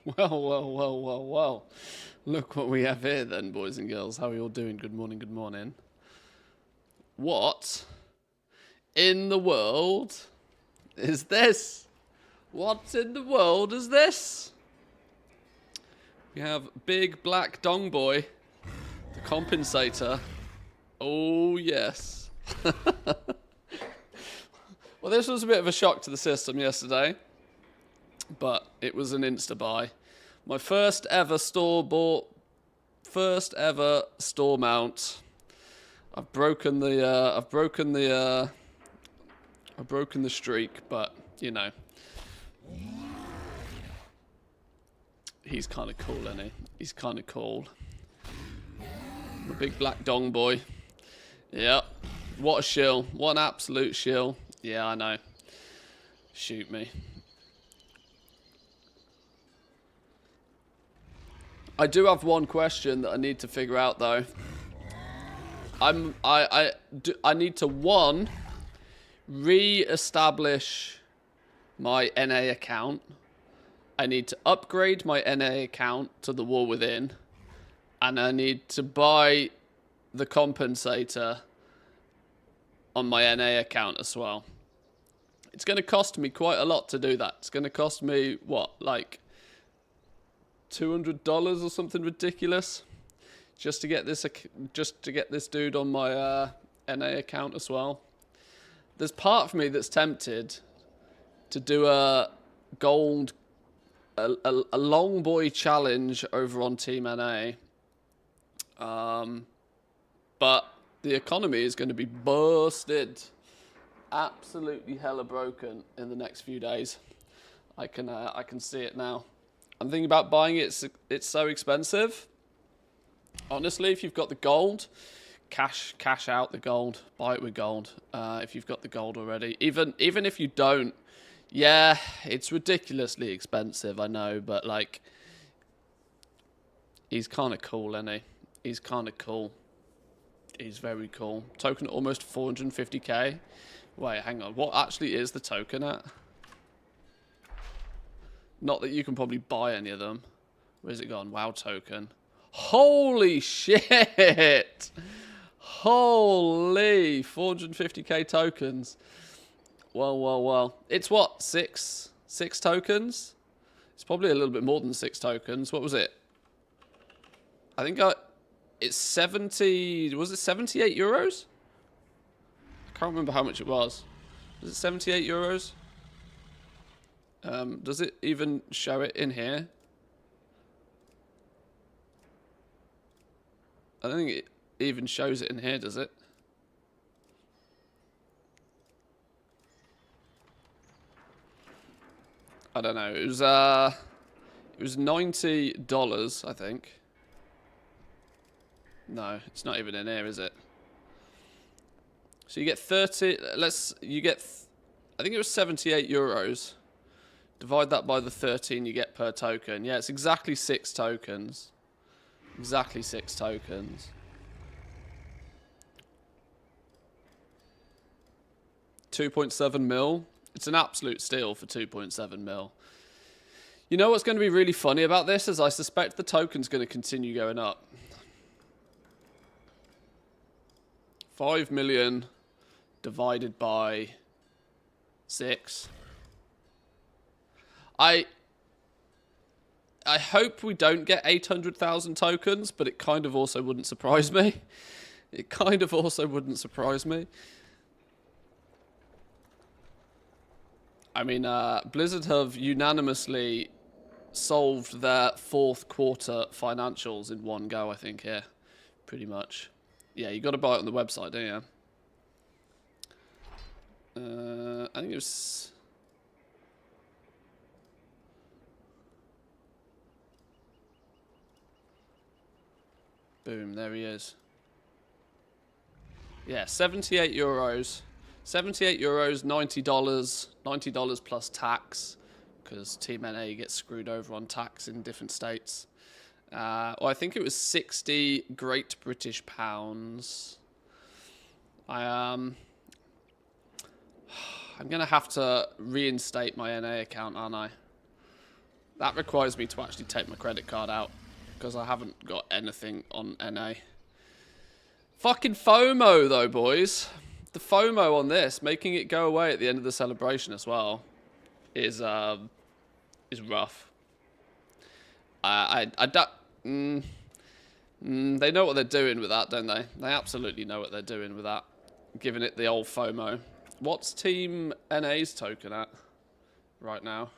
Well. Look what we have here then, boys and girls. How are you all doing? Good morning, good morning. What in the world is this? What in the world is this? We have big black Dongboi, the compensator. Oh, yes. Well, this was a bit of a shock to the system yesterday, but it was an insta buy. My first ever store mount. I've broken the streak, but you know, he's kind of cool, isn't he? He's kind of cool. The big black Dongboi. Yep. What a shill. What an absolute shill. Yeah, I know. Shoot me. I do have one question that I need to figure out though. I need to one re-establish my NA account. I need to upgrade my NA account to the War Within, and I need to buy the compensator on my NA account as well. It's going to cost me quite a lot to do that. It's going to cost me what, like $200 or something ridiculous, just to get this dude on my NA account as well. There's part of me that's tempted to do a gold, a long boy challenge over on Team NA, but the economy is going to be busted, absolutely hella broken in the next few days. I can see it now. I'm thinking about buying it. It's so expensive. Honestly, if you've got the gold, cash out the gold. Buy it with gold. If you've got the gold already. Even if you don't, yeah, it's ridiculously expensive, I know, but like, he's kind of cool, isn't he? He's kind of cool. He's very cool. Token at almost 450k. Wait, hang on. What actually is the token at? Not that you can probably buy any of them. Where's it gone? WoW token. Holy shit! Holy 450k tokens. Well. It's what? Six tokens? It's probably a little bit more than 6 tokens. What was it? I think it's 70. Was it 78 euros? I can't remember how much it was. Was it 78 euros? Does it even show it in here? I don't think it even shows it in here, does it? I don't know. It was $90, I think. No, it's not even in here, is it? So you get 30. I think it was 78 euros. Divide that by the 13 you get per token. Yeah, it's exactly 6 tokens. Exactly 6 tokens. 2.7 mil. It's an absolute steal for 2.7 mil. You know what's going to be really funny about this is I suspect the token's going to continue going up. 5 million divided by 6. I hope we don't get 800,000 tokens, but it kind of also wouldn't surprise me. It kind of also wouldn't surprise me. I mean, Blizzard have unanimously solved their 4th quarter financials in one go, I think, here. Pretty much. Yeah, you got to buy it on the website, don't you? I think it was... Boom, there he is. Yeah, 78 euros. 78 euros, $90. $90 plus tax, because Team NA gets screwed over on tax in different states. Or I think it was 60 Great British Pounds. I'm going to have to reinstate my NA account, aren't I? That requires me to actually take my credit card out because I haven't got anything on NA. Fucking FOMO though, boys. The FOMO on this, making it go away at the end of the celebration as well, is rough. I don't. They know what they're doing with that, don't they? They absolutely know what they're doing with that. Giving it the old FOMO. What's Team NA's token at right now?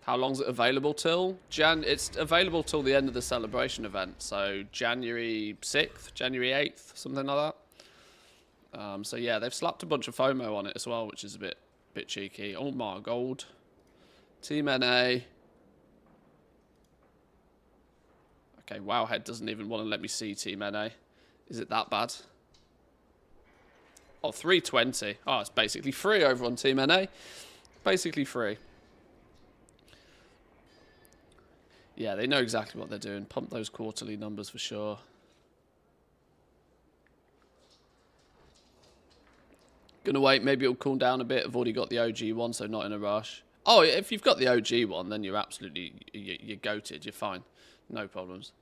How long's it available till? It's available till the end of the celebration event. So January 6th, January 8th, something like that. So yeah, they've slapped a bunch of FOMO on it as well, which is a bit cheeky. Oh my gold. Team NA. Okay, Wowhead doesn't even want to let me see Team NA. Is it that bad? Oh, 320. Oh, it's basically free over on Team NA. Basically free. Yeah, they know exactly what they're doing. Pump those quarterly numbers for sure. Gonna wait. Maybe it'll cool down a bit. I've already got the OG one, so not in a rush. Oh, if you've got the OG one, then you're absolutely... You're goated. You're fine. No problems.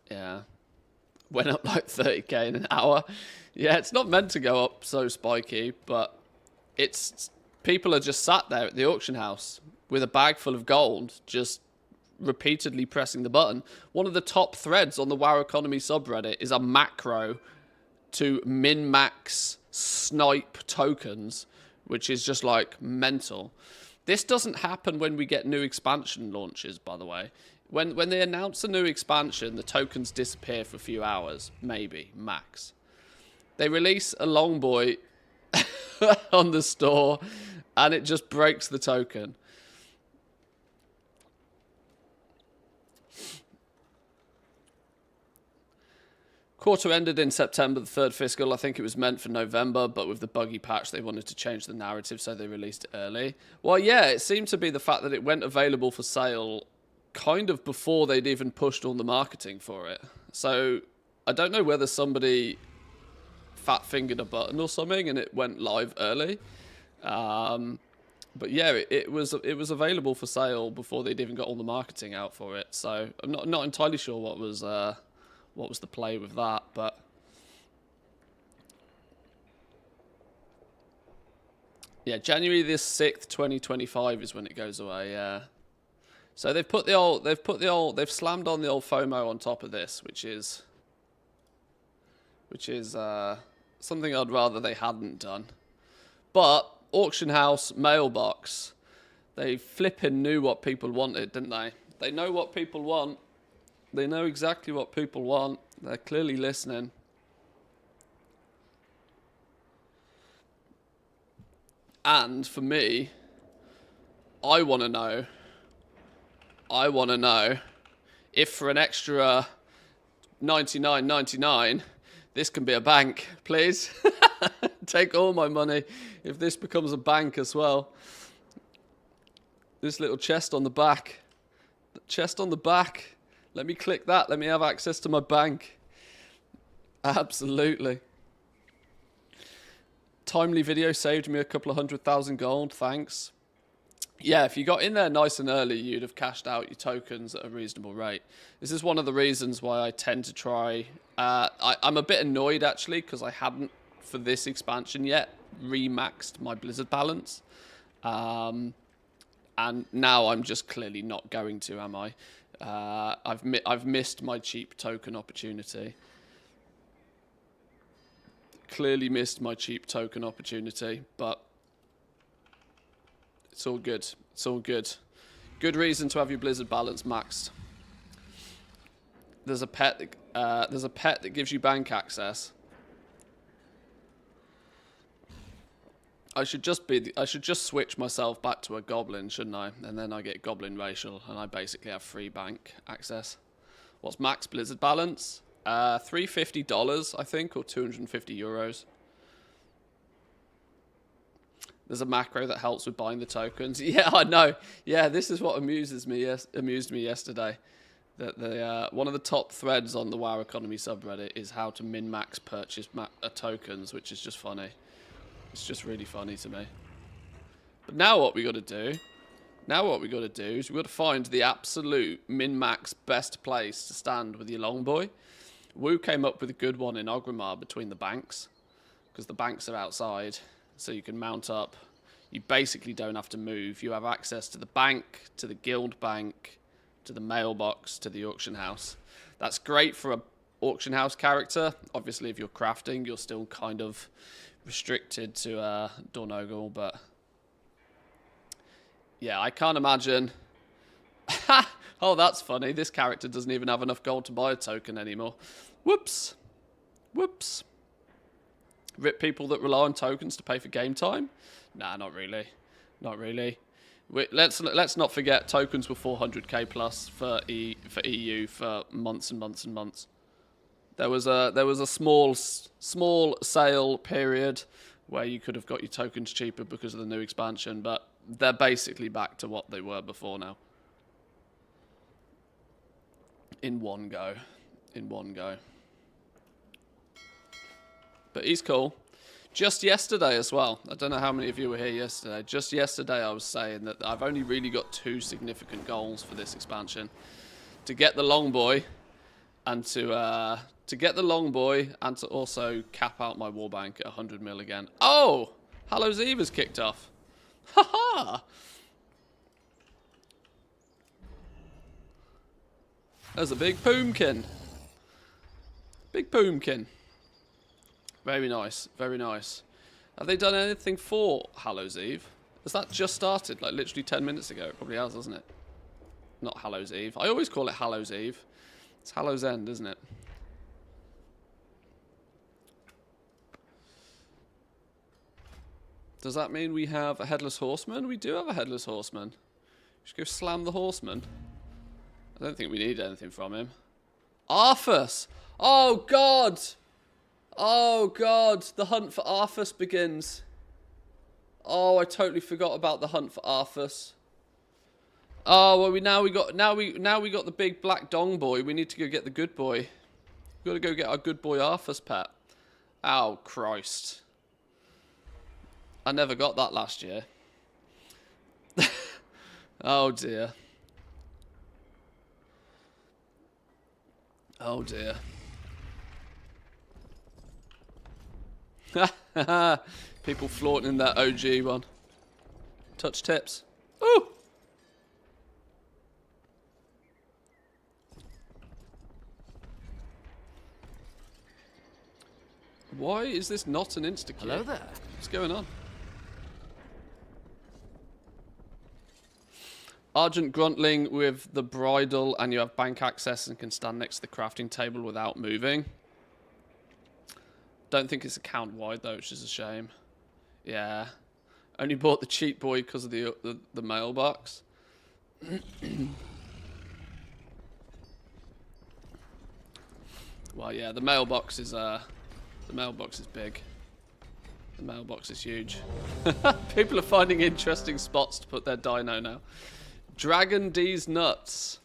Yeah. Went up like 30k in an hour. Yeah, it's not meant to go up so spiky, but it's... People are just sat there at the auction house with a bag full of gold, just repeatedly pressing the button. One of the top threads on the WoW Economy subreddit is a macro to min-max snipe tokens, which is just like mental. This doesn't happen when we get new expansion launches, by the way. When they announce a new expansion, the tokens disappear for a few hours, maybe, max. They release a Dongboi on the store, and it just breaks the token. Quarter ended in September, the third fiscal. I think it was meant for November, but with the buggy patch, they wanted to change the narrative, so they released it early. Well, yeah, it seemed to be the fact that it went available for sale kind of before they'd even pushed all the marketing for it. So I don't know whether somebody fat-fingered a button or something and it went live early. But yeah, it was available for sale before they'd even got all the marketing out for it. So I'm not entirely sure what was the play with that, but yeah, January the 6th, 2025 is when it goes away. Yeah. So they've slammed on the old FOMO on top of this, which is something I'd rather they hadn't done. But auction house mailbox, they flipping knew what people wanted, didn't they? They know what people want. They know exactly what people want. They're clearly listening. And for me, I want to know if for an extra $99.99, this can be a bank, please. Take all my money if this becomes a bank as well. This little chest on the back. The chest on the back. Let me click that. Let me have access to my bank. Absolutely. Timely video saved me a couple of 100,000 gold. Thanks. Yeah, if you got in there nice and early, you'd have cashed out your tokens at a reasonable rate. This is one of the reasons why I tend to try... I'm a bit annoyed, actually, because I hadn't, for this expansion yet, remaxed my Blizzard balance. And now I'm just clearly not going to, am I? I've missed my cheap token opportunity. Clearly missed my cheap token opportunity, but it's all good. It's all good. Good reason to have your Blizzard balance maxed. There's a pet that gives you bank access. I should just switch myself back to a goblin, shouldn't I? And then I get goblin racial, and I basically have free bank access. What's max Blizzard balance? $350, I think, or 250 euros. There's a macro that helps with buying the tokens. Yeah, I know. Yeah, this is what amused me yesterday. That one of the top threads on the WoW Economy subreddit is how to min-max purchase tokens, which is just funny. It's just really funny to me. But now what we got to do... Now what we got to do is we got to find the absolute min-max best place to stand with your Dongboi. Wu came up with a good one in Ogrimmar between the banks, because the banks are outside, so you can mount up. You basically don't have to move. You have access to the bank, to the guild bank, to the mailbox, to the auction house. That's great for a auction house character. Obviously, if you're crafting, you're still kind of restricted to Dongboi, but... Yeah, I can't imagine... Oh, that's funny. This character doesn't even have enough gold to buy a token anymore. Whoops. Whoops. Rip people that rely on tokens to pay for game time? Nah, not really. Not really. Let's not forget tokens were 400k plus for EU for months and months and months. There was a small sale period where you could have got your tokens cheaper because of the new expansion, but they're basically back to what they were before now. In one go. In one go. But he's cool. Just yesterday as well. I don't know how many of you were here yesterday. Just yesterday I was saying that I've only really got 2 significant goals for this expansion. To get the Dongboi and to get the Dongboi and to also cap out my war bank at 100 mil again. Oh! Hallows Eve has kicked off. Haha! There's a big pumpkin. Big pumpkin. Very nice, very nice. Have they done anything for Hallows Eve? Has that just started, like literally 10 minutes ago? It probably has, hasn't it? Not Hallows Eve. I always call it Hallows Eve. It's Hallows End, isn't it? Does that mean we have a Headless Horseman? We do have a Headless Horseman. Just go slam the Horseman. I don't think we need anything from him. Arthas! Oh, God! Oh, God. The hunt for Arthas begins. Oh, I totally forgot about the hunt for Arthas. Oh, well, now we got the big black Dongboi. We need to go get the good boy. We've got to go get our good boy Arthas pet. Oh, Christ. I never got that last year. Oh, dear. Oh, dear. People flaunting that OG one. Touch tips. Ooh! Why is this not an insta-queue? Hello there. What's going on? Argent Gruntling with the bridle, and you have bank access and can stand next to the crafting table without moving. Don't think it's account wide though, which is a shame. Yeah. Only bought the cheap boy because of the mailbox. Well, yeah, the mailbox is big. The mailbox is huge. People are finding interesting spots to put their dino now. Dragon D's nuts.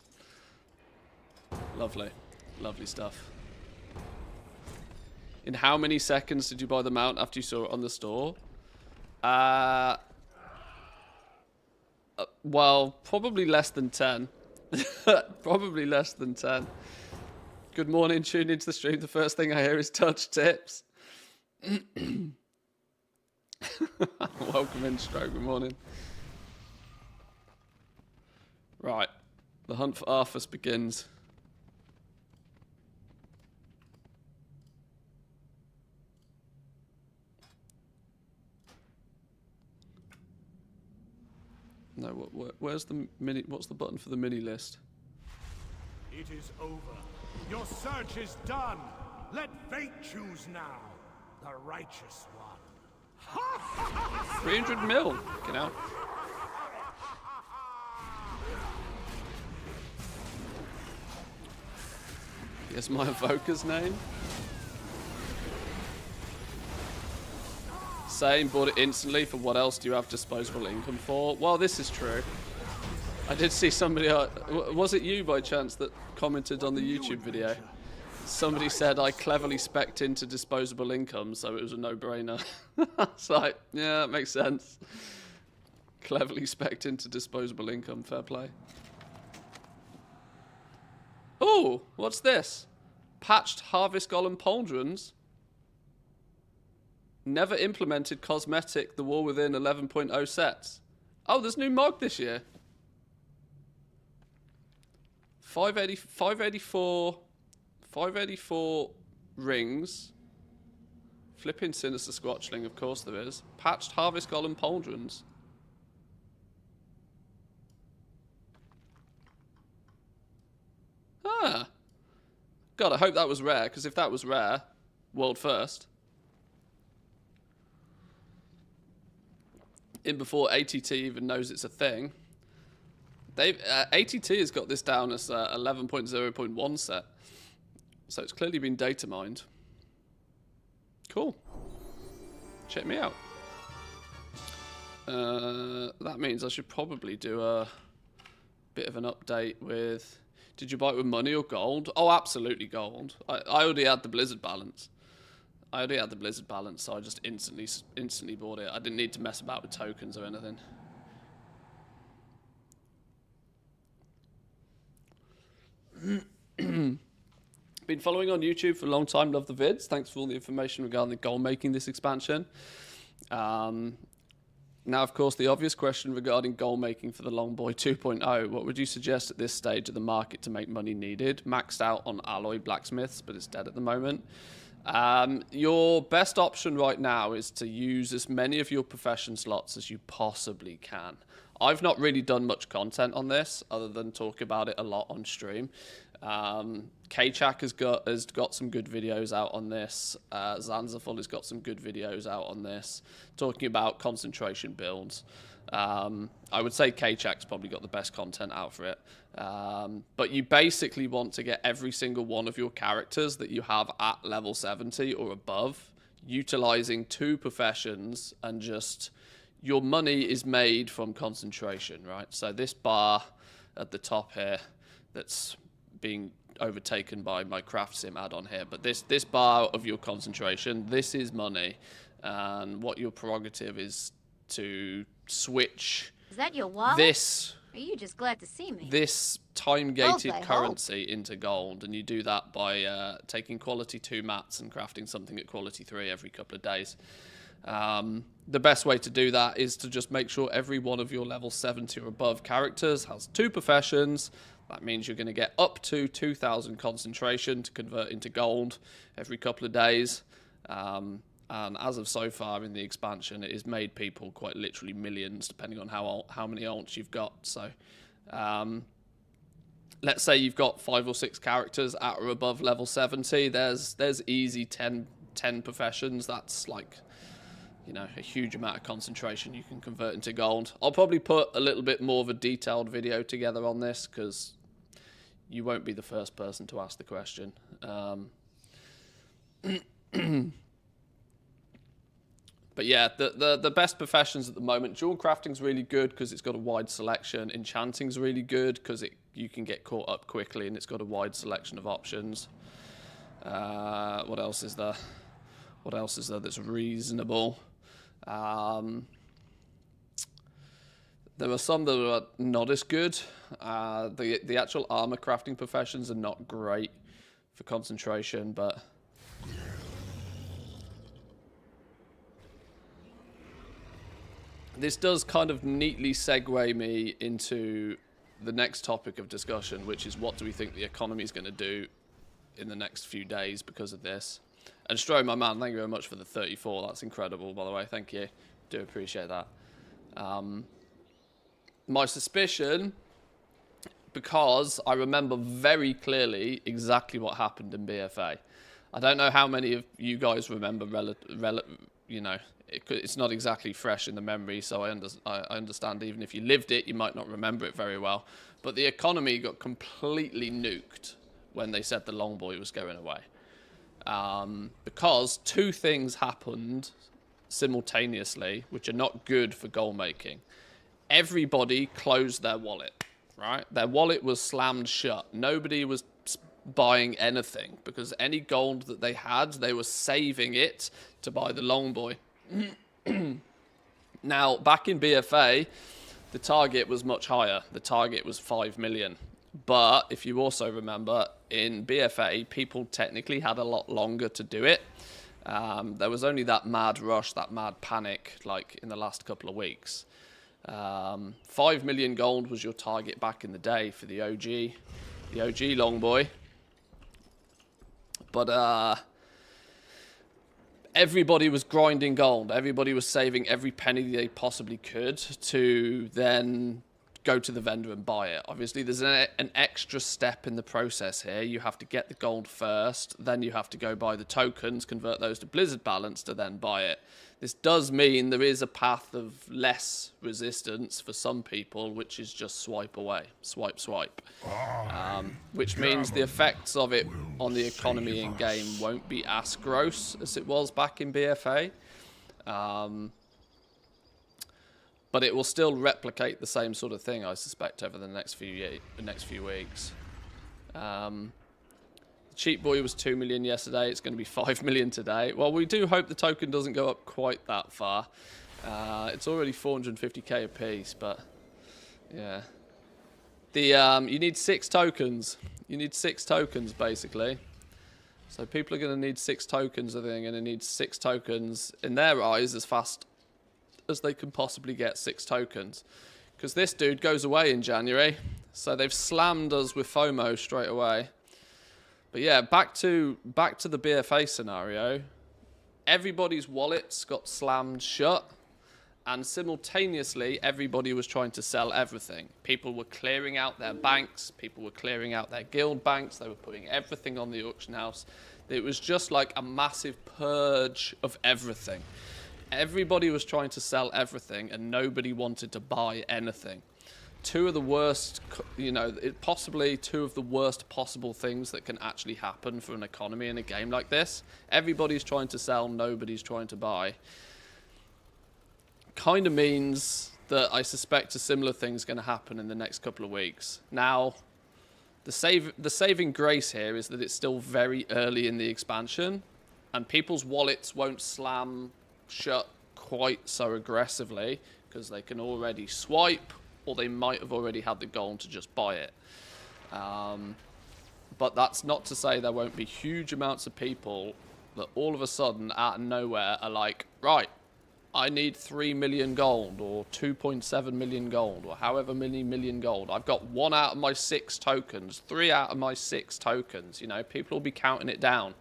Lovely. Lovely stuff. In how many seconds did you buy the mount after you saw it on the store? Well, probably less than 10. Probably less than 10. Good morning, tune into the stream. The first thing I hear is touch tips. Welcome in, Stroke. Good morning. Right. The hunt for Arthas begins. No, where's the mini? What's the button for the mini list? It is over. Your search is done. Let fate choose now. The righteous one. 300 mil. Get out. Guess my evoker's name. Same, bought it instantly. For what else do you have disposable income for? Well, this is true. I did see somebody, was it you by chance that commented on the YouTube video Somebody said I cleverly specced into disposable income, so it was a no-brainer. It's like, yeah, that makes sense. Cleverly specced into disposable income, fair play. Oh, what's this? Patched Harvest Golem Pauldrons. Never implemented cosmetic The War Within 11.0 sets. Oh, there's new mod this year. 584 rings. Flipping Sinister Squatchling, of course there is. Patched Harvest Golem Pauldrons. Ah. God, I hope that was rare, because if that was rare, world first. In before ATT even knows it's a thing. ATT has got this down as 11.0.1 set. So it's clearly been data mined. Cool. Check me out. That means I should probably do a bit of an update with... Did you buy it with money or gold? Oh, absolutely gold. I already had the Blizzard balance. So I just instantly bought it. I didn't need to mess about with tokens or anything. Been following on YouTube for a long time, love the vids. Thanks for all the information regarding the goal making this expansion. Now, of course, the obvious question regarding goal making for the Dongboi 2.0. What would you suggest at this stage of the market to make money needed? Maxed out on alloy blacksmiths, but it's dead at the moment. Your best option right now is to use as many of your profession slots as you possibly can. I've not really done much content on this other than talk about it a lot on stream. K-Chak has got some good videos out on this. Zanzaful has got some good videos out on this, talking about concentration builds. I would say K-Chak's probably got the best content out for it. But you basically want to get every single one of your characters that you have at level 70 or above, utilizing 2 professions, and just your money is made from concentration, right? So this bar at the top here that's being overtaken by my craft sim add-on here, but this bar of your concentration, this is money, and what your prerogative is to switch Is that your wallet? this Are you just glad to see me? this time-gated I currency into gold, and you do that by taking quality 2 mats and crafting something at quality 3 every couple of days. The best way to do that is to just make sure every one of your level 70 or above characters has 2 professions. That means you're going to get up to 2,000 concentration to convert into gold every couple of days. And as of so far in the expansion, it has made people quite literally millions, depending on how many alts you've got. So let's say you've got 5 or 6 characters at or above level 70. There's easy 10 professions. That's like, you know, a huge amount of concentration you can convert into gold. I'll probably put a little bit more of a detailed video together on this, because you won't be the first person to ask the question. But yeah, the best professions at the moment, jewel crafting's really good because it's got a wide selection. Enchanting's really good because you can get caught up quickly and it's got a wide selection of options. What else is there? What else is there that's reasonable? There are some that are not as good. The actual armor crafting professions are not great for concentration, but this does kind of neatly segue me into the next topic of discussion, which is what do we think the economy is going to do in the next few days because of this. And Stro, my man, thank you very much for the 34. That's incredible, by the way. Thank you. Do appreciate that. My suspicion, because I remember very clearly exactly what happened in BFA. I don't know how many of you guys remember, you know, it's not exactly fresh in the memory, so I understand even if you lived it, you might not remember it very well. But the economy got completely nuked when they said the Dongboi was going away. Because 2 things happened simultaneously, which are not good for goal making. Everybody closed their wallet, right? Their wallet was slammed shut. Nobody was buying anything, because any gold that they had, they were saving it to buy the Dongboi. Now, back in BFA, the target was much higher. The target was 5 million. But if you also remember, in BFA, people technically had a lot longer to do it. There was only that mad rush, that mad panic, like in the last couple of weeks. 5 million gold was your target back in the day for the OG Dongboi. But everybody was grinding gold. Everybody was saving every penny they possibly could to then go to the vendor and buy it. Obviously, there's an extra step in the process here. You have to get the gold first, then you have to go buy the tokens, convert those to Blizzard balance to then buy it. This does mean there is a path of less resistance for some people, which is just swipe away, swipe, which means the effects of it on the economy in game won't be as gross as it was back in BFA. But it will still replicate the same sort of thing, I suspect, over the next few weeks. Cheap Boy was 2 million yesterday. It's going to be 5 million today. Well, we do hope the token doesn't go up quite that far. It's already 450k a piece, but yeah. You need 6 tokens. You need 6 tokens, basically. So people are going to need 6 tokens, I think. They're going to need 6 tokens, in their eyes, as fast as they can possibly get 6 tokens. Because this dude goes away in January. So they've slammed us with FOMO straight away. But yeah, back to the BFA scenario. Everybody's wallets got slammed shut, and simultaneously everybody was trying to sell everything. People were clearing out their banks, people were clearing out their guild banks, they were putting everything on the auction house. It was just like a massive purge of everything. Everybody was trying to sell everything and nobody wanted to buy anything. Two of the worst, possibly 2 of the worst possible things that can actually happen for an economy in a game like this. Everybody's trying to sell, nobody's trying to buy. Kind of means that I suspect a similar thing's going to happen in the next couple of weeks. Now, the saving grace here is that it's still very early in the expansion, and people's wallets won't slam shut quite so aggressively because they can already swipe, or they might have already had the gold to just buy it. But that's not to say there won't be huge amounts of people that all of a sudden, out of nowhere, are like, right, I need 3 million gold, or 2.7 million gold, or however many million gold. I've got 1 out of my 6 tokens, 3 out of my 6 tokens. People will be counting it down.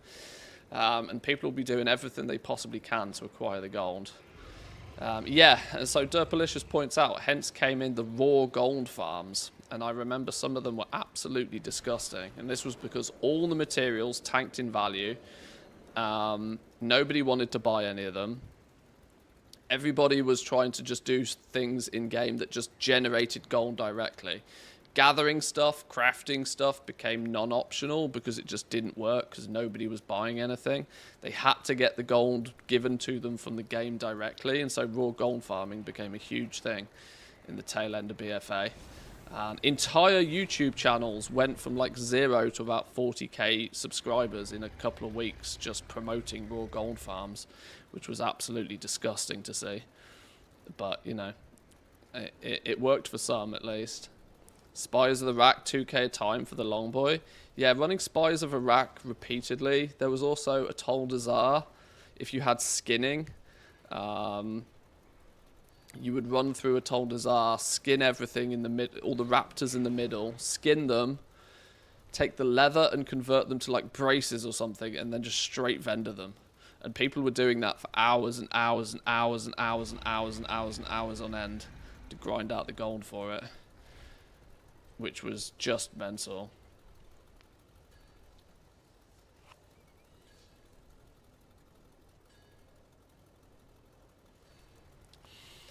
And people will be doing everything they possibly can to acquire the gold. And so Derpalicious points out, hence came in the raw gold farms. And I remember some of them were absolutely disgusting. And this was because all the materials tanked in value. Nobody wanted to buy any of them. Everybody was trying to just do things in-game that just generated gold directly. Gathering stuff, crafting stuff became non-optional because it just didn't work because nobody was buying anything. They had to get the gold given to them from the game directly, and so raw gold farming became a huge thing in the tail end of BFA. Entire YouTube channels went from like 0 to about 40k subscribers in a couple of weeks just promoting raw gold farms, which was absolutely disgusting to see. But, it worked for some at least. Spies of the Rack, 2k a time for the Dongboi. Yeah, running Spies of Iraq repeatedly. There was also a Tol Dazar. If you had skinning, you would run through a Tol Dazar, skin everything in the mid, all the raptors in the middle, skin them, take the leather and convert them to like braces or something, and then just straight vendor them. And people were doing that for hours and hours and hours and hours and hours and hours and hours on end to grind out the gold for it, which was just mental.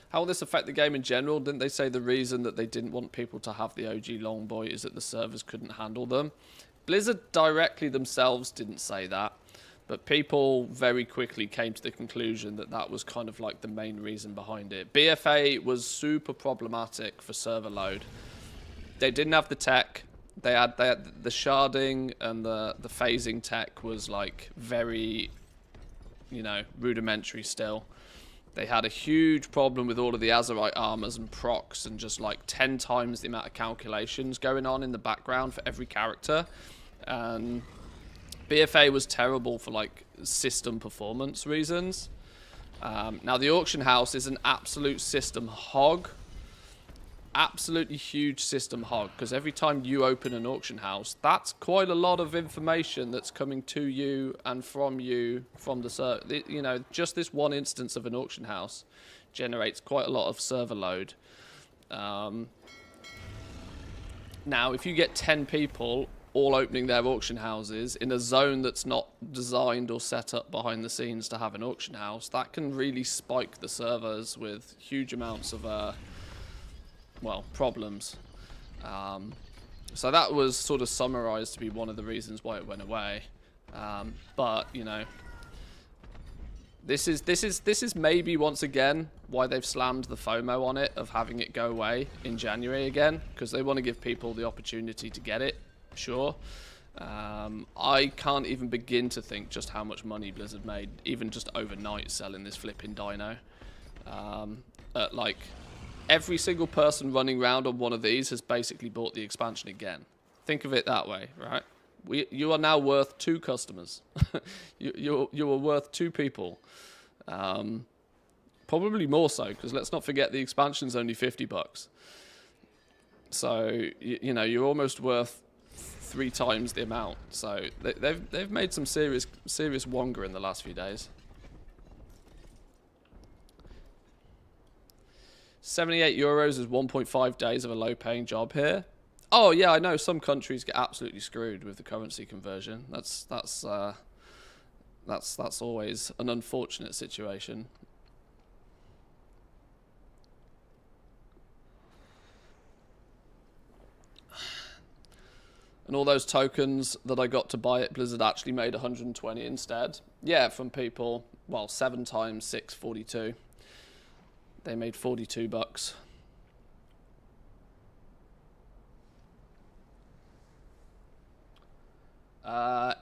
How will this affect the game in general? Didn't they say the reason that they didn't want people to have the OG Dongboi is that the servers couldn't handle them? Blizzard directly themselves didn't say that, but people very quickly came to the conclusion that that was kind of like the main reason behind it. BFA was super problematic for server load. They didn't have the tech. they had the sharding and the phasing tech was like very, you know, rudimentary still. They had a huge problem with all of the Azerite armors and procs and just like 10 times the amount of calculations going on in the background for every character. And BFA was terrible for like system performance reasons. Now the auction house is an absolute system hog. Absolutely huge system hog, because every time you open an auction house, that's quite a lot of information that's coming to you and from the server. You know, just this one instance of an auction house generates quite a lot of server load. Now, if you get 10 people all opening their auction houses in a zone that's not designed or set up behind the scenes to have an auction house, that can really spike the servers with huge amounts of well, problems. So that was sort of summarized to be one of the reasons why it went away. But you know, this is maybe once again why they've slammed the FOMO on it of having it go away in January again, because they want to give people the opportunity to get it. Sure. I can't even begin to think just how much money Blizzard made, even just overnight, selling this flipping dino. Like, every single person running around on one of these has basically bought the expansion again. Think of it that way, right? You are now worth 2 customers. you are worth 2 people. Probably more so, because let's not forget the expansion's only $50. So you know, you're almost worth 3 times the amount. So they've made some serious wonga in the last few days. 78 euros is 1.5 days of a low-paying job here. Oh yeah, I know some countries get absolutely screwed with the currency conversion. That's always an unfortunate situation. And all those tokens that I got to buy at Blizzard actually made 120 instead. Yeah, from people. Well, 7 times 6, 42. They made $42.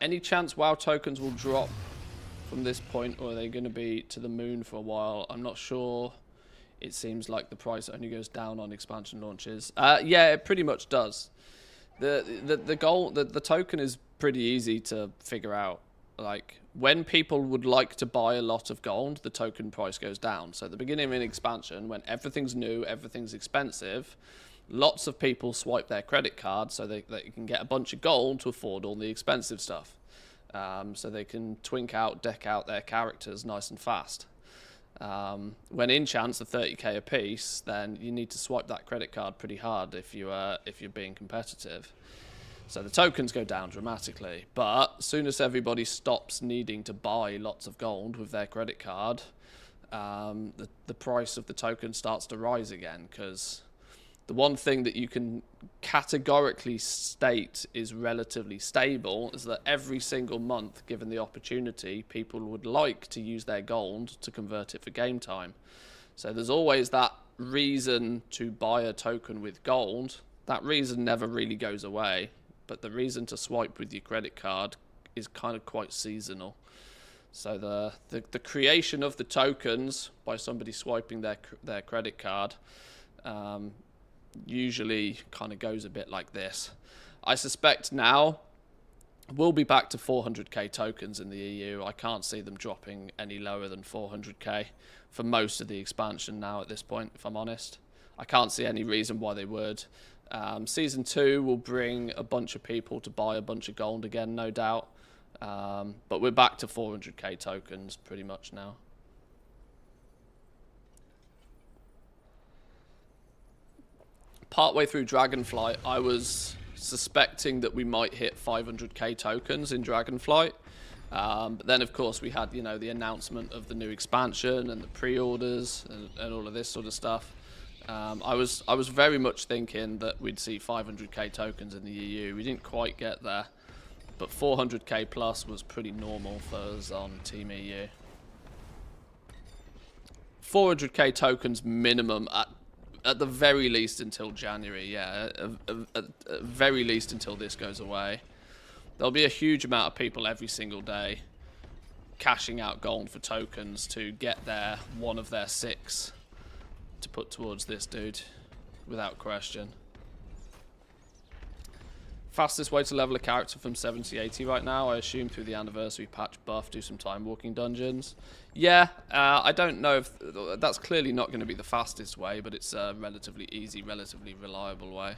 Any chance WoW tokens will drop from this point, or are they going to be to the moon for a while? I'm not sure. It seems like the price only goes down on expansion launches. Yeah, it pretty much does. The token is pretty easy to figure out. Like, when people would like to buy a lot of gold, the token price goes down. So at the beginning of an expansion, when everything's new, everything's expensive, lots of people swipe their credit card so they can get a bunch of gold to afford all the expensive stuff. So they can deck out their characters nice and fast. When enchants are 30k a piece, then you need to swipe that credit card pretty hard if you're being competitive. So the tokens go down dramatically, but as soon as everybody stops needing to buy lots of gold with their credit card, the price of the token starts to rise again, because the one thing that you can categorically state is relatively stable is that every single month, given the opportunity, people would like to use their gold to convert it for game time. So there's always that reason to buy a token with gold. That reason never really goes away. But the reason to swipe with your credit card is kind of quite seasonal. So the creation of the tokens by somebody swiping their credit card usually kind of goes a bit like this. I suspect now we'll be back to 400k tokens in the EU. I can't see them dropping any lower than 400k for most of the expansion now at this point, if I'm honest. I can't see any reason why they would. Season 2 will bring a bunch of people to buy a bunch of gold again, no doubt. But we're back to 400k tokens pretty much now. Partway through Dragonflight, I was suspecting that we might hit 500k tokens in Dragonflight. But then, of course, we had, you know, the announcement of the new expansion and the pre-orders and all of this sort of stuff. I was very much thinking that we'd see 500k tokens in the EU. We didn't quite get there, but 400k plus was pretty normal for us on Team EU. 400k tokens minimum At the very least until January, yeah. At very least until this goes away. There'll be a huge amount of people every single day cashing out gold for tokens to get one of their 6 to put towards this dude, without question. Fastest way to level a character from 70 80 right now, I assume through the anniversary patch buff, do some time walking dungeons. Yeah, I don't know if that's clearly not going to be the fastest way, but it's a relatively easy, relatively reliable way.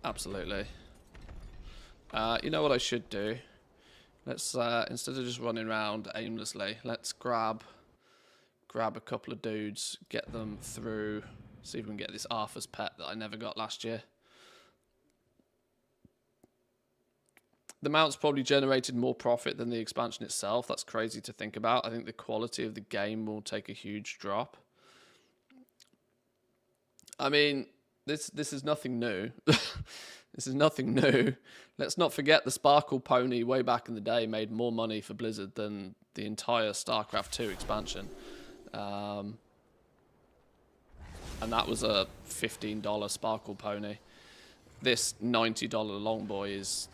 Absolutely. You know what I should do? Let's instead of just running around aimlessly, let's grab a couple of dudes, get them through, see if we can get this Arthur's pet that I never got last year. The mount's probably generated more profit than the expansion itself. That's crazy to think about. I think the quality of the game will take a huge drop. I mean, this is nothing new. This is nothing new. Let's not forget the Sparkle Pony way back in the day made more money for Blizzard than the entire StarCraft 2 expansion. And that was a $15 Sparkle Pony. This $90 Dongboi is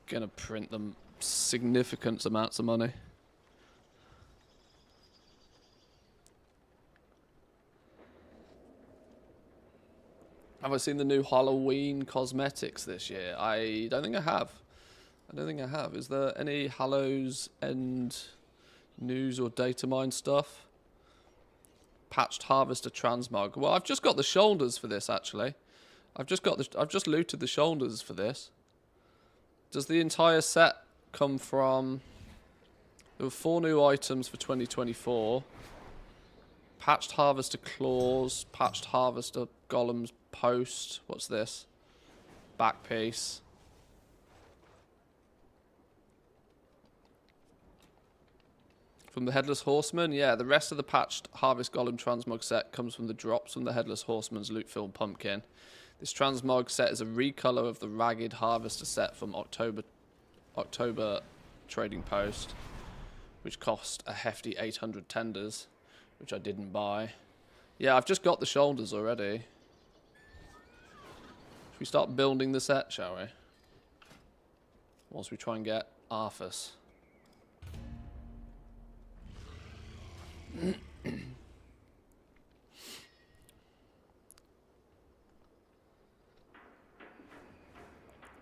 gonna print them significant amounts of money. Have I seen the new Halloween cosmetics this year? I don't think I have. Is there any Hallows End news or data mine stuff? Patched Harvester Transmog. Well, I've just got the shoulders for this actually. I've just looted the shoulders for this. Does the entire set come from... There were 4 new items for 2024. Patched Harvester Claws, Patched Harvester Golem's Post. What's this? Back piece. From the Headless Horseman? Yeah, the rest of the Patched Harvest Golem Transmog set comes from the drops from the Headless Horseman's loot-filled pumpkin. This Transmog set is a recolor of the Ragged Harvester set from October Trading Post, which cost a hefty 800 tenders, which I didn't buy. Yeah, I've just got the shoulders already. Should we start building the set, shall we? Whilst we try and get Arthas.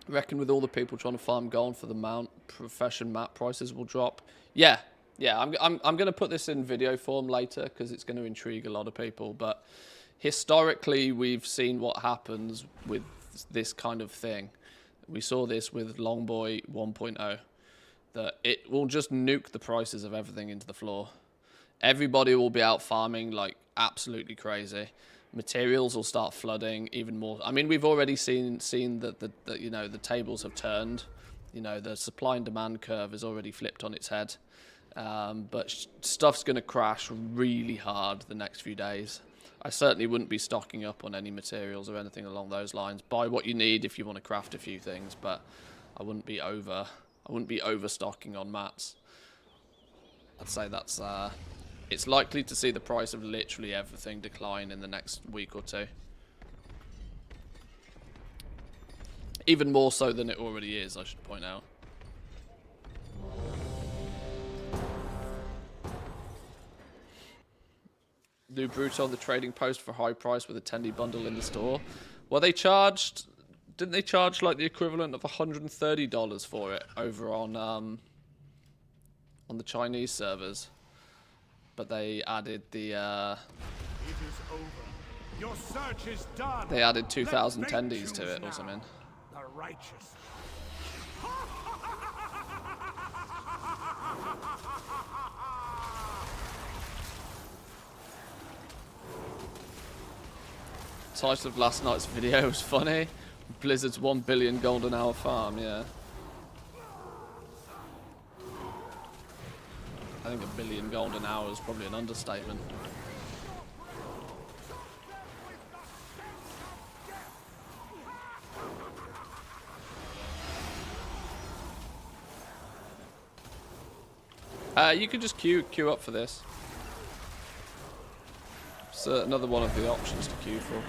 Reckon with all the people trying to farm gold for the mount, profession map prices will drop. Yeah. I'm going to put this in video form later because it's going to intrigue a lot of people. But historically, we've seen what happens with this kind of thing. We saw this with Dongboi 1.0, that it will just nuke the prices of everything into the floor. Everybody will be out farming like absolutely crazy. Materials will start flooding even more. I mean, we've already seen that you know, the tables have turned. You know, the supply and demand curve is already flipped on its head. But stuff's going to crash really hard the next few days. I certainly wouldn't be stocking up on any materials or anything along those lines. Buy what you need if you want to craft a few things, but I wouldn't be overstocking on mats. I'd say that's it's likely to see the price of literally everything decline in the next week or two. Even more so than it already is, I should point out. New Bruto on the trading post for high price with a 10D bundle in the store. Well, didn't they charge like the equivalent of $130 for it over on the Chinese servers? But they added the It is over. Your search is done. They added 2,000 tendies to it or something. The righteous. Title of last night's video was funny. Blizzard's 1 billion golden hour farm, yeah. I think 1 billion golden hour is probably an understatement. You could just queue up for this. It's another one of the options to queue for.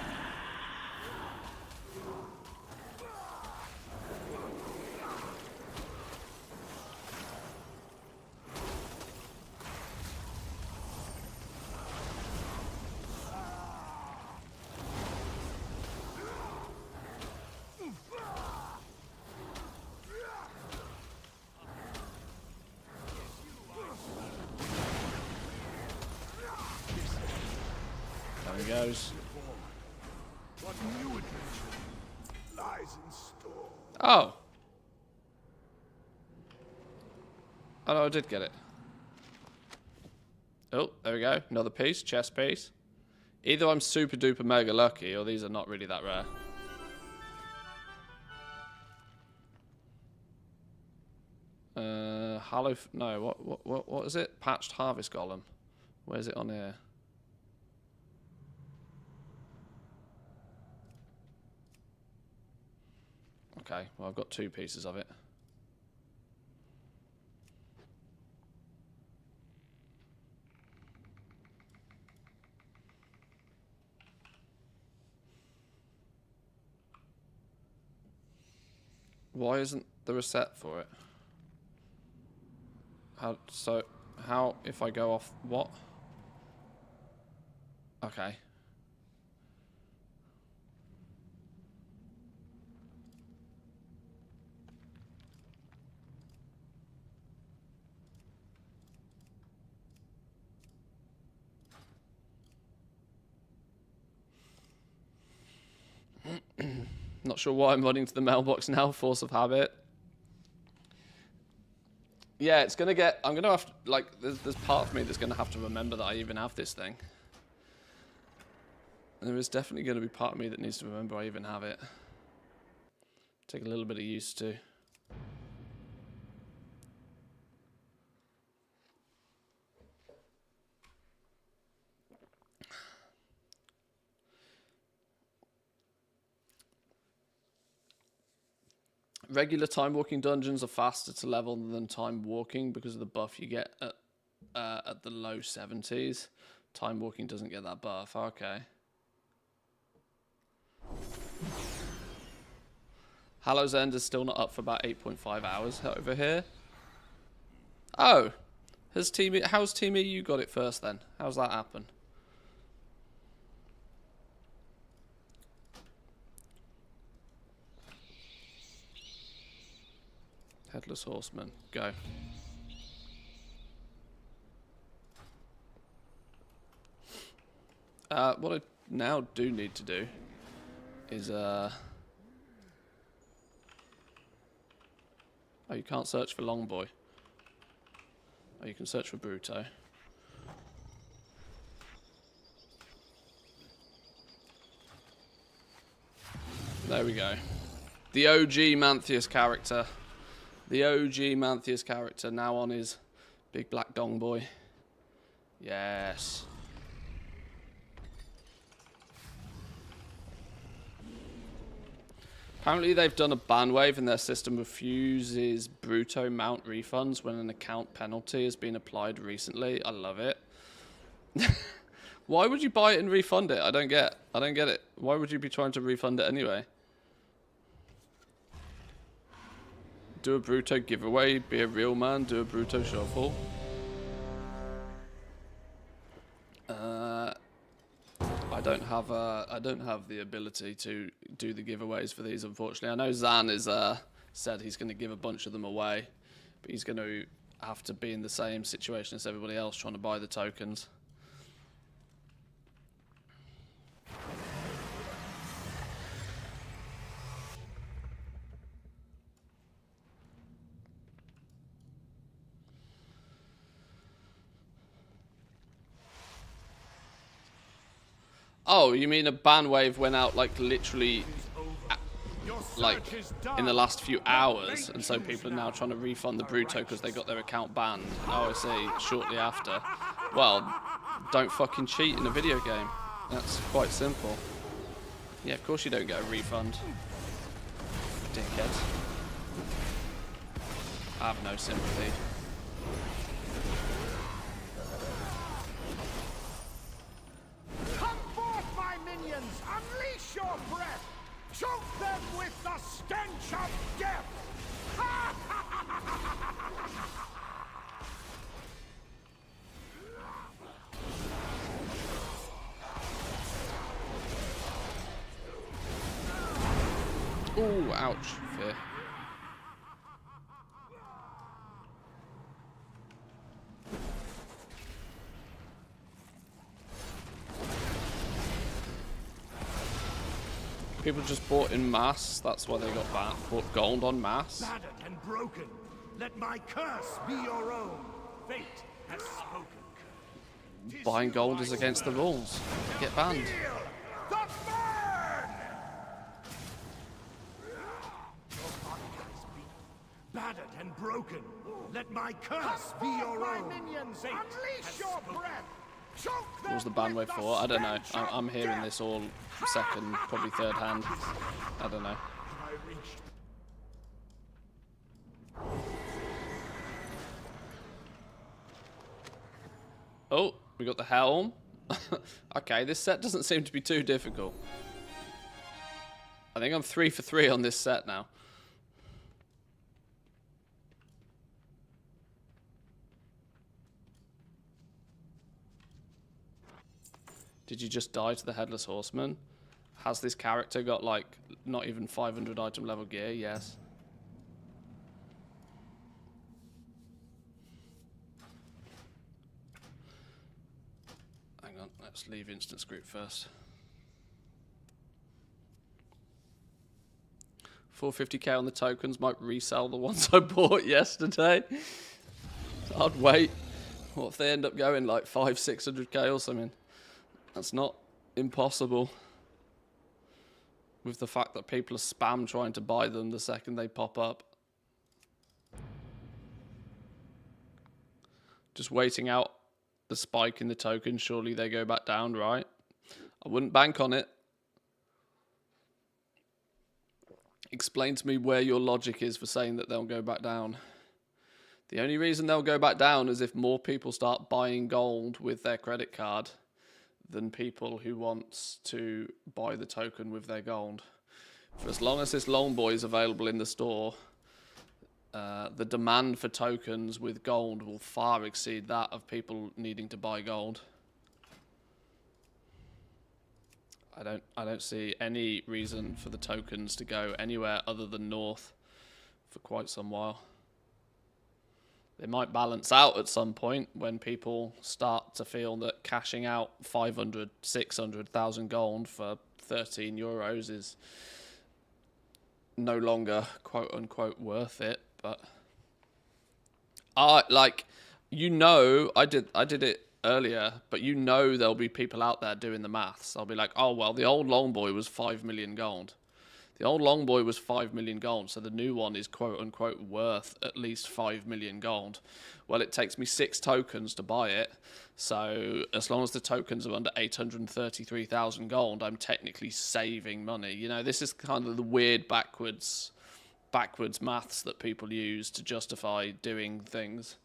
There he goes. What new adventure lies in store? Oh. Oh no, I did get it. Oh, there we go. Another piece, chest piece. Either I'm super duper mega lucky, or these are not really that rare. No, what is it? Patched harvest golem. Where's it on here? Okay, well I've got 2 pieces of it. Why isn't there a set for it? How if I go off what? Okay. Not sure why I'm running to the mailbox now, force of habit. Yeah, it's gonna get, I'm gonna have to, like, there's part of me that's gonna have to remember that I even have this thing. And there is definitely gonna be part of me that needs to remember I even have it. Take a little bit of use to. Regular time walking dungeons are faster to level than time walking because of the buff you get at the low 70s. Time walking doesn't get that buff. Okay. Hallow's End is still not up for about 8.5 hours over here. Oh, how's Team EU got it first then? How's that happen? Headless Horseman, go. What I now do need to do is oh, you can't search for Longboy. Oh, you can search for Bruto. There we go. The OG Manthius character. The OG Manthius character now on his big black Dongboi. Yes. Apparently they've done a ban wave and their system refuses Bruto mount refunds when an account penalty has been applied recently. I love it. Why would you buy it and refund it? I don't get it. Why would you be trying to refund it anyway? Do a Bruto giveaway, be a real man, do a Bruto shuffle. I don't have the ability to do the giveaways for these, unfortunately. I know Zan is said he's going to give a bunch of them away, but he's going to have to be in the same situation as everybody else trying to buy the tokens. Oh, you mean a ban wave went out like literally like in the last few hours, and so people are now trying to refund the Bruto because they got their account banned. Oh, I see, shortly after. Well, don't fucking cheat in a video game. That's quite simple. Yeah, of course you don't get a refund. Dickhead. I have no sympathy. Unleash your breath! Choke them with the stench of death! Ooh, ouch. Fear. People just bought in mass. That's why they got that. Bought gold on mass. Battered and broken, let my curse be your own. Fate has spoken. Buying gold is against the rules. Get banned. Feel the burn! Your body has been battered and broken. Let my curse be your own. Minions, fate unleash your breath. What was the ban wave for? I don't know. I'm hearing this all second, probably third hand. I don't know. Oh, we got the helm. Okay, this set doesn't seem to be too difficult. I think I'm 3 for 3 on this set now. Did you just die to the Headless Horseman? Has this character got, like, not even 500 item level gear? Yes. Hang on, let's leave Instant Group first. 450k on the tokens, might resell the ones I bought yesterday. I'd wait. What if they end up going like 500-600k or something? That's not impossible. With the fact that people are spam trying to buy them the second they pop up. Just waiting out the spike in the token. Surely they go back down, right? I wouldn't bank on it. Explain to me where your logic is for saying that they'll go back down. The only reason they'll go back down is if more people start buying gold with their credit card than people who want to buy the token with their gold. For as long as this Dongboi is available in the store, the demand for tokens with gold will far exceed that of people needing to buy gold. I don't see any reason for the tokens to go anywhere other than north for quite some while. They might balance out at some point when people start to feel that cashing out 500, 600,000 gold for 13 euros is no longer quote unquote worth it. But like, you know, I did it earlier, but you know there'll be people out there doing the maths. I'll be like, oh well, the old Dongboi was 5 million gold. The old Dongboi was 5 million gold, so the new one is quote-unquote worth at least 5 million gold. Well, it takes me 6 tokens to buy it, so as long as the tokens are under 833,000 gold, I'm technically saving money. You know, this is kind of the weird backwards maths that people use to justify doing things.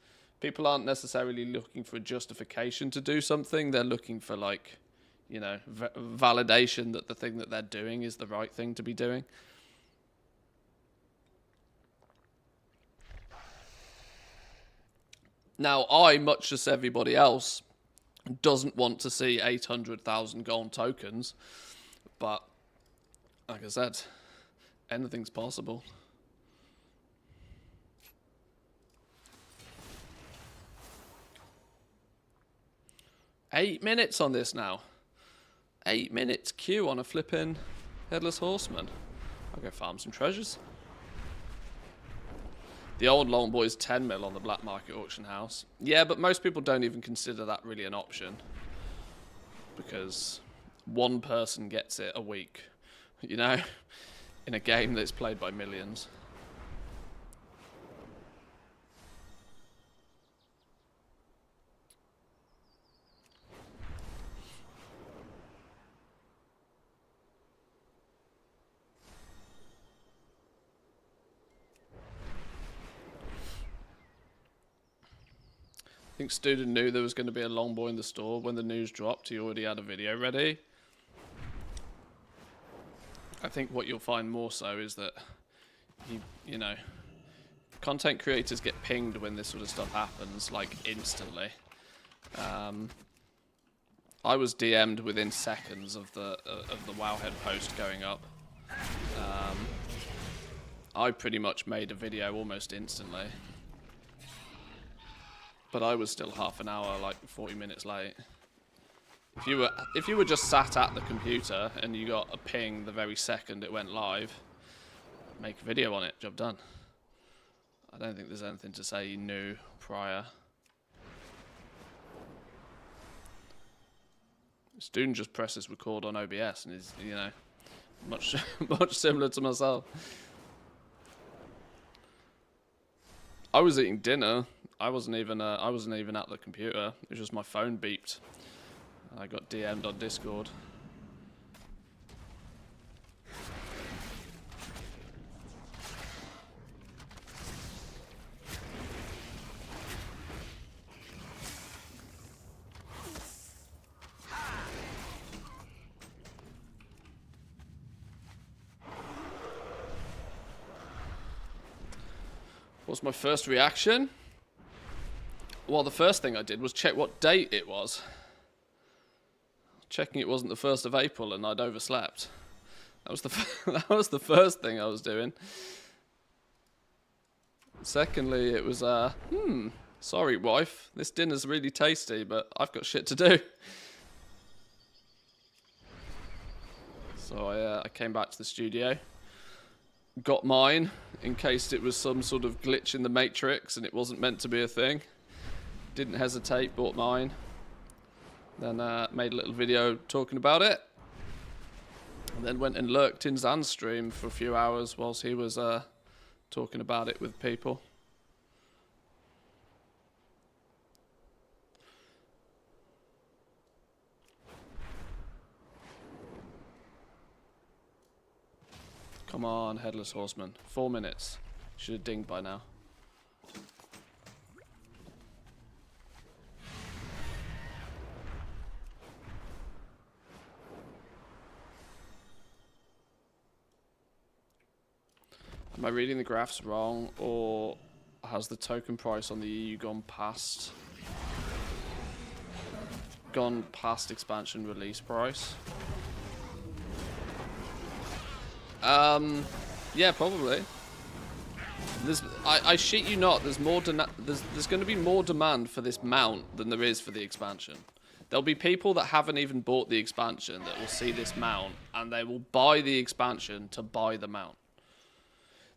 People aren't necessarily looking for a justification to do something, they're looking for, like, you know, validation that the thing that they're doing is the right thing to be doing. Now, I, much as everybody else, doesn't want to see 800,000 gold tokens, but like I said, anything's possible. Eight minutes on this now. 8 minutes queue on a flipping Headless Horseman. I'll go farm some treasures. The old Dongboi is 10 mil on the black market auction house. Yeah, but most people don't even consider that really an option. Because one person gets it a week, you know, in a game that's played by millions. I think Student knew there was going to be a Dongboi in the store when the news dropped. He already had a video ready. I think what you'll find more so is that you know, content creators get pinged when this sort of stuff happens, like instantly. I was DM'd within seconds of the Wowhead post going up. I pretty much made a video almost instantly, but I was still half an hour, like 40 minutes late. If you were just sat at the computer and you got a ping the very second it went live, make a video on it, job done. I don't think there's anything to say you knew prior. Student just presses record on OBS and is, you know, much similar to myself. I was eating dinner. I wasn't even at the computer. It was just my phone beeped. I got DM'd on Discord. What's my first reaction? Well, the first thing I did was check what date it was. Checking it wasn't the 1st of April and I'd overslept. That was that was the first thing I was doing. Secondly, it was, sorry wife, this dinner's really tasty, but I've got shit to do. So I came back to the studio, got mine, in case it was some sort of glitch in the Matrix and it wasn't meant to be a thing. Didn't hesitate, bought mine. Then made a little video talking about it. And then went and lurked in Zan's stream for a few hours whilst he was talking about it with people. Come on, Headless Horseman. 4 minutes. Should have dinged by now. Am I reading the graphs wrong, or has the token price on the EU gone past expansion release price? Yeah, probably. I shit you not. There's going to be more demand for this mount than there is for the expansion. There'll be people that haven't even bought the expansion that will see this mount, and they will buy the expansion to buy the mount.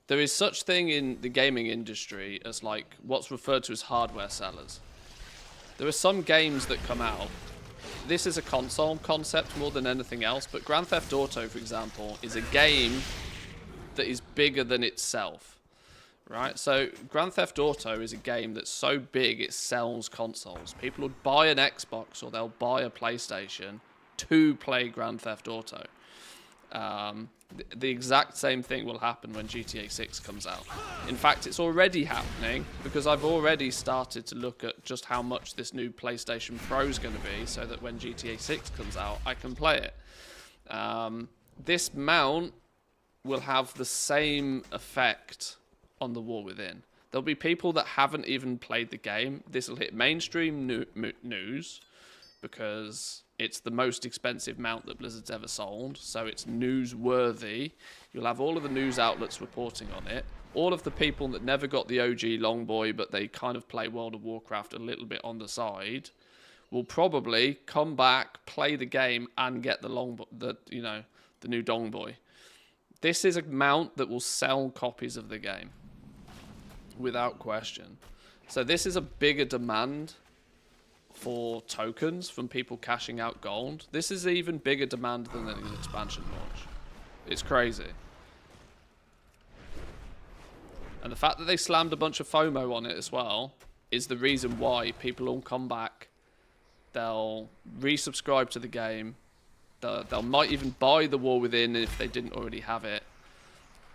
There is such thing in the gaming industry as like what's referred to as hardware sellers. There are some games that come out. This is a console concept more than anything else, but Grand Theft Auto, for example, is a game that is bigger than itself, right? So Grand Theft Auto is a game that's so big it sells consoles. People would buy an Xbox or they'll buy a PlayStation to play Grand Theft Auto. The exact same thing will happen when GTA 6 comes out. In fact, it's already happening because I've already started to look at just how much this new PlayStation Pro is going to be so that when GTA 6 comes out, I can play it. This mount will have the same effect on the War Within. There'll be people that haven't even played the game. This will hit mainstream news because it's the most expensive mount that Blizzard's ever sold, so it's newsworthy. You'll have all of the news outlets reporting on it. All of the people that never got the OG Dongboi, but they kind of play World of Warcraft a little bit on the side, will probably come back, play the game, and get the new Dongboi. This is a mount that will sell copies of the game, without question. So this is a bigger demand for tokens from people cashing out gold. This is even bigger demand than an expansion launch. It's crazy. And the fact that they slammed a bunch of FOMO on it as well is the reason why people will come back. They'll resubscribe to the game. They might even buy the War Within if they didn't already have it.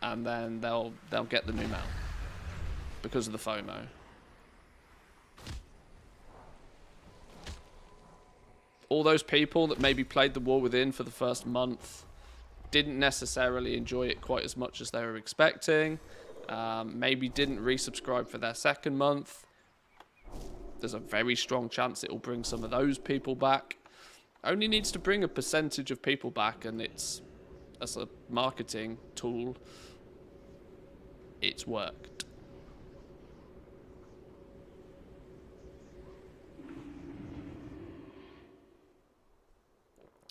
And then they'll get the new mount because of the FOMO. All those people that maybe played the War Within for the first month, didn't necessarily enjoy it quite as much as they were expecting. Maybe didn't resubscribe for their second month. There's a very strong chance it will bring some of those people back. Only needs to bring a percentage of people back, and it's, as a marketing tool, it's worked.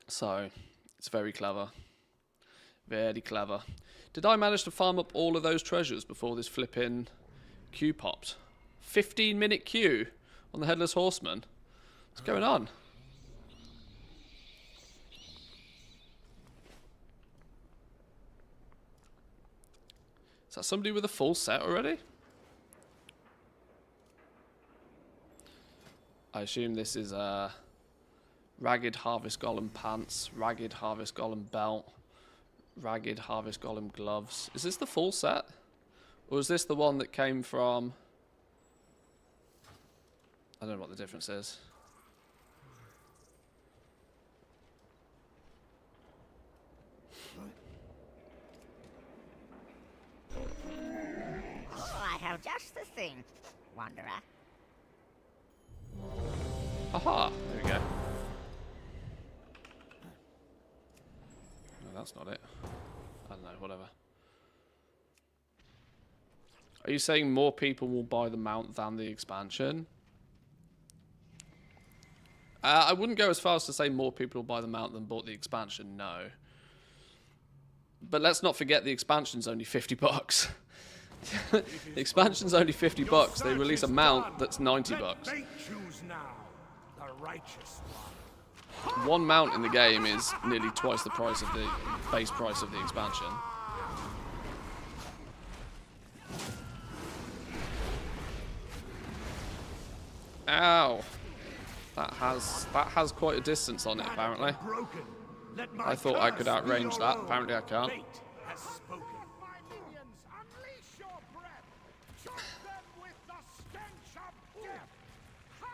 So, it's very clever. Very clever. Did I manage to farm up all of those treasures before this flipping queue popped? 15-minute queue on the Headless Horseman. What's going on? Is that somebody with a full set already? I assume this is Ragged Harvest Golem pants, Ragged Harvest Golem belt, Ragged Harvest Golem gloves. Is this the full set? Or is this the one that came from... I don't know what the difference is. Oh, I have just the thing, Wanderer. Aha! There we go. No, that's not it. I don't know, whatever. Are you saying more people will buy the mount than the expansion? I wouldn't go as far as to say more people will buy the mount than bought the expansion, no. But let's not forget the expansion's only 50 bucks. The expansion's only 50 bucks. They release a mount that's 90 bucks. One mount in the game is nearly twice the price of the base price of the expansion. Ow. That has quite a distance on it, apparently. I thought I could outrange that. Apparently I can't.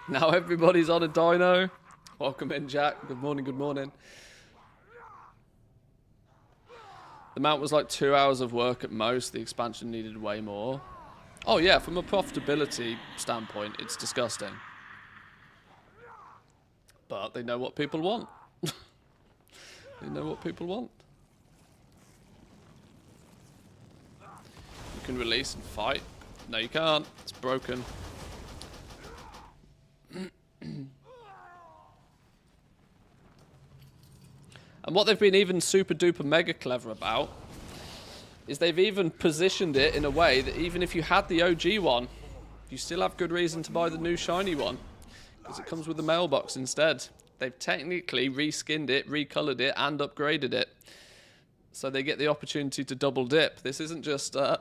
Now everybody's on a dino. Welcome in, Jack. Good morning, good morning. The mount was like 2 hours of work at most. The expansion needed way more. Oh yeah, from a profitability standpoint, it's disgusting. But they know what people want. They know what people want. You can release and fight. No, you can't. It's broken. And what they've been even super duper mega clever about is they've even positioned it in a way that even if you had the OG one, you still have good reason to buy the new shiny one. Because it comes with the mailbox instead. They've technically reskinned it, recolored it, and upgraded it. So they get the opportunity to double dip. This isn't just an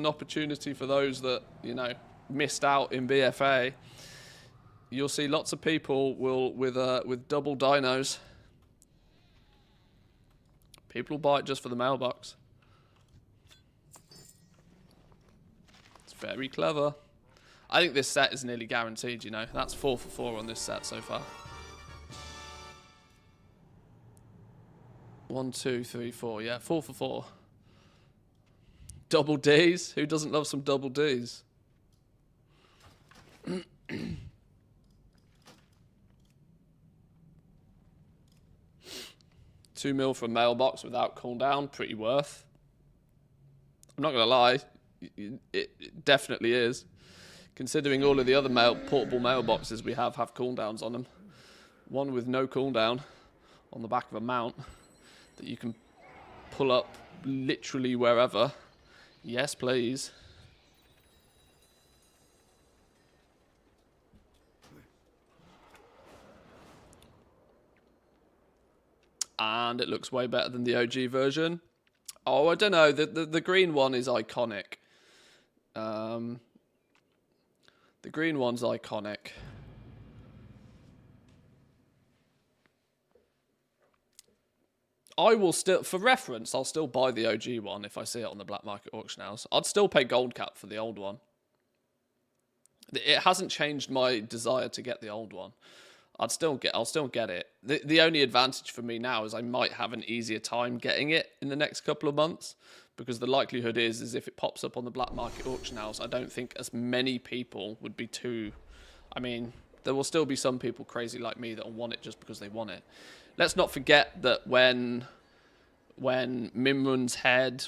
opportunity for those that, you know, missed out in BFA. You'll see lots of people with double dinos. People will buy it just for the mailbox. It's very clever. I think this set is nearly guaranteed, you know. That's 4 for 4 on this set so far. 1, 2, 3, 4. Yeah, 4 for 4. Double Ds? Who doesn't love some double Ds? 2 mil for a mailbox without cooldown, pretty worth. I'm not going to lie, it definitely is. Considering all of the other portable mailboxes we have cooldowns on them. One with no cooldown on the back of a mount that you can pull up literally wherever. Yes, please. And it looks way better than the OG version. Oh, I don't know. The green one is iconic. The green one's iconic. I will still, for reference, I'll still buy the OG one if I see it on the black market auction house. I'd still pay gold cap for the old one. It hasn't changed my desire to get the old one. I'll still get it. The only advantage for me now is I might have an easier time getting it in the next couple of months, because the likelihood is if it pops up on the black market auction house, I don't think as many people would be too. I mean, there will still be some people crazy like me that will want it just because they want it. Let's not forget that when Mimrun's head,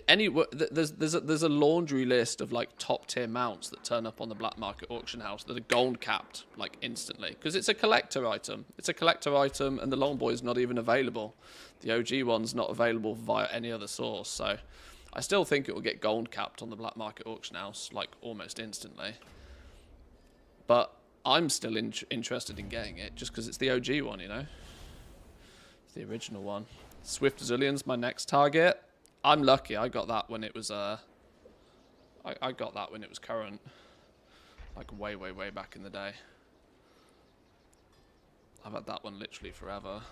there's a laundry list of like top tier mounts that turn up on the black market auction house that are gold capped like instantly, because it's a collector item. It's a collector item, and the Dongboi is not even available. The OG one's not available via any other source. So I still think it will get gold capped on the black market auction house like almost instantly. But I'm still interested in getting it just because it's the OG one, you know. It's the original one. Swift Zillion's my next target. I'm lucky. I got that when it was I got that when it was current, like way back in the day. I've had that one literally forever.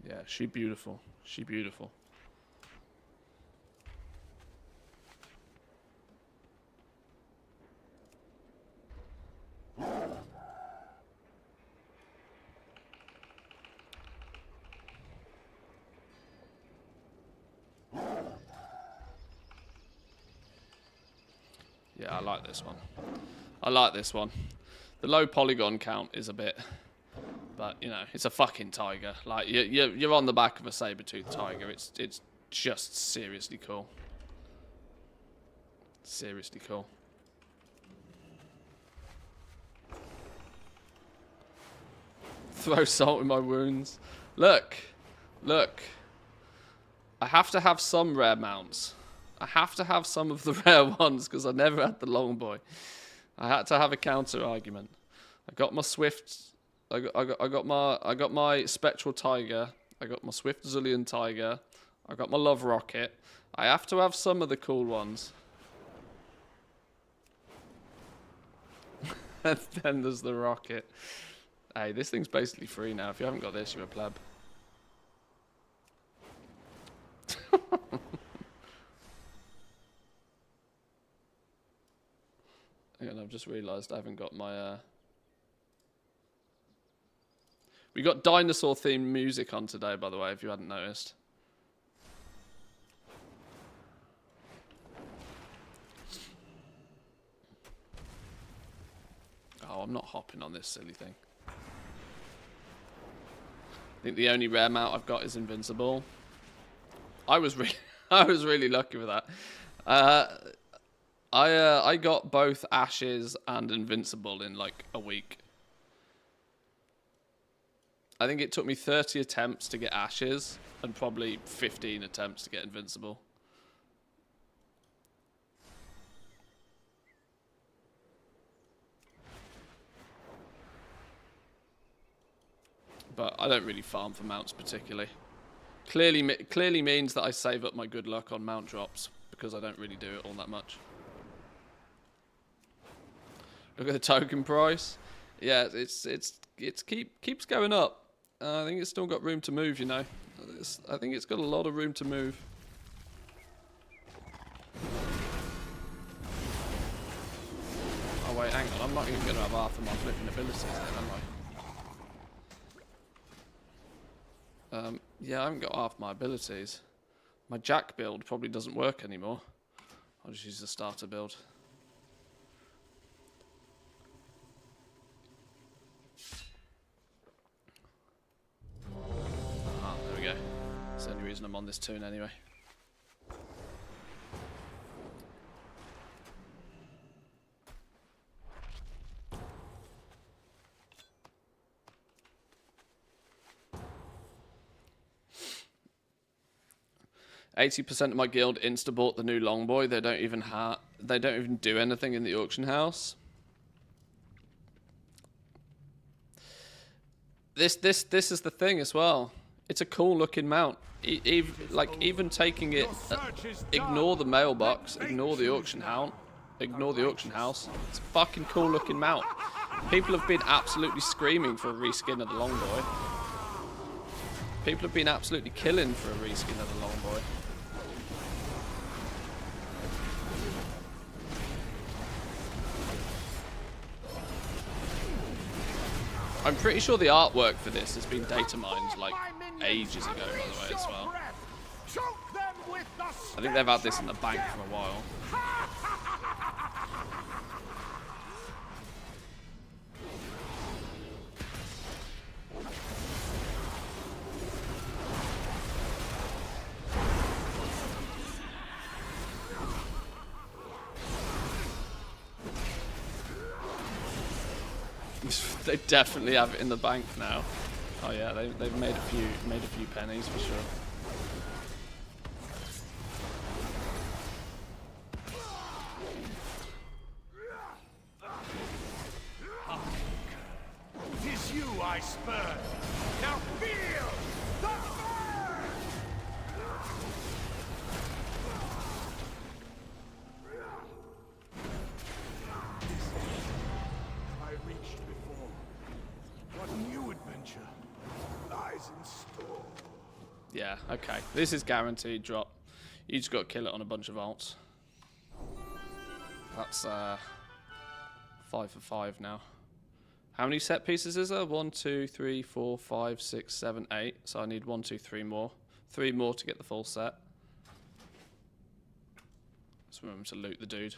Yeah, she beautiful. She beautiful. Yeah, I like this one. I like this one. The low polygon count is a bit, but you know, it's a fucking tiger. Like you're on the back of a saber-toothed tiger. It's just seriously cool. Seriously cool. Throw salt in my wounds. Look. I have to have some rare mounts. I have to have some of the rare ones because I never had the Dongboi. I had to have a counter argument. I got my Swift. I got my Spectral Tiger. I got my Swift Zillion Tiger. I got my Love Rocket. I have to have some of the cool ones. And then there's the Rocket. Hey, this thing's basically free now. If you haven't got this, you're a pleb. Hang on, I've just realised I haven't got my... We got dinosaur-themed music on today, by the way, if you hadn't noticed. Oh, I'm not hopping on this silly thing. I think the only rare mount I've got is Invincible. I was really lucky with that. I got both Ashes and Invincible in like a week. I think it took me 30 attempts to get Ashes and probably 15 attempts to get Invincible. But I don't really farm for mounts particularly. Clearly means that I save up my good luck on mount drops because I don't really do it all that much. Look at the token price. Yeah, it keeps going up. I think it's still got room to move, you know. I think it's got a lot of room to move. Oh wait, hang on. I'm not even going to have half of my flipping abilities then, am I? Yeah, I haven't got half my abilities. My Jack build probably doesn't work anymore. I'll just use the starter build. Ah, there we go. That's the only reason I'm on this tune anyway. %, of my guild insta bought the new Dongboi. They don't even do anything in the auction house. This is the thing as well. It's a cool looking mount. Even taking it, ignore the mailbox, ignore the auction house. It's a fucking cool looking mount. People have been absolutely screaming for a reskin of the Dongboi. People have been absolutely killing for a reskin of the Longboy. I'm pretty sure the artwork for this has been data mined like ages ago, by the way, as well. I think they've had this in the bank for a while. They definitely have it in the bank now. Oh yeah, they've made a few pennies for sure. It is you I spurn. Now feel the burn! I reached before. What new adventure lies in store? Yeah, okay. This is guaranteed drop. You just got to kill it on a bunch of alts. That's 5 for 5 now. How many set pieces is there? 1, 2, 3, 4, 5, 6, 7, 8. So I need 1, 2, 3 more. 3 more to get the full set. Let's remember to loot the dude.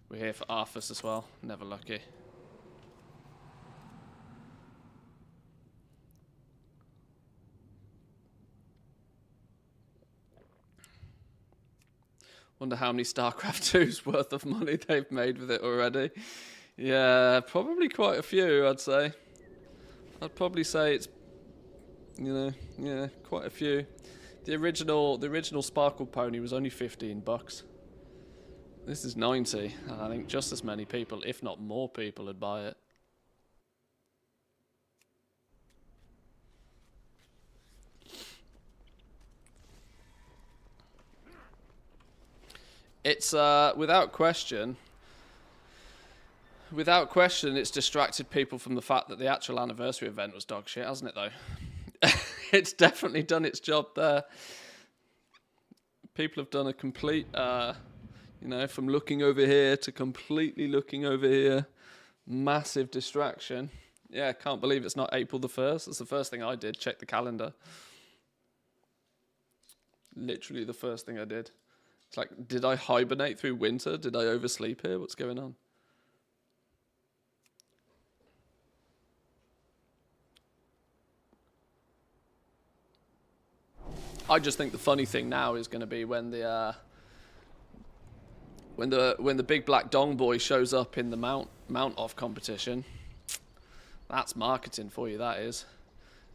We're here for Arthas as well. Never lucky. Wonder how many StarCraft 2's worth of money they've made with it already. Yeah, probably quite a few, I'd say. I'd probably say it's, you know, yeah, quite a few. The original Sparkle Pony was only $15. This is 90, and I think just as many people, if not more people, would buy it. It's without question, it's distracted people from the fact that the actual anniversary event was dog shit, hasn't it? Though, it's definitely done its job there. People have done a complete, you know, from looking over here to completely looking over here. Massive distraction. Yeah, can't believe it's not April the 1st. That's the first thing I did. Check the calendar. Literally the first thing I did. It's like, did I hibernate through winter? Did I oversleep here? What's going on? I just think the funny thing now is going to be when the big black Dongboi shows up in the mount off competition. That's marketing for you, that is.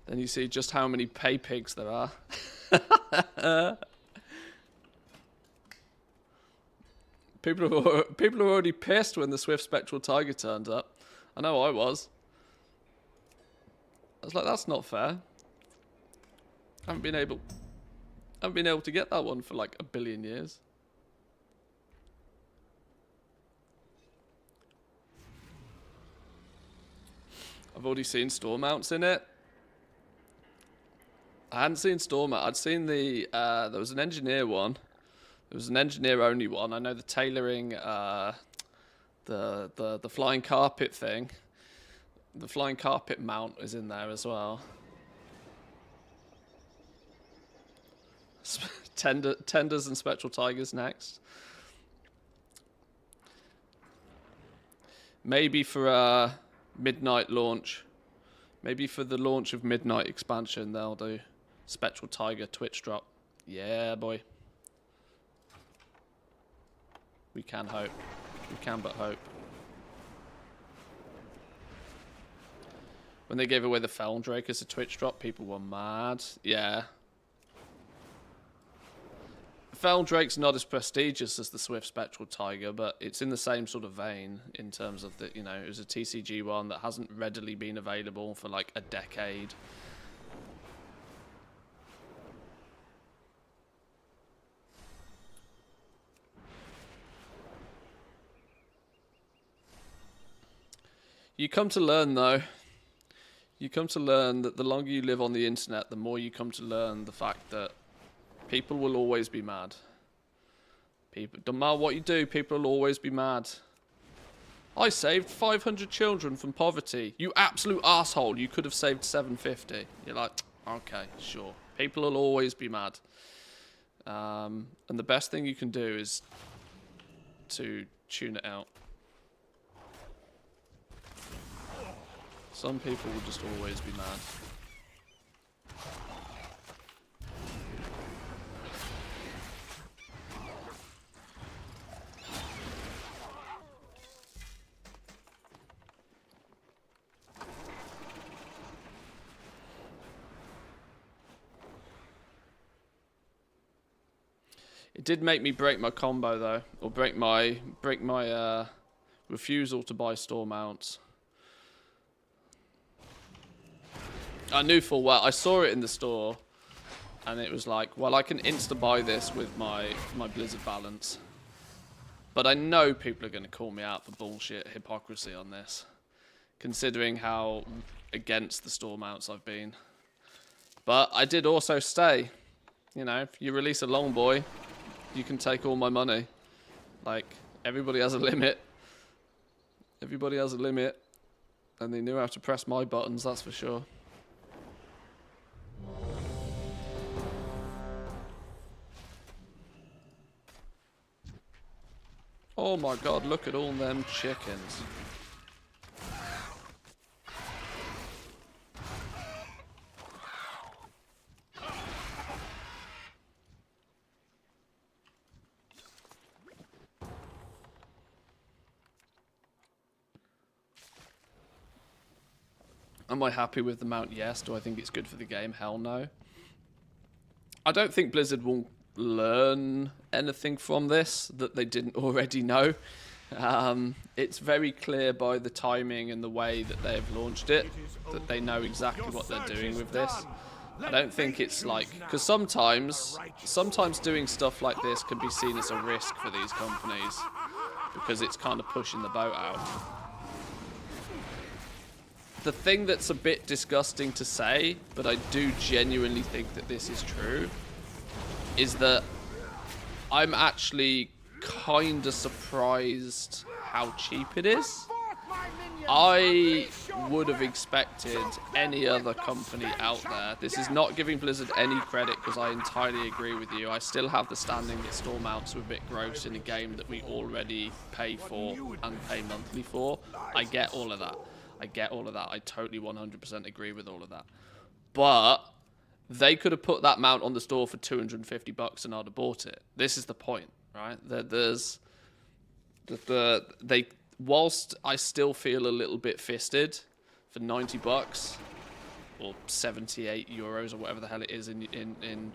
Then you see just how many pay pigs there are. People are already pissed when the Swift Spectral Tiger turns up. I know I was. I was like, that's not fair. I haven't been able to get that one for like 1 billion years. I've already seen store mounts in it. I hadn't seen store mount. I'd seen the there was an engineer one. There was an engineer only one. I know the tailoring, the flying carpet thing. The flying carpet mount is in there as well. Tenders and Spectral Tigers next. Maybe for a midnight launch. Maybe for the launch of Midnight expansion, they'll do Spectral Tiger Twitch drop. Yeah, boy. We can hope. We can but hope. When they gave away the Feldrake as a Twitch drop, people were mad. Yeah. Feldrake's not as prestigious as the Swift Spectral Tiger, but it's in the same sort of vein in terms of the, you know, it was a TCG one that hasn't readily been available for like a decade. You come to learn, though. You come to learn that the longer you live on the internet, the more you come to learn the fact that people will always be mad. People, don't matter what you do, people will always be mad. I saved 500 children from poverty. You absolute asshole. You could have saved 750. You're like, okay, sure. People will always be mad. And the best thing you can do is to tune it out. Some people will just always be mad. It did make me break my combo though, or break my refusal to buy store mounts. I knew full well. I saw it in the store, and it was like, well, I can insta buy this with my Blizzard balance. But I know people are going to call me out for bullshit hypocrisy on this, considering how against the store mounts I've been. But I did also stay. You know, if you release a Dongboi, you can take all my money. Like, everybody has a limit. Everybody has a limit. And they knew how to press my buttons, that's for sure. Oh my god, look at all them chickens. Am I happy with the mount? Yes. Do I think it's good for the game? Hell no. I don't think Blizzard will learn anything from this that they didn't already know. It's very clear by the timing and the way that they've launched it that they know exactly what they're doing with this. I don't think it's like, because sometimes doing stuff like this can be seen as a risk for these companies because it's kind of pushing the boat out. The thing that's a bit disgusting to say, but I do genuinely think that this is true, is that I'm actually kind of surprised how cheap it is. I would have expected any other company out there. This is not giving Blizzard any credit because I entirely agree with you. I still have the standing that store mounts are a bit gross in a game that we already pay for and pay monthly for. I get all of that. I get all of that. I totally 100% agree with all of that. But they could have put that mount on the store for $250 and I'd have bought it. This is the point, right? Whilst I still feel a little bit fisted for $90 or 78 euros or whatever the hell it is in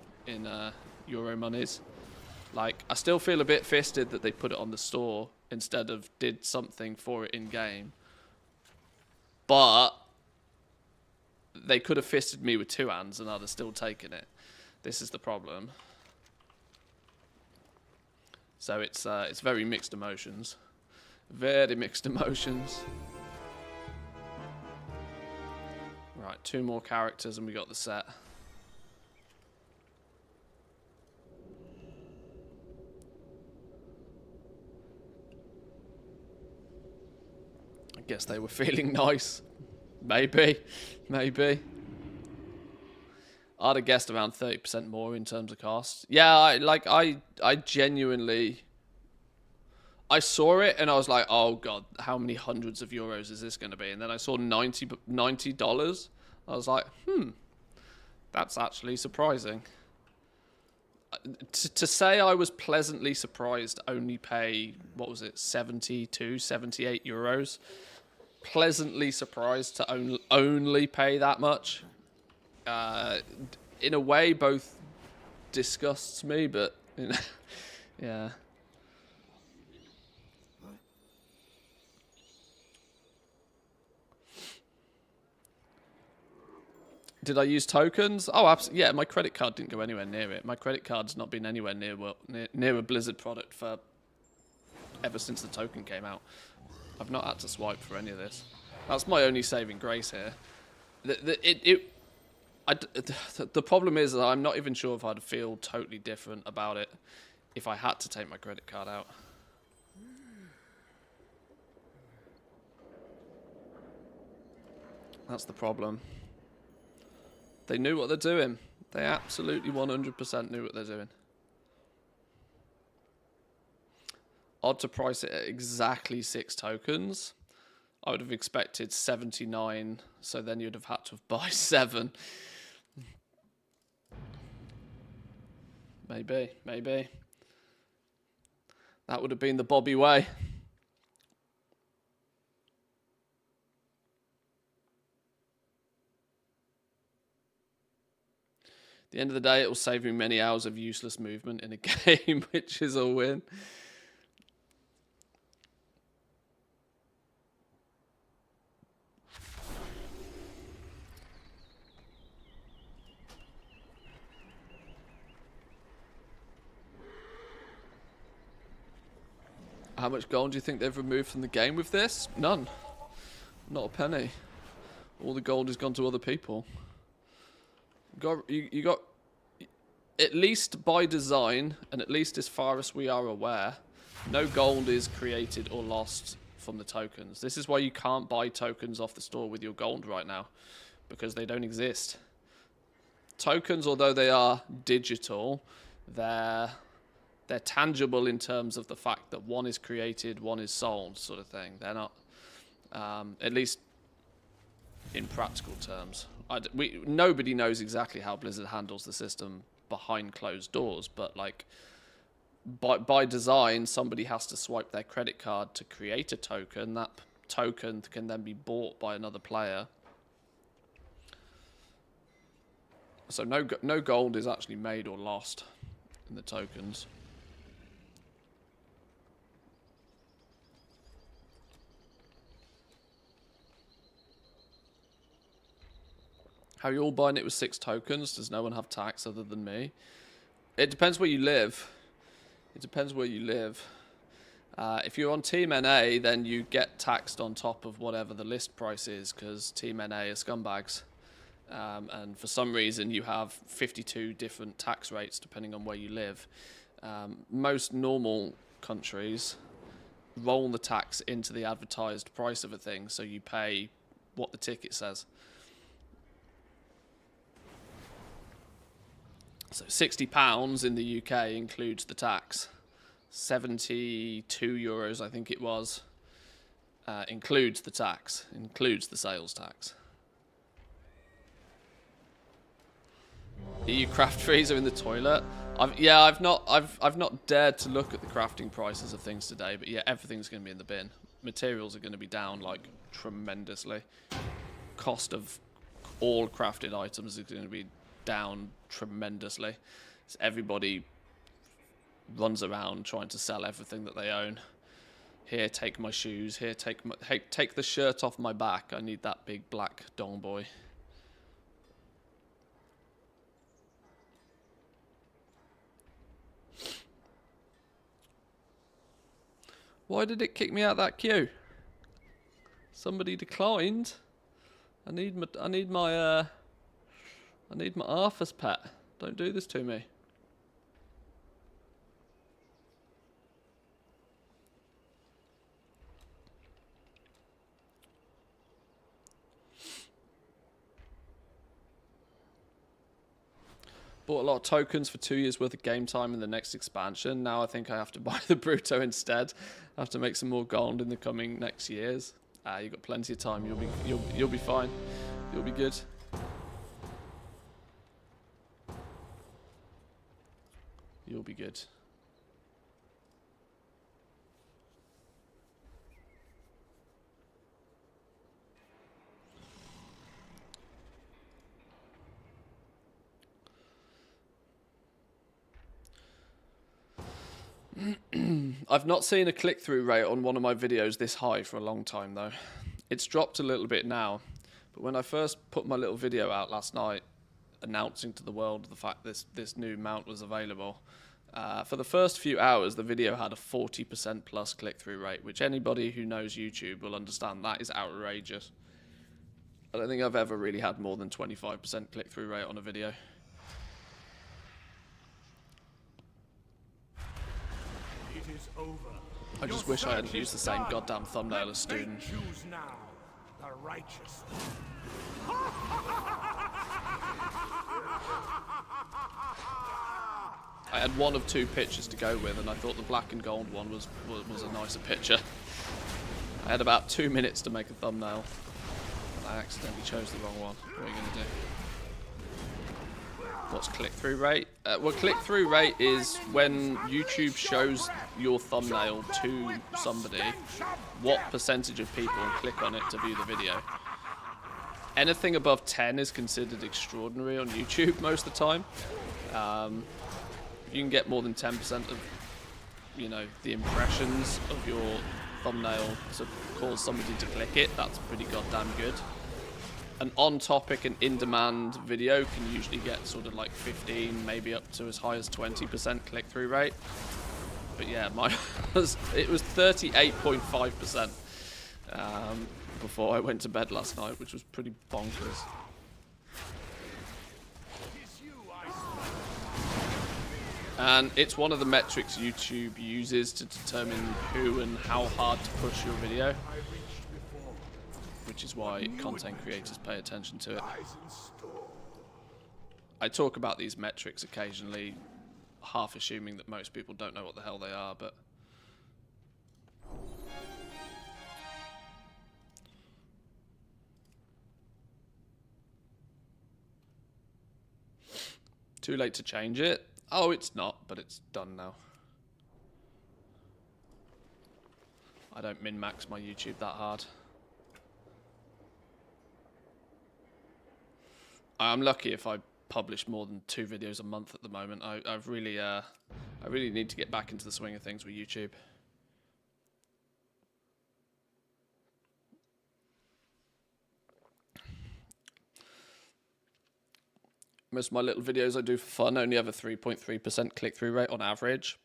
euro monies, like I still feel a bit fisted that they put it on the store instead of did something for it in game. But they could have fisted me with two hands and I'd have still taken it. This is the problem. So it's very mixed emotions. Very mixed emotions. Right, 2 more characters and we got the set. I guess they were feeling nice. Maybe. Maybe. I'd have guessed around 30% more in terms of cost. Yeah, I genuinely... I saw it and I was like, oh god, how many hundreds of euros is this going to be? And then I saw $90. I was like, that's actually surprising. To say I was pleasantly surprised, only pay, what was it, 72, 78 euros? Pleasantly surprised to only pay that much. In a way, both disgusts me, but, you know, yeah. Did I use tokens? Oh, absolutely. Yeah, my credit card didn't go anywhere near it. My credit card's not been anywhere near a Blizzard product for ever since the token came out. I've not had to swipe for any of this. That's my only saving grace here. The problem is that I'm not even sure if I'd feel totally different about it if I had to take my credit card out. That's the problem. They knew what they're doing. They absolutely 100% knew what they're doing. Odd to price it at exactly 6 tokens. I would have expected 79, so then you'd have had to buy 7. Maybe. That would have been the Bobby way. At the end of the day, it will save me many hours of useless movement in a game, which is a win. How much gold do you think they've removed from the game with this? None. Not a penny. All the gold has gone to other people. You got, at least by design, and at least as far as we are aware, no gold is created or lost from the tokens. This is why you can't buy tokens off the store with your gold right now, because they don't exist. Tokens, although they are digital, they're tangible in terms of the fact that one is created, one is sold, sort of thing. They're not, at least in practical terms. Nobody knows exactly how Blizzard handles the system behind closed doors, but like by design, somebody has to swipe their credit card to create a token. That token can then be bought by another player. So no gold is actually made or lost in the tokens. How are you all buying it with 6 tokens? Does no one have tax other than me? It depends where you live. If you're on Team NA, then you get taxed on top of whatever the list price is, because Team NA are scumbags. And for some reason, you have 52 different tax rates depending on where you live. Most normal countries roll the tax into the advertised price of a thing, so you pay what the ticket says. So £60 in the UK includes the tax. €72, I think it was, includes the tax, includes the sales tax. EU craft trees are in the toilet. I've not dared to look at the crafting prices of things today, but yeah, everything's going to be in the bin. Materials are going to be down like tremendously. Cost of all crafted items is going to be down tremendously. So everybody runs around trying to sell everything that they own. Here, take my shoes. Here, take the shirt off my back. I need that big black Dongboi. Why did it kick me out of that queue? Somebody declined. I need my Arthur's pet. Don't do this to me. Bought a lot of tokens for 2 years worth of game time in the next expansion. Now I think I have to buy the Bruto instead. I have to make some more gold in the coming next years. You've got plenty of time. You'll be fine. You'll be good. You'll be good. I've not seen a click-through rate on one of my videos this high for a long time, though. It's dropped a little bit now, but when I first put my little video out last night, announcing to the world the fact this new mount was available, for the first few hours, the video had a 40% plus click-through rate, which anybody who knows YouTube will understand that is outrageous. I don't think I've ever really had more than 25% click-through rate on a video. It is over. I just wish I hadn't used the same goddamn thumbnail as student. Choose now the righteous. I had one of two pictures to go with, and I thought the black and gold one was a nicer picture. I had about 2 minutes to make a thumbnail, and I accidentally chose the wrong one. What are you going to do? What's click-through rate? Well, click-through rate is when YouTube shows your thumbnail to somebody, what percentage of people click on it to view the video. Anything above 10 is considered extraordinary on YouTube most of the time. You can get more than 10% of, you know, the impressions of your thumbnail to cause somebody to click it. That's pretty goddamn good. An on-topic and in-demand video can usually get sort of like 15, maybe up to as high as 20% click-through rate. But yeah, it was 38.5% before I went to bed last night, which was pretty bonkers. And it's one of the metrics YouTube uses to determine who and how hard to push your video, which is why content creators pay attention to it. I talk about these metrics occasionally, half assuming that most people don't know what the hell they are, but too late to change it. Oh, it's not, but it's done now. I don't min-max my YouTube that hard. I'm lucky if I publish more than 2 videos a month at the moment. I really need to get back into the swing of things with YouTube. Most of my little videos I do for fun only have a 3.3% click-through rate on average.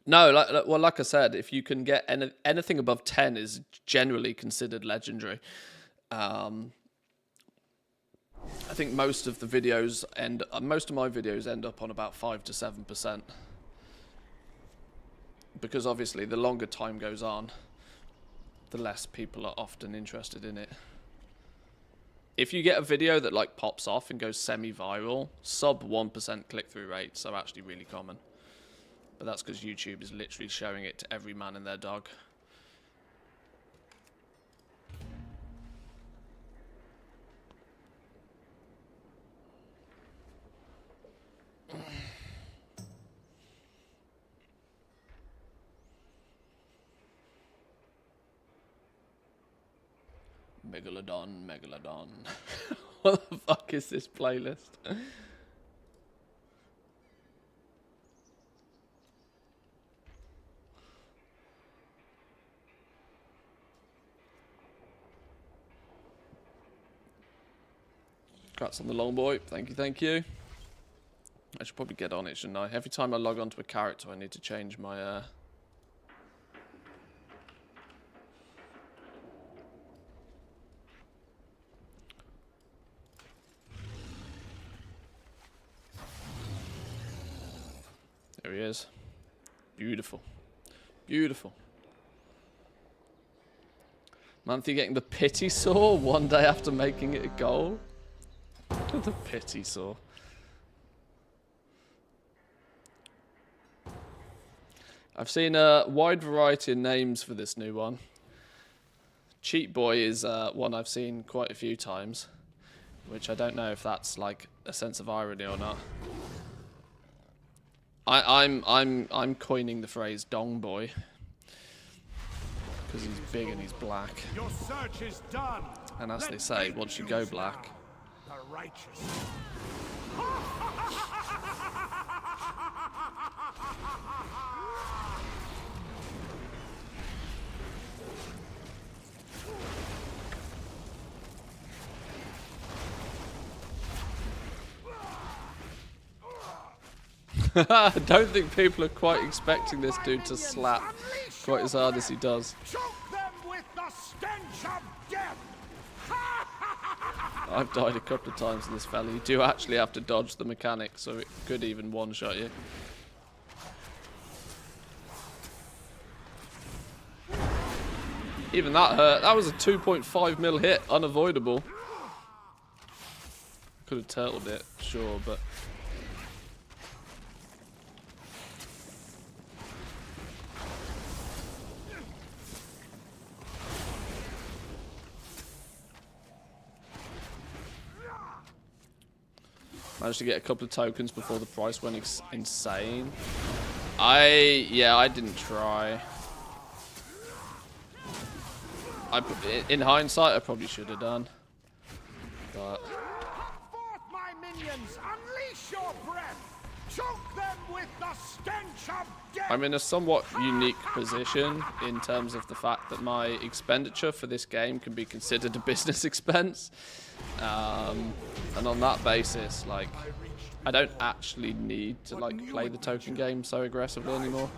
No, like I said, if you can get anything above 10 is generally considered legendary. I think most of my videos end up on about 5 to 7%. Because obviously the longer time goes on, the less people are often interested in it. If you get a video that like pops off and goes semi-viral, sub 1% click-through rate, so actually really common. But that's because YouTube is literally showing it to every man and their dog. Megalodon. What the fuck is this playlist? Congrats on the Dongboi. Thank you. I should probably get on it, shouldn't I? Every time I log onto a character, I need to change my There he is. Beautiful. Beautiful. Manthe getting the pity saw 1 day after making it a goal. The pity saw. I've seen a wide variety of names for this new one. Cheat Boy is one I've seen quite a few times, which I don't know if that's like a sense of irony or not. I'm coining the phrase Dongboi because he's big and he's black. Your search is done. And as they say, once you go black, the righteous. I don't think people are quite expecting this dude to slap quite as hard as he does. Choke them with the stench of death. I've died a couple of times in this fella. You do actually have to dodge the mechanic, so it could even one-shot you. Even that hurt. That was a 2.5 mil hit, unavoidable. Could have turtled it, sure, but... Managed to get a couple of tokens before the price went insane. Yeah, I didn't try. In hindsight, I probably should have done. But Forth, my minions! Unleash your breath! Choke them with the stench of death! I'm in a somewhat unique position in terms of the fact that my expenditure for this game can be considered a business expense. And on that basis, like, I don't actually need to like play the token game so aggressively anymore.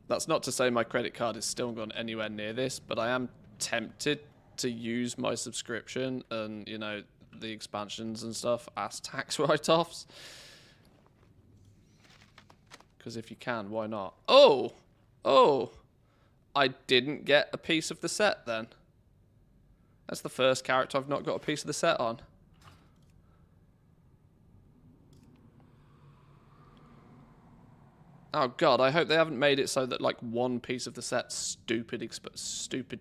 That's not to say my credit card has still gone anywhere near this, but I am tempted to use my subscription and, you know, the expansions and stuff as tax write-offs. Because if you can, why not? Oh! I didn't get a piece of the set then. That's the first character I've not got a piece of the set on. Oh god, I hope they haven't made it so that like one piece of the set's stupid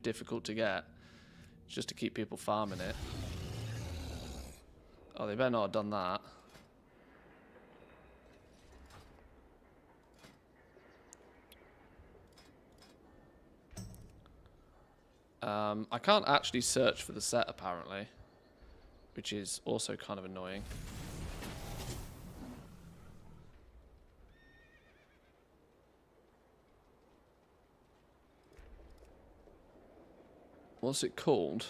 difficult to get. Just to keep people farming it. Oh, they better not have done that. I can't actually search for the set apparently, which is also kind of annoying. What's it called?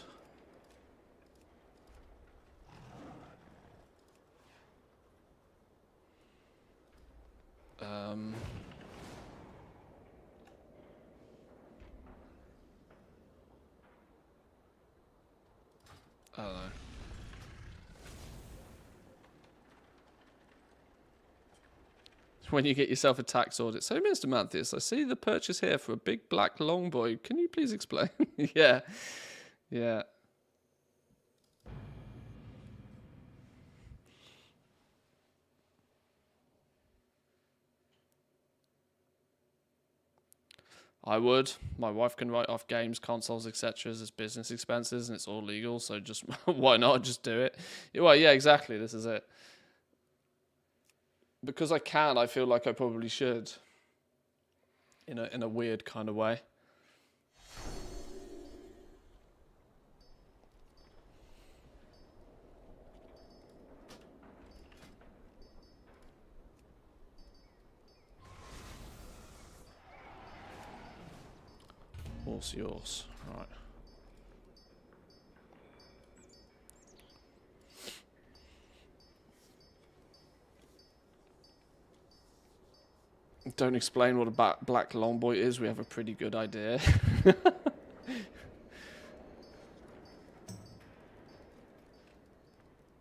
I don't know. When you get yourself a tax audit. So, Mr. Manthius, I see the purchase here for a big black Dongboi. Can you please explain? Yeah. Yeah. I would. My wife can write off games, consoles, etc. as business expenses, and it's all legal, so just why not just do it? Well, yeah, exactly. This is it. Because I can, I feel like I probably should. In a weird kind of way. What's yours? Right. Don't explain what a black Dongboi is. We have a pretty good idea.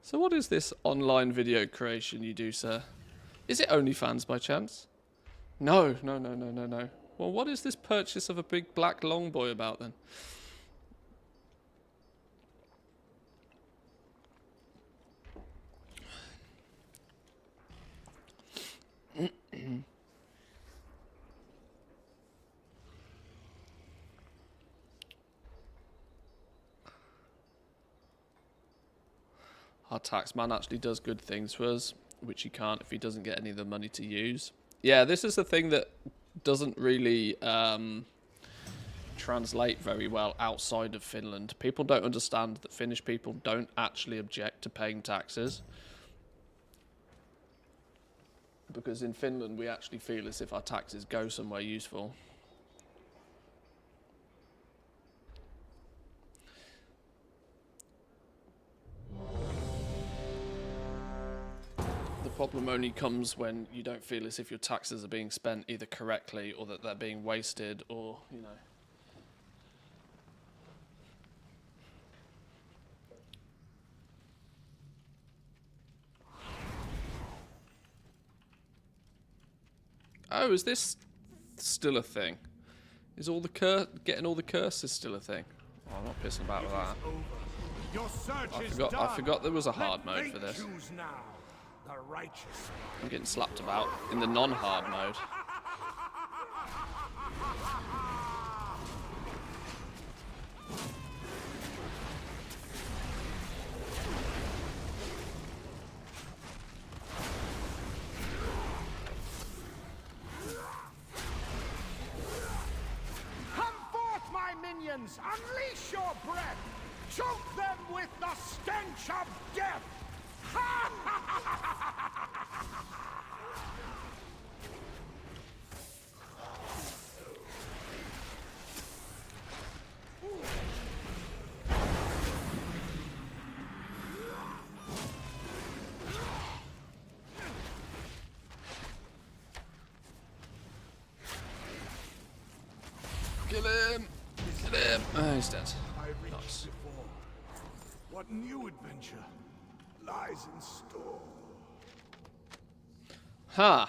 So what is this online video creation you do, sir? Is it OnlyFans by chance? No. Well, what is this purchase of a big black Dongboi about then? Our tax man actually does good things for us, which he can't if he doesn't get any of the money to use. Yeah, this is the thing that doesn't really translate very well outside of Finland. People don't understand that Finnish people don't actually object to paying taxes. Because in Finland, we actually feel as if our taxes go somewhere useful. The problem only comes when you don't feel as if your taxes are being spent either correctly or that they're being wasted or, you know. Oh, is this still a thing? Is all the getting all the curses still a thing? Oh, I'm not pissing about with that. Your search is done. I forgot there was a hard Let mode fate for this. choose now. The righteous I'm getting slapped about in the non-hard mode. Come forth, my minions! Unleash your breath! Choke them with the stench of death! Kill him! Kill him! Oh, he's dead. I reached Nice. before. What new adventure lies in store? Huh.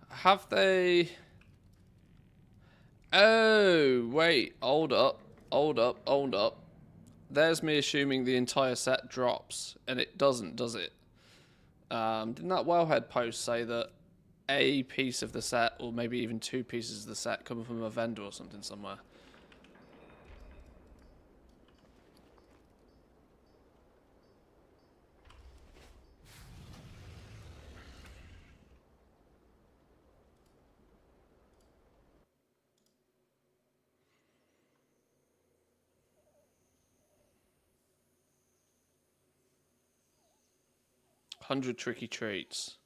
Have they... Oh, wait. Hold up. Hold up. Hold up. There's me assuming the entire set drops, and it doesn't, does it? Didn't that Wellhead post say that a piece of the set, or maybe even two pieces of the set, coming from a vendor or something somewhere? "100 Tricky Treats."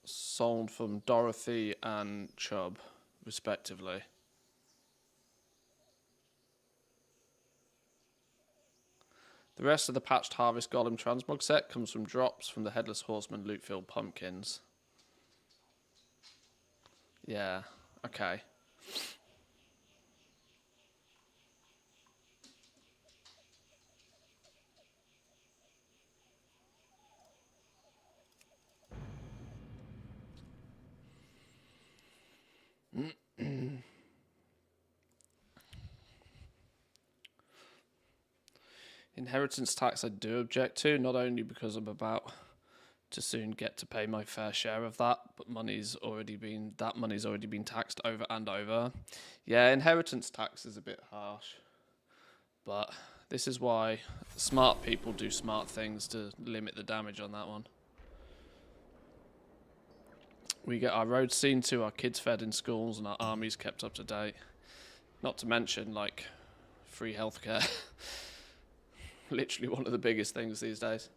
Sold from Dorothy and Chubb, respectively. The rest of the Patched Harvest Golem Transmog set comes from drops from the Headless Horseman loot-filled pumpkins. Yeah, okay. Inheritance tax I do object to, not only because I'm about to soon get to pay my fair share of that, but money's already been taxed over and over. Yeah, inheritance tax is a bit harsh, but this is why smart people do smart things to limit the damage on that one. We get our roads seen to, our kids fed in schools, and our armies kept up to date. Not to mention, like, free healthcare. Literally one of the biggest things these days.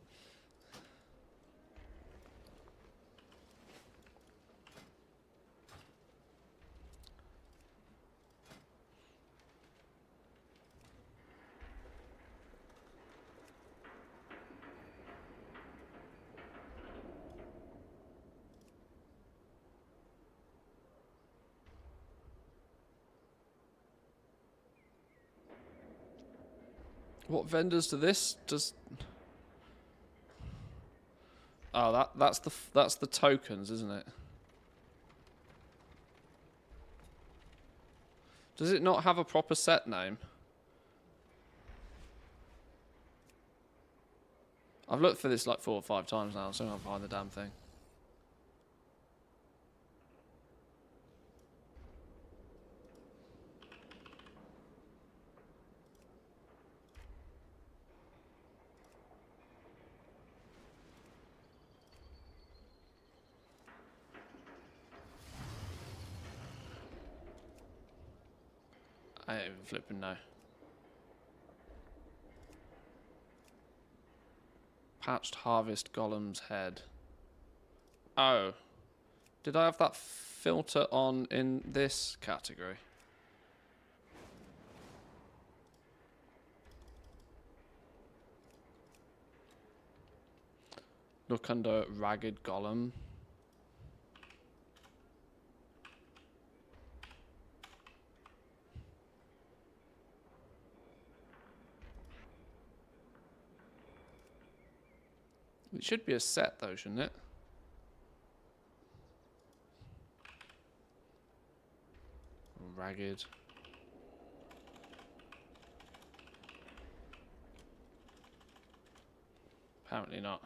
What vendors do this? Does... Oh, that's the tokens, isn't it? Does it not have a proper set name? I've looked for this like 4 or 5 times now, so I can't find the damn thing. I ain't even flipping no. Patched Harvest Golem's Head. Oh. Did I have that filter on in this category? Look under Ragged Golem. It should be a set though, shouldn't it? ragged. Apparently not.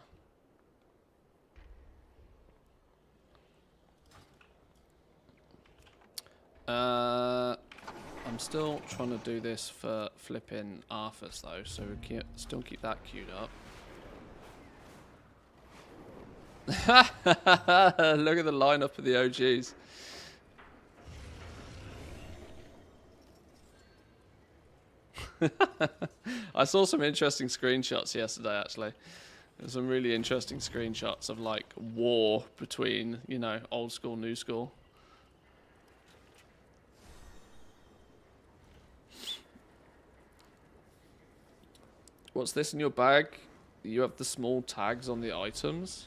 I'm still trying to do this for flipping Arthur's though, so we still keep that queued up. Look at the lineup of the OGs. I saw some interesting screenshots yesterday, actually. There's some really interesting screenshots of like war between, you know, old school, new school. What's this in your bag? You have the small tags on the items.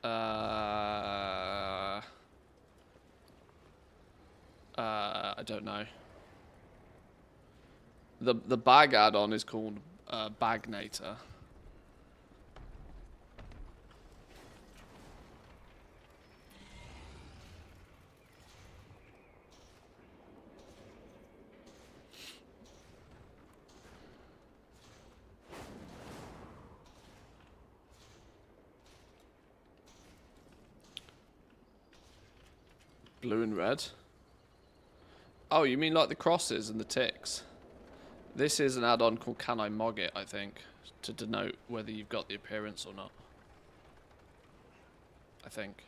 I don't know. The bag add-on is called Bagnator. Blue and red. Oh, you mean like the crosses and the ticks? This is an add-on called Can I Mog It, I think, to denote whether you've got the appearance or not. I think.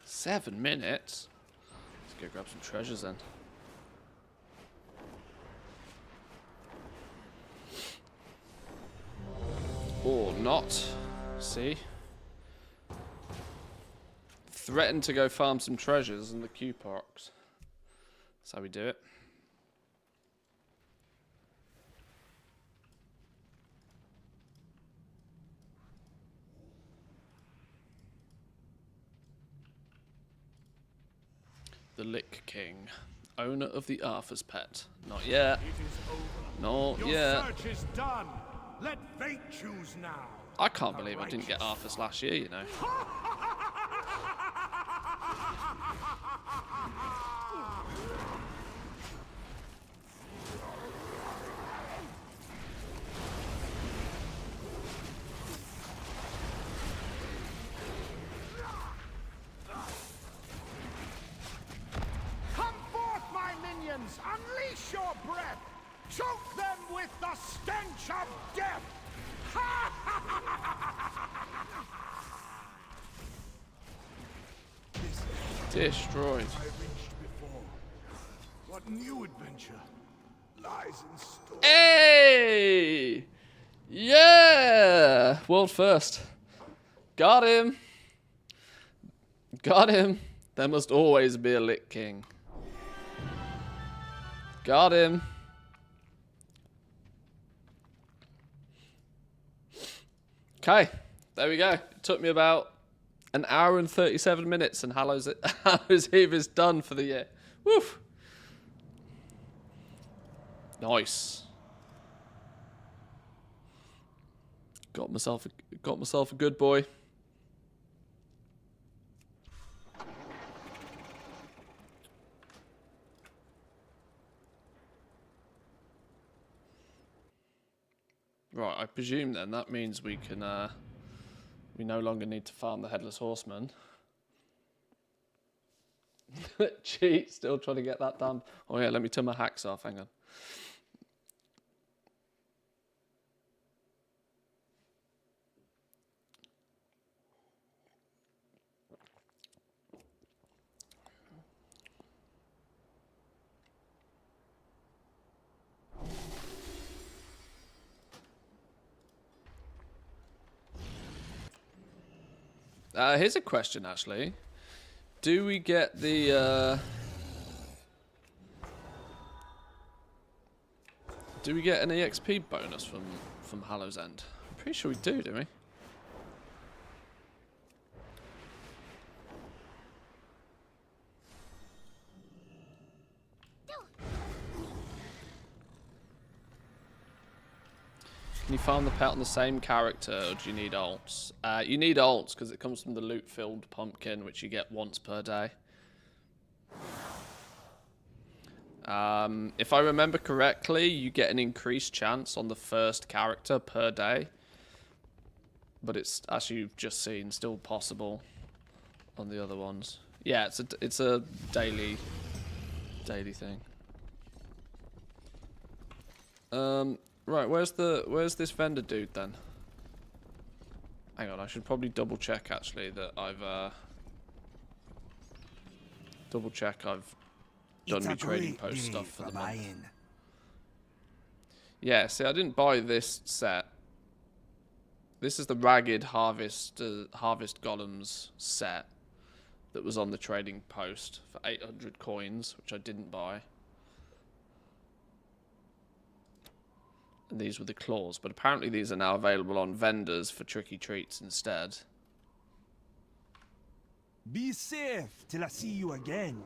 $7 minutes? Let's go grab some treasures then. Or not. See? Threaten to go farm some treasures in the Q parks. That's how we do it. The Lick King, owner of the Arthur's Pet. Not yet. It is over. Not Your yet. search is done. Let fate choose now. I can't believe I didn't get Arthur's last year, you know. Come forth, my minions! Unleash your breath! Choke them with the stench of death! Destroyed. I reached before. What new adventure lies in store? Hey! Yeah! World first. Got him. Got him. There must always be a Lick King. Got him. Okay, there we go. It took me about an hour and 37 minutes, and Hallows Eve is done for the year. Woof. Nice. Got myself a good boy. Right, I presume then that means we can, we no longer need to farm the Headless Horseman. Cheat, still trying to get that done. Oh yeah, let me turn my hacks off, hang on. Here's a question, actually. Do we get the... do we get an EXP bonus from Hallow's End? I'm pretty sure we do, don't we? Can you farm the pet on the same character, or do you need alts? You need alts because it comes from the loot-filled pumpkin, which you get once per day. If I remember correctly, you get an increased chance on the first character per day. But it's, as you've just seen, still possible on the other ones. Yeah, it's a daily thing. Right, where's this vendor dude then? Hang on, I should probably double check actually that I've done my trading post stuff for the month. Yeah, see, I didn't buy this set. This is the Ragged Harvest Golems set that was on the trading post for 800 coins, which I didn't buy. And these were the claws, but apparently these are now available on vendors for tricky treats instead. Be safe till I see you again.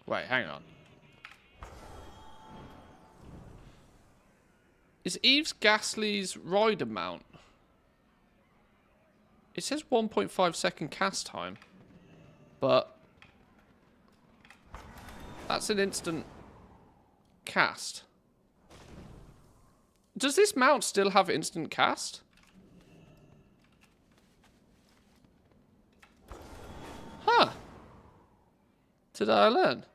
Wait, hang on. Is Eve's Ghastly's rider mount? It says 1.5 second cast time, but that's an instant cast. Does this mount still have instant cast? Huh. Did I learn?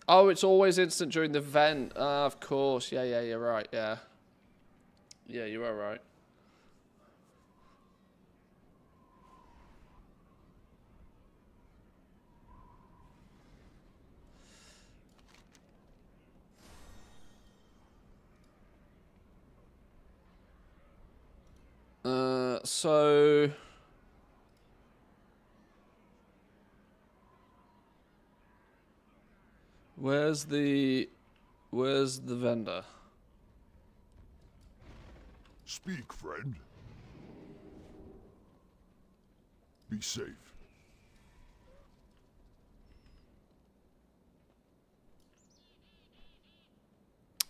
Oh, it's always instant during the vent. Of course. Yeah, you're right. Yeah. Yeah, you are right. So where's the vendor? Speak, friend. Be safe.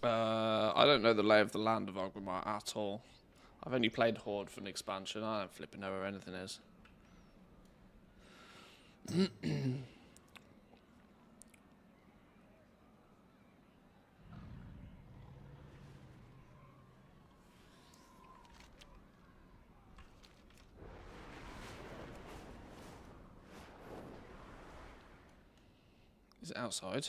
I don't know the lay of the land of Ogrimmar at all. I've only played Horde for an expansion. I don't flipping know where anything is. Is it outside?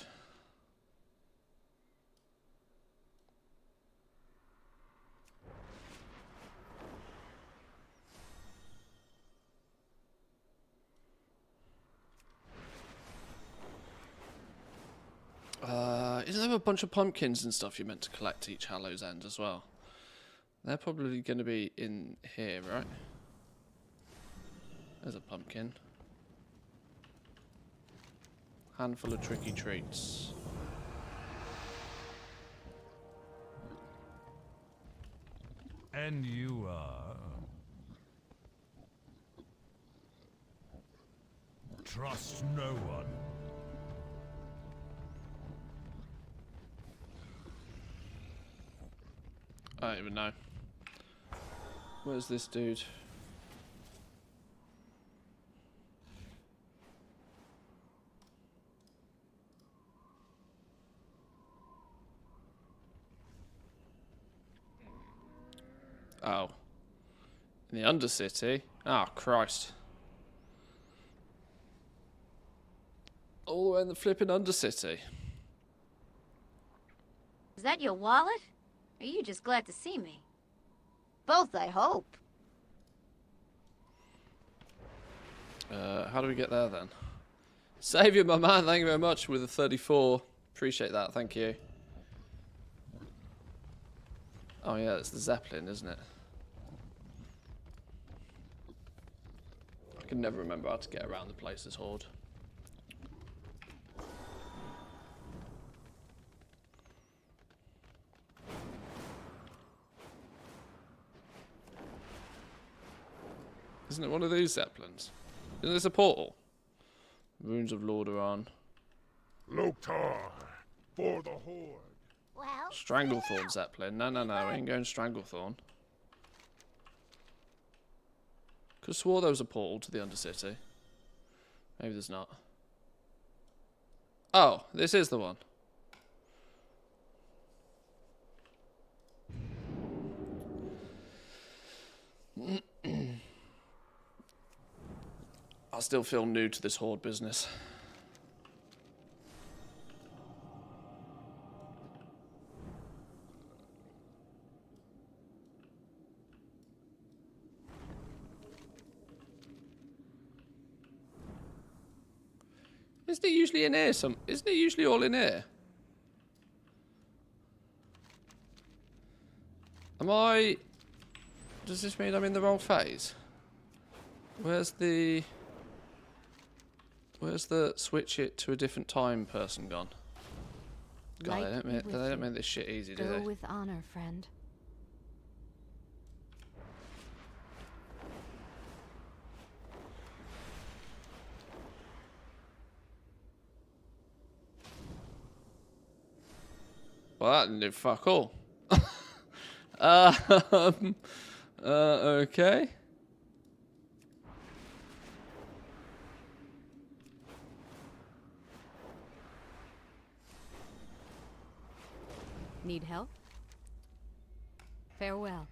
Isn't there a bunch of pumpkins and stuff you're meant to collect each Hallow's End as well? They're probably going to be in here, right? There's a pumpkin. Handful of tricky treats. And you are... Trust no one. I don't even know. Where's this dude? Oh. In the Undercity? Oh, Christ. All the way in the flipping Undercity. Is that your wallet? Or are you just glad to see me? Both, I hope. How do we get there then? Saviour, my man, thank you very much with a 34. Appreciate that, thank you. Oh yeah, it's the Zeppelin, isn't it? I can never remember how to get around the place as Horde. Isn't it one of these Zeppelins? Isn't this a portal? Runes of Lordaeron. Loktar, for the Horde. Well, Stranglethorn Zeppelin. No, we ain't going Stranglethorn. Could have swore there was a portal to the Undercity. Maybe there's not. Oh, this is the one. I still feel new to this Horde business. Isn't it usually in here? Isn't it usually all in here? Am I... Does this mean I'm in the wrong phase? Where's the switch it to a different time person gone? God, they don't make this shit easy, do Go they? with honor, friend. Well, that didn't do fuck all. Okay. Need help? Farewell.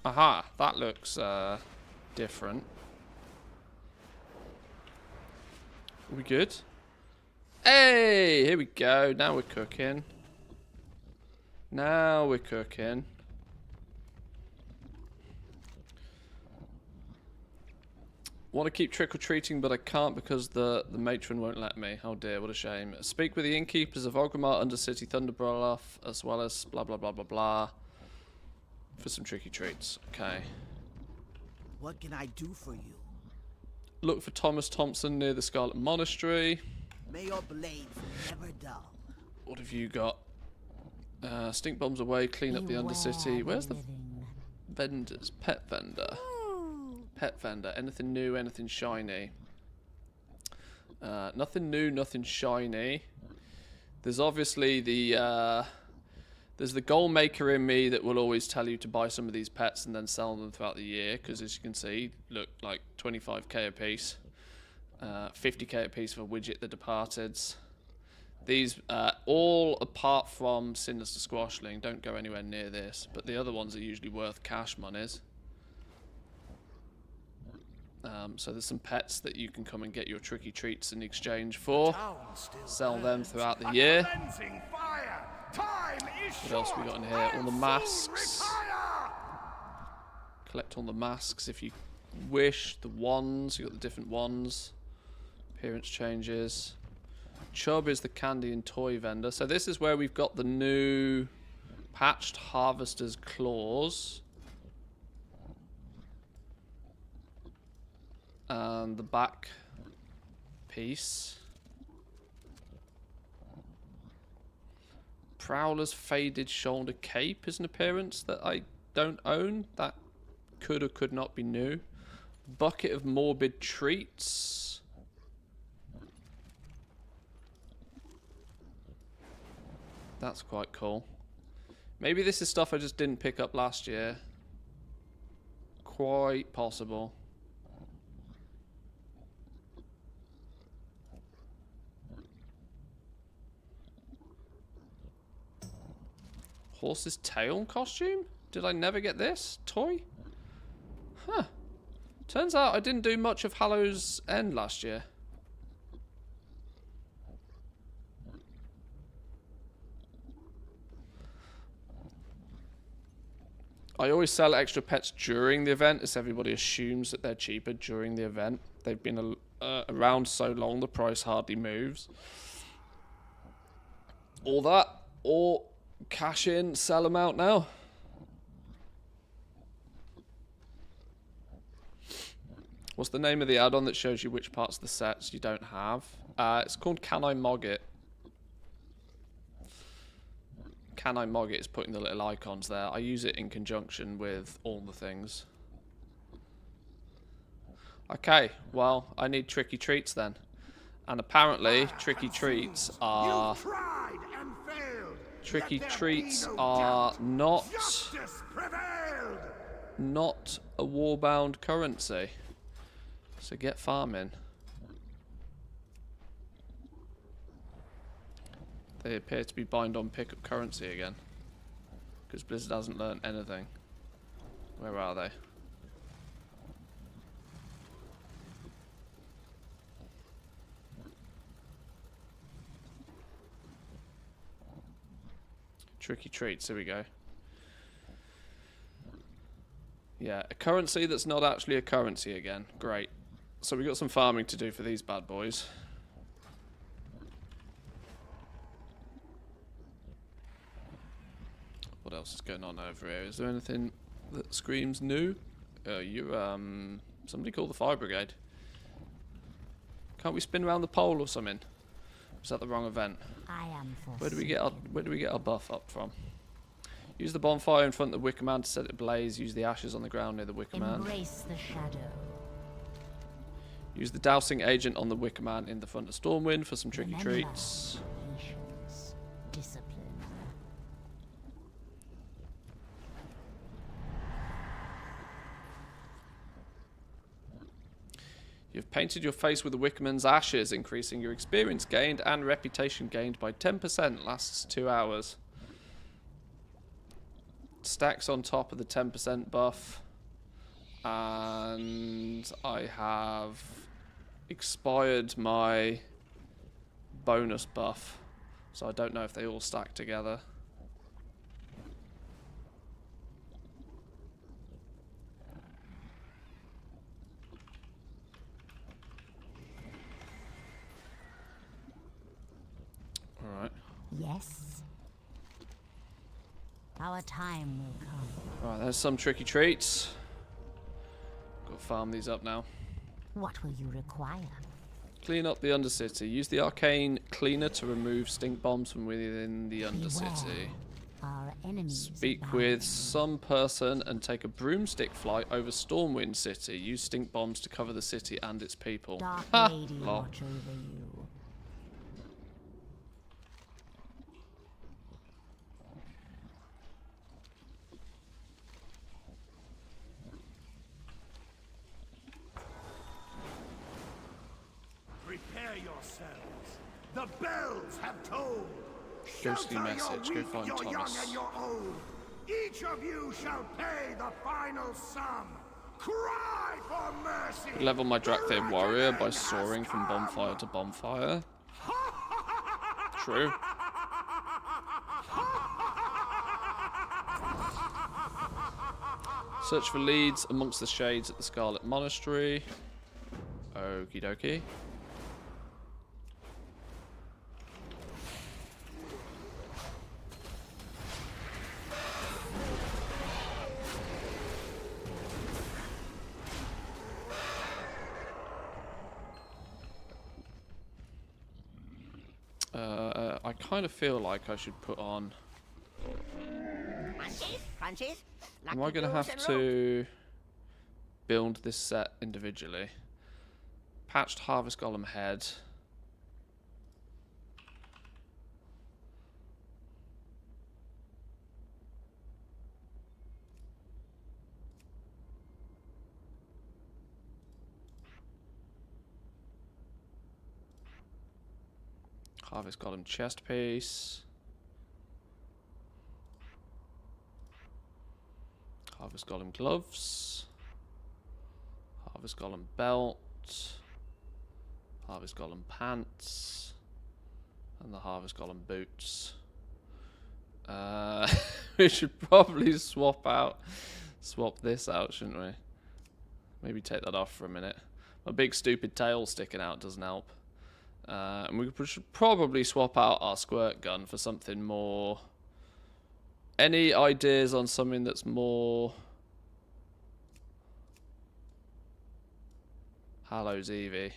Aha, that looks different. Are we good? Hey, here we go. Now we're cooking. Now we're cooking. Want to keep trick-or-treating, but I can't because the matron won't let me. Oh dear, what a shame. Speak with the innkeepers of Orgrimmar, Undercity, Thunderborough, as well as blah blah blah blah blah. For some tricky treats. Okay. What can I do for you? Look for Thomas Thompson near the Scarlet Monastery. May your blades never dull. What have you got? Stink bombs away, clean up the Undercity. Where's the vendors? Pet vendor. Pet vendor. Anything new, anything shiny? Nothing new, nothing shiny. There's obviously the there's the goal maker in me that will always tell you to buy some of these pets and then sell them throughout the year, because as you can see, look, like 25k a piece, 50k a piece for Widget the Departeds. These all apart from Sinister Squashling don't go anywhere near this, but the other ones are usually worth cash monies. So there's some pets that you can come and get your tricky treats in exchange for. Sell them throughout the year. What else we got in here? All the masks. Collect all the masks if you wish. The wands, you got the different wands. Appearance changes. Chubb is the candy and toy vendor. So this is where we've got the new patched Harvester's Claws. And the back piece. Prowler's Faded Shoulder Cape is an appearance that I don't own. That could or could not be new. Bucket of Morbid Treats. That's quite cool. Maybe this is stuff I just didn't pick up last year. Quite possible. Horse's tail costume? Did I never get this? Toy? Huh. Turns out I didn't do much of Hallows End last year. I always sell extra pets during the event, as everybody assumes that they're cheaper during the event. They've been around so long, the price hardly moves. All that, or cash in, sell them out now. What's the name of the add-on that shows you which parts of the sets you don't have? It's called Can I Mog It? Can I Mog It is putting the little icons there. I use it in conjunction with all the things. Okay, well, I need tricky treats then. And apparently, tricky treats are... Tried and failed. Tricky Let there treats be no are doubt. not... Justice prevailed. not a war-bound currency. So get farming. They appear to be bind on pickup currency again. Because Blizzard hasn't learned anything. Where are they? Tricky treats, here we go. Yeah, a currency that's not actually a currency again. Great. So we got some farming to do for these bad boys. What else is going on over here? Is there anything that screams new? Somebody call the fire brigade. Can't we spin around the pole or something? Is that the wrong event? I am for Where do we get our buff up from? Use the bonfire in front of the Wicker Man to set it ablaze. Use the ashes on the ground near the Wicker Man. Embrace the shadow. Use the dousing agent on the Wicker Man in the front of Stormwind for some tricky Remember, treats. patience, discipline. You've painted your face with the Wickerman's ashes, increasing your experience gained and reputation gained by 10%. Lasts 2 hours. Stacks on top of the 10% buff. And I have expired my bonus buff. So I don't know if they all stack together. Alright. Yes. Our time will come. Alright, there's some tricky treats. Got to farm these up now. What will you require? Clean up the Undercity. Use the arcane cleaner to remove stink bombs from within the Undercity. Our enemies Speak abound. with some person and take a broomstick flight over Stormwind City. Use stink bombs to cover the city and its people. Dark Ha! Lady Lol. watch over you. Prepare yourselves. The bells have tolled. Ghostly Shelter message. Go your weak, find your young Thomas. and your old. Each of you shall pay the final sum. Cry for mercy. Level my The Drakthir warrior by reckoning has soaring from come. bonfire to bonfire. True. Search for leads amongst the shades at the Scarlet Monastery. Okie dokie. I kind of feel like I should put on... Crunchies? Crunchies? Am I going to have to build this set individually? Patched Harvest Golem head. Harvest Golem chest piece. Harvest Golem gloves. Harvest Golem belt. Harvest Golem pants. And the Harvest Golem boots. We should probably swap this out, shouldn't we? Maybe take that off for a minute. My big stupid tail sticking out doesn't help. And we should probably swap out our squirt gun for something more... Any ideas on something that's more... Hallows Evie?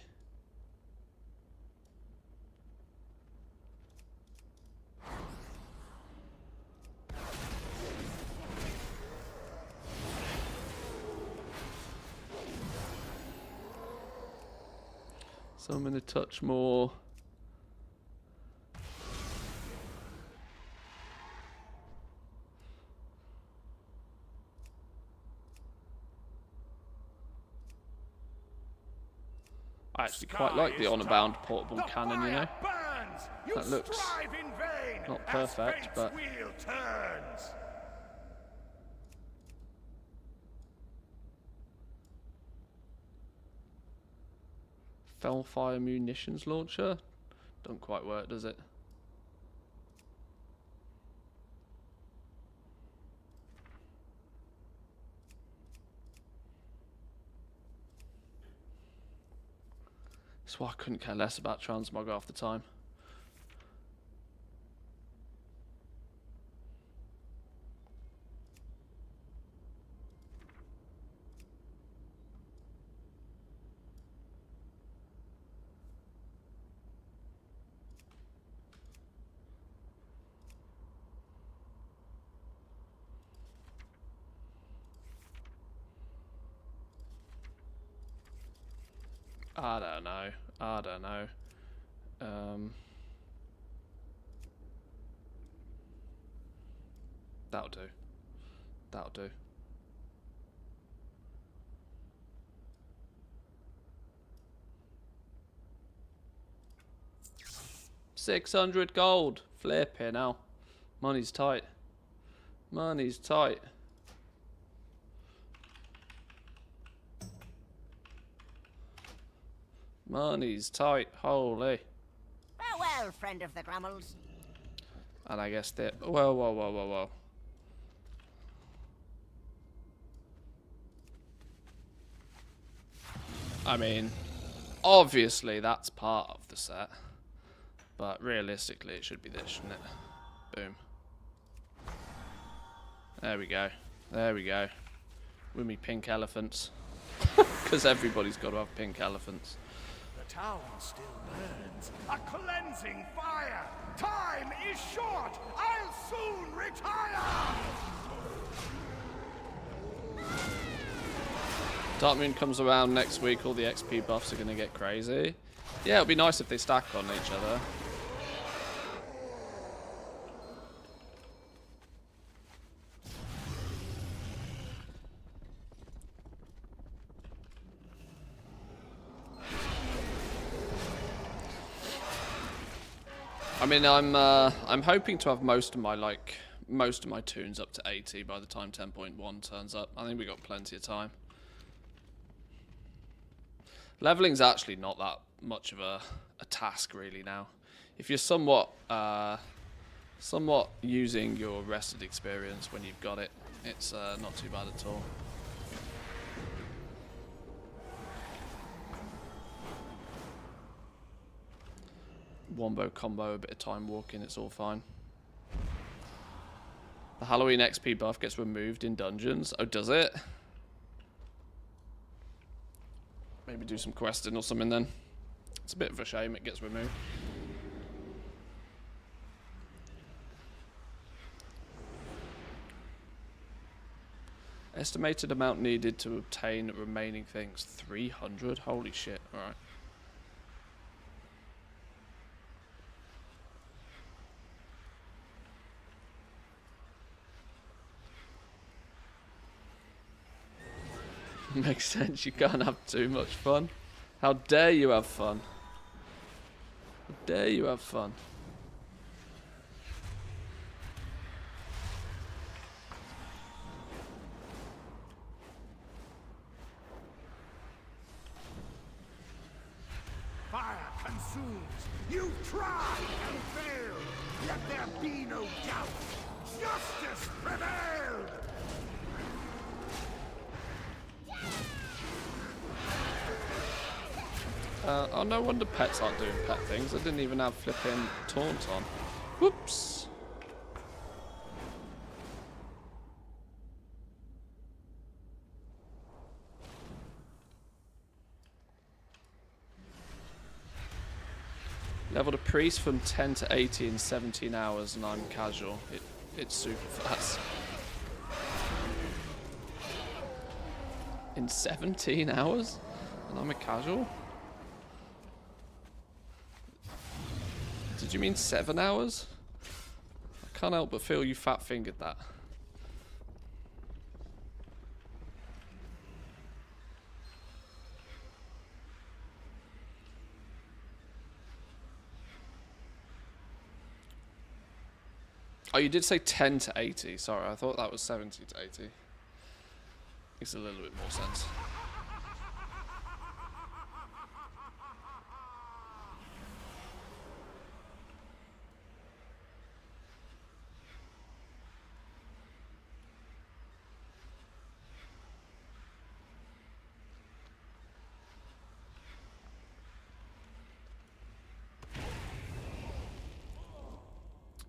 So I'm going to touch more. I actually quite like the on-bound portable cannon, you know. That looks not perfect, but Fellfire munitions launcher? Don't quite work, does it? That's why I couldn't care less about transmog half the time. I don't know. I don't know. That'll do. That'll do. $600 gold. Flip here now. Money's tight. Money's tight. Money's tight. Holy. Farewell, friend of the Grummels. And I guess that. Whoa, whoa, whoa, whoa, whoa. I mean, obviously that's part of the set. But realistically, it should be this, shouldn't it? Boom. There we go. There we go. With me pink elephants. Because everybody's got to have pink elephants. The town still burns. A cleansing fire. Time is short. I'll soon retire. Dark Moon comes around next week. All the XP buffs are going to get crazy. Yeah, it'll be nice if they stack on each other. I mean, I'm hoping to have most of my tunes up to 80 by the time 10.1 turns up. I think we got plenty of time. Leveling's actually not that much of a task really now. If you're somewhat using your rested experience when you've got it, it's not too bad at all. Wombo combo, a bit of time walking, it's all fine. The Halloween XP buff gets removed in dungeons. Oh, does it? Maybe do some questing or something then. It's a bit of a shame it gets removed. Estimated amount needed to obtain remaining things. 300? Holy shit. Alright. Makes sense, you can't have too much fun. How dare you have fun? How dare you have fun? Fire consumes. You tried and failed. Let there be no doubt. Justice prevailed. Oh, no wonder pets aren't doing pet things. I didn't even have flipping taunt on. Whoops. Leveled a priest from 10 to 80 in 17 hours and I'm casual. It's super fast. In 17 hours? And I'm a casual? Did you mean 7 hours? I can't help but feel you fat fingered that. Oh, you did say 10 to 80. Sorry, I thought that was 70 to 80. Makes a little bit more sense.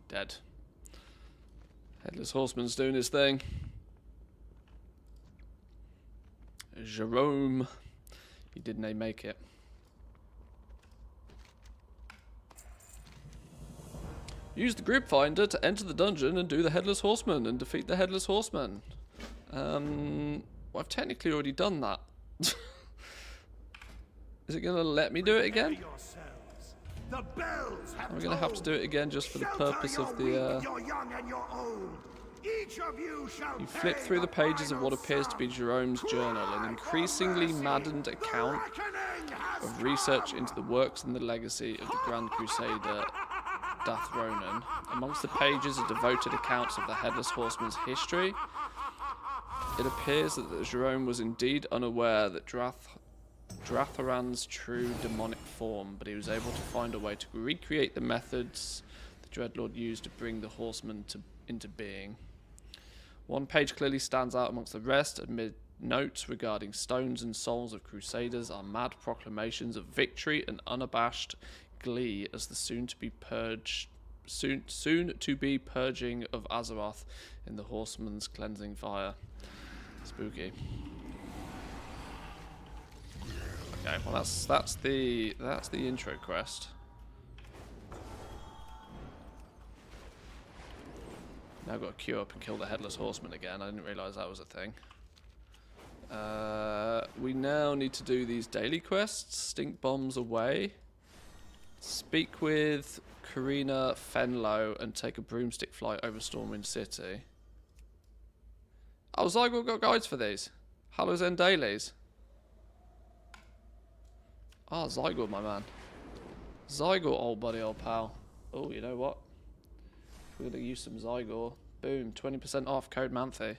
Dead. Headless Horseman's doing his thing. Jerome. He didn't make it. Use the group finder to enter the dungeon and do the Headless Horseman and defeat the Headless Horseman. Well, I've technically already done that. Is it going to let me do it again? The bells have I'm going to have to do it again just for the purpose of the... You flip through the pages of what appears to be Jerome's journal, an increasingly maddened account of research into the works and the legacy of the Grand Crusader Dathronan. Amongst the pages are devoted accounts of the Headless Horseman's history. It appears that Jerome was indeed unaware that Drathoran's true demonic form, but he was able to find a way to recreate the methods the Dreadlord used to bring the Horseman into being. One page clearly stands out amongst the rest. Amid notes regarding stones and souls of Crusaders are mad proclamations of victory and unabashed glee as the soon-to-be purging of Azeroth in the Horseman's cleansing fire. Spooky. Okay, well that's the intro quest. Now I've got to queue up and kill the Headless Horseman again. I didn't realise that was a thing. We now need to do these daily quests. Stink bombs away. Speak with Karina Fenlo and take a broomstick flight over Stormwind City. Oh, Zygor got guides for these. Hallows End dailies. Ah, Zygor, my man. Zygor, old buddy, old pal. Oh, you know what? We're going to use some Zygor. Boom, 20% off, code Manthe.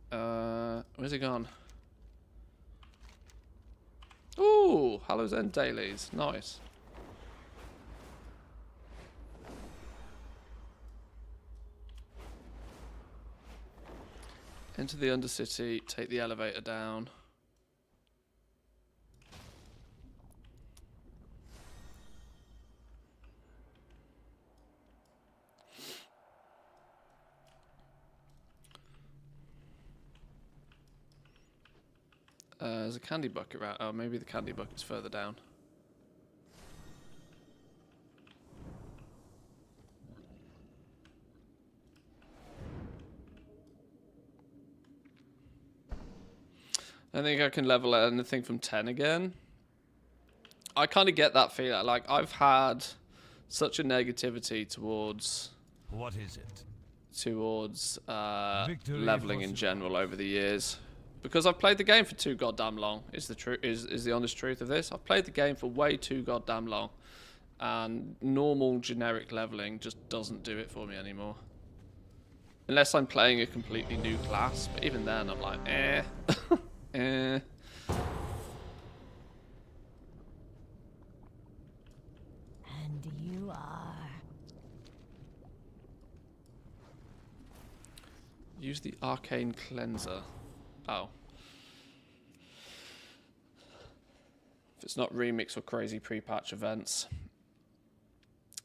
Where's he gone? Ooh, Hallows End dailies. Nice. Enter the Undercity, take the elevator down. There's a candy bucket right. Oh, maybe the candy bucket's further down. I think I can level anything from 10 again. I kind of get that feeling. Like, I've had such a negativity towards... What is it? Towards leveling in general over the years. Because I've played the game for too goddamn long, is the honest truth of this. I've played the game for way too goddamn long. And normal generic leveling just doesn't do it for me anymore. Unless I'm playing a completely new class. But even then, I'm like, eh. Eh. And you are... Use the arcane cleanser. Oh. If it's not remix or crazy pre-patch events.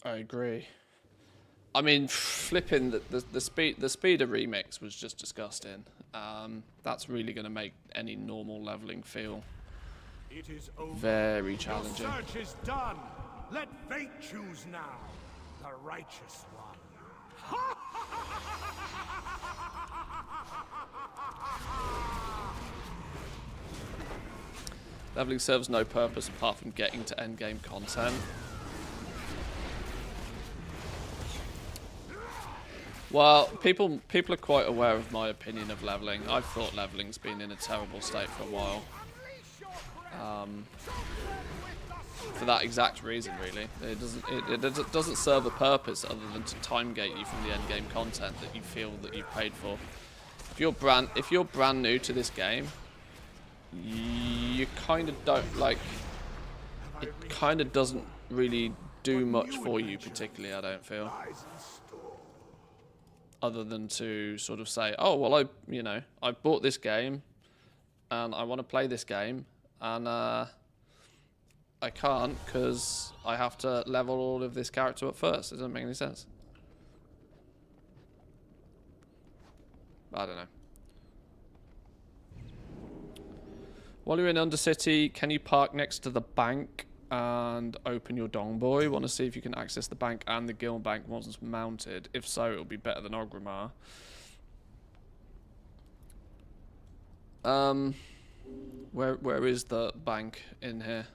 I agree. I mean, flipping the speed of remix was just disgusting. That's really going to make any normal leveling feel It is over. very challenging. Your search is done. Let fate choose now, the righteous one. Leveling serves no purpose apart from getting to endgame content. Well, people are quite aware of my opinion of leveling. I've thought leveling's been in a terrible state for a while. For that exact reason, really. It doesn't serve a purpose other than to time gate you from the end game content that you feel that you've paid for. If you're brand new to this game, you kind of don't like. It kind of doesn't really do much for you, particularly. I don't feel. Other than to sort of say, oh well, I bought this game, and I want to play this game, and I can't because I have to level all of this character up first. It doesn't make any sense. I don't know. While you're in Undercity, can you park next to the bank and open your Dongboi? Want to see if you can access the bank and the guild bank once it's mounted. If so, it'll be better than Orgrimmar. Where is the bank in here?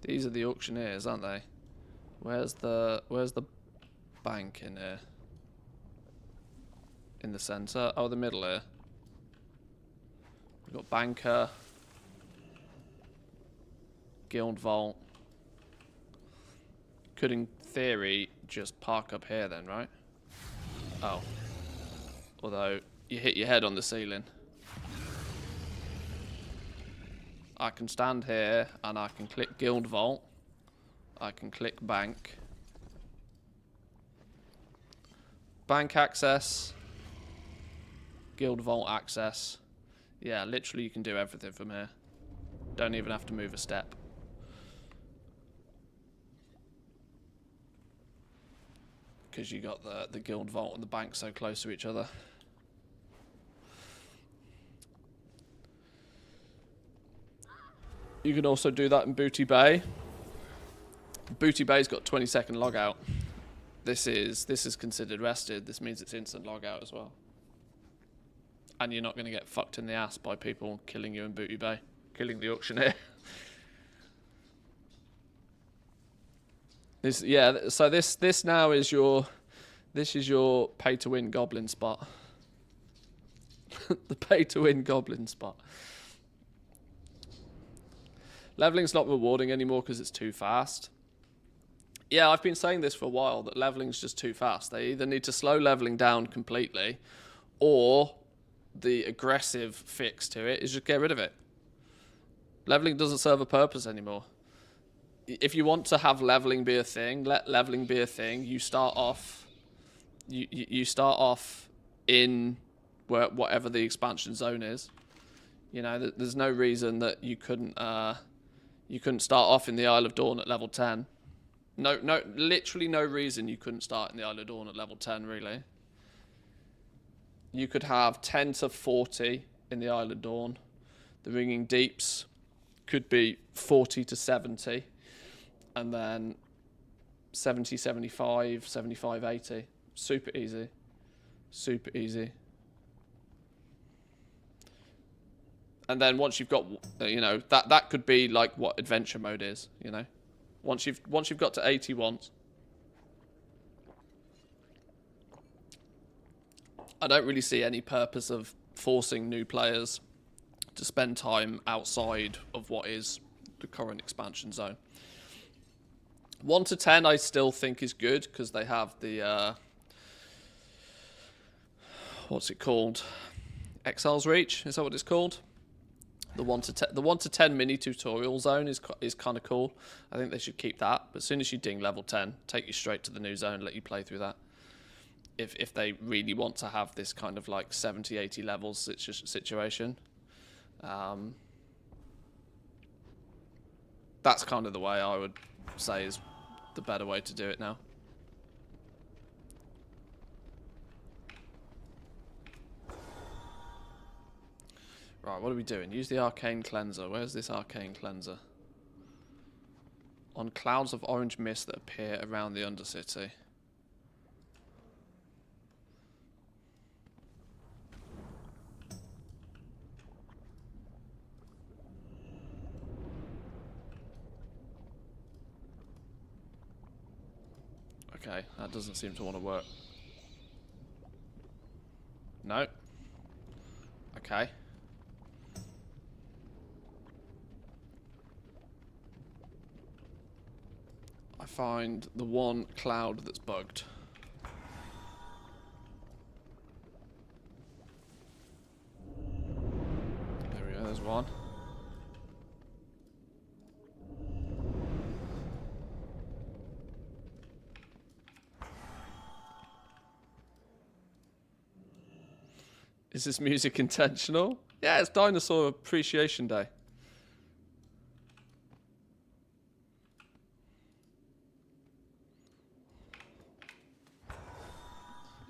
These are the auctioneers, aren't they? Where's the bank in here? In the center? Oh, the middle here. We've got banker, guild vault. Could, in theory, just park up here then, right? Oh. Although, you hit your head on the ceiling. I can stand here, and I can click guild vault. I can click bank. Bank access. Guild vault access. Yeah, literally you can do everything from here. Don't even have to move a step. Because you got the guild vault and the bank so close to each other. You can also do that in Booty Bay. Booty Bay's got 20-second logout. This is considered rested. This means it's instant logout as well. And you're not going to get fucked in the ass by people killing you in Booty Bay, killing the auctioneer. So this now is your pay to win goblin spot. The pay to win goblin spot. Leveling's not rewarding anymore because it's too fast. Yeah, I've been saying this for a while, that leveling's just too fast. They either need to slow leveling down completely, or the aggressive fix to it is just get rid of it. Leveling doesn't serve a purpose anymore. If you want to have leveling be a thing, let leveling be a thing. You start off, you start off in whatever the expansion zone is. You know, there's no reason that you couldn't start off in the Isle of Dawn at level 10. No, literally no reason you couldn't start in the Isle of Dawn at level 10, really. You could have 10 to 40 in the Isle of Dawn. The Ringing Deeps could be 40 to 70. And then 70, 75, 75, 80. Super easy. Super easy. And then once you've got, you know, that could be like what adventure mode is, you know. Once you've got to 80 once, I don't really see any purpose of forcing new players to spend time outside of what is the current expansion zone. 1 to 10 I still think is good because they have the what's it called? Exile's Reach, is that what it's called? The 1 to 10 mini tutorial zone is kind of cool. I think they should keep that. But as soon as you ding level 10, take you straight to the new zone, let you play through that. If they really want to have this kind of like 70, 80 levels situation. That's kind of the way I would say is the better way to do it now. Right, what are we doing? Use the arcane cleanser. Where's this arcane cleanser? On clouds of orange mist that appear around the Undercity. Okay, that doesn't seem to want to work. No. Okay. I find the one cloud that's bugged. There we go, there's one. Is this music intentional? Yeah, it's Dinosaur Appreciation Day.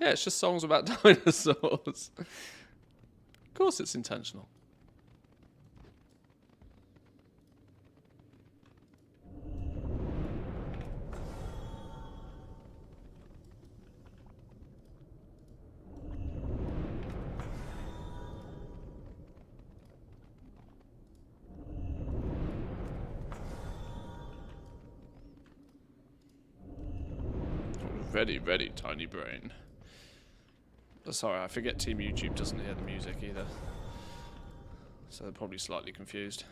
Yeah, it's just songs about dinosaurs. Of course it's intentional. Very, very tiny brain. Sorry, I forget Team YouTube doesn't hear the music either. So they're probably slightly confused.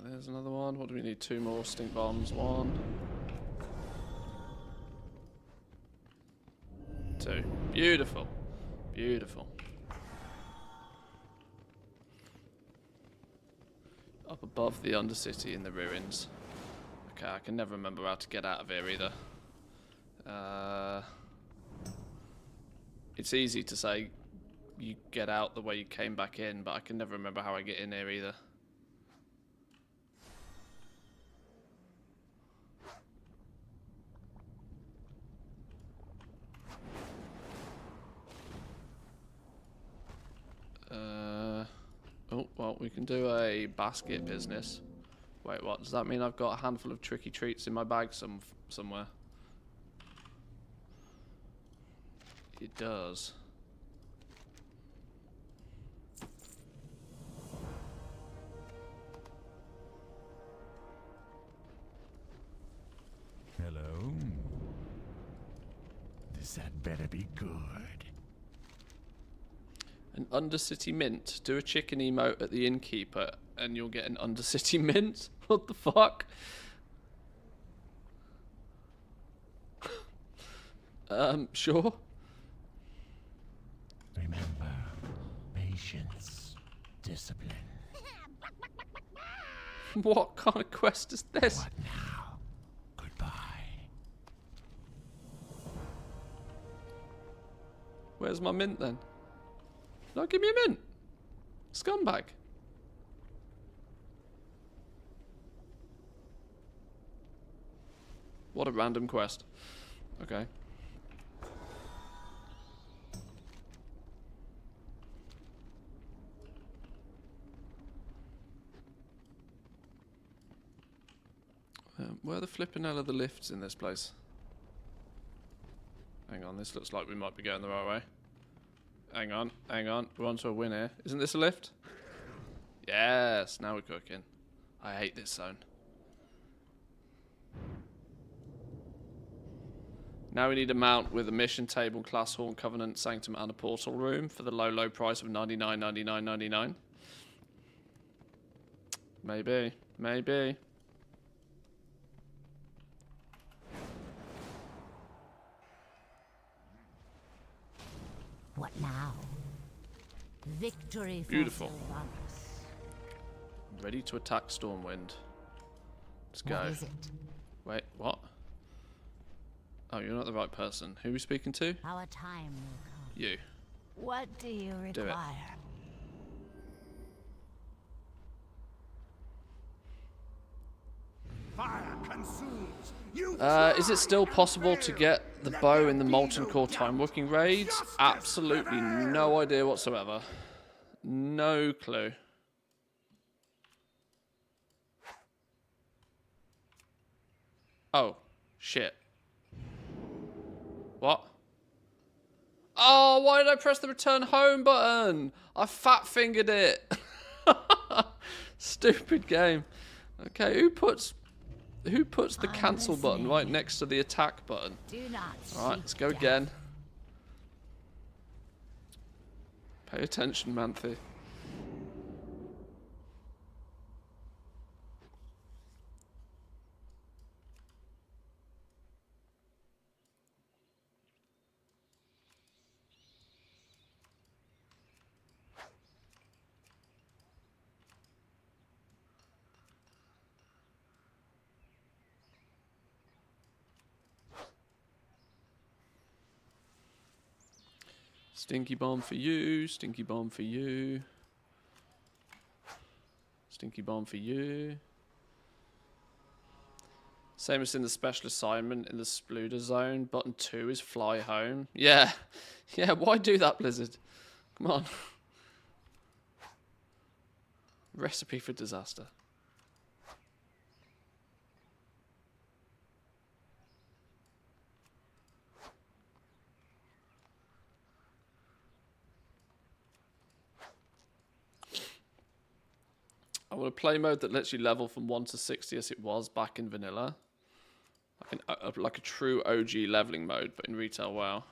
There's another one. What do we need? 2 more stink bombs. 1. 2. Beautiful. Beautiful. Up above the Undercity in the ruins. Okay, I can never remember how to get out of here either. It's easy to say you get out the way you came back in, but I can never remember how I get in here either. Oh, well, we can do a basket business. Wait, what? Does that mean I've got a handful of tricky treats in my bag somewhere? It does. Hello? This had better be good. An Undercity mint. Do a chicken emote at the innkeeper and you'll get an Undercity mint? What the fuck? Sure. Remember, patience, discipline. What kind of quest is this? What now? Goodbye. Where's my mint then? No, give me a mint. Scumbag. What a random quest. Okay. Where the flipping hell are the lifts in this place? Hang on, this looks like we might be going the right way. Hang on, we're on to a win here. Isn't this a lift? Yes, now we're cooking. I hate this zone. Now we need a mount with a mission table, class horn, covenant, sanctum, and a portal room for the low price of $99.99.99. Maybe, maybe. What now? Victory for Beautiful. Sylvanas. Ready to attack Stormwind. Let's go. What is it? Wait, what? Oh, you're not the right person. Who are we speaking to? Our time will come. You. What do you Do it. require? Fire consumes. You Is it still possible to get the bow in the Molten Core Time Walking raids? Absolutely no idea whatsoever. No clue. Oh, shit. What? Oh, why did I press the return home button? I fat fingered it. Stupid game. Okay, who puts the cancel button right next to the attack button? Do not. All right, let's go again. Pay attention, Manthe. Stinky bomb for you, stinky bomb for you. Stinky bomb for you. Same as in the special assignment in the Spluder zone. Button 2 is fly home. Yeah. Yeah, why do that, Blizzard? Come on. Recipe for disaster. I want a play mode that lets you level from 1 to 60 as it was back in vanilla. Like a true OG leveling mode, but in retail WoW.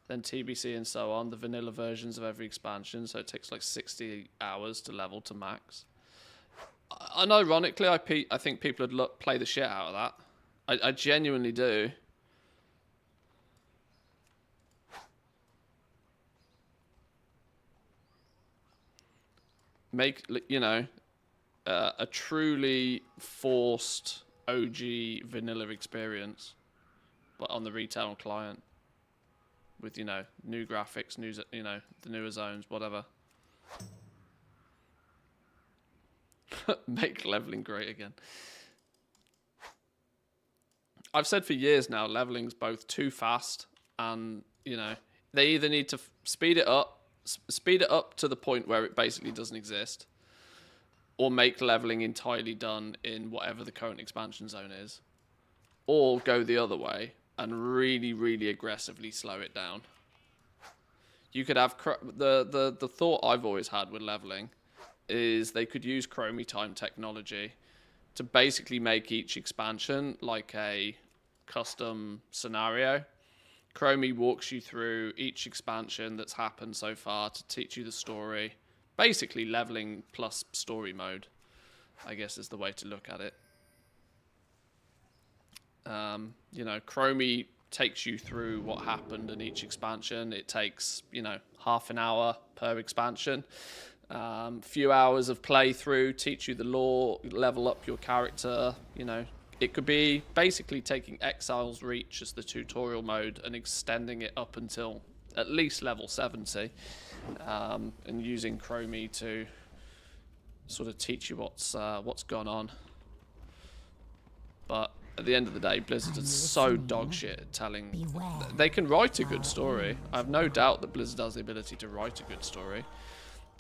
Then TBC and so on, the vanilla versions of every expansion, so it takes like 60 hours to level to max. And ironically, I think people would play the shit out of that. I genuinely do. Make, you know, a truly forced OG vanilla experience, but on the retail client with, you know, new graphics, you know, the newer zones, whatever. Make leveling great again. I've said for years now, leveling's both too fast and, you know, they either need to speed it up to the point where it basically doesn't exist, or make leveling entirely done in whatever the current expansion zone is, or go the other way and really, really aggressively slow it down. You could have the thought I've always had with leveling is they could use Chromie time technology to basically make each expansion like a custom scenario. Chromie walks you through each expansion that's happened so far to teach you the story. Basically leveling plus story mode, I guess, is the way to look at it. You know, Chromie takes you through what happened in each expansion. It takes, you know, half an hour per expansion. Few hours of playthrough, teach you the lore, level up your character, you know. It could be basically taking Exile's Reach as the tutorial mode and extending it up until at least level 70, and using Chromie to sort of teach you what's gone on. But at the end of the day, Blizzard is so dog shit at telling. They can write a good story. I have no doubt that Blizzard has the ability to write a good story.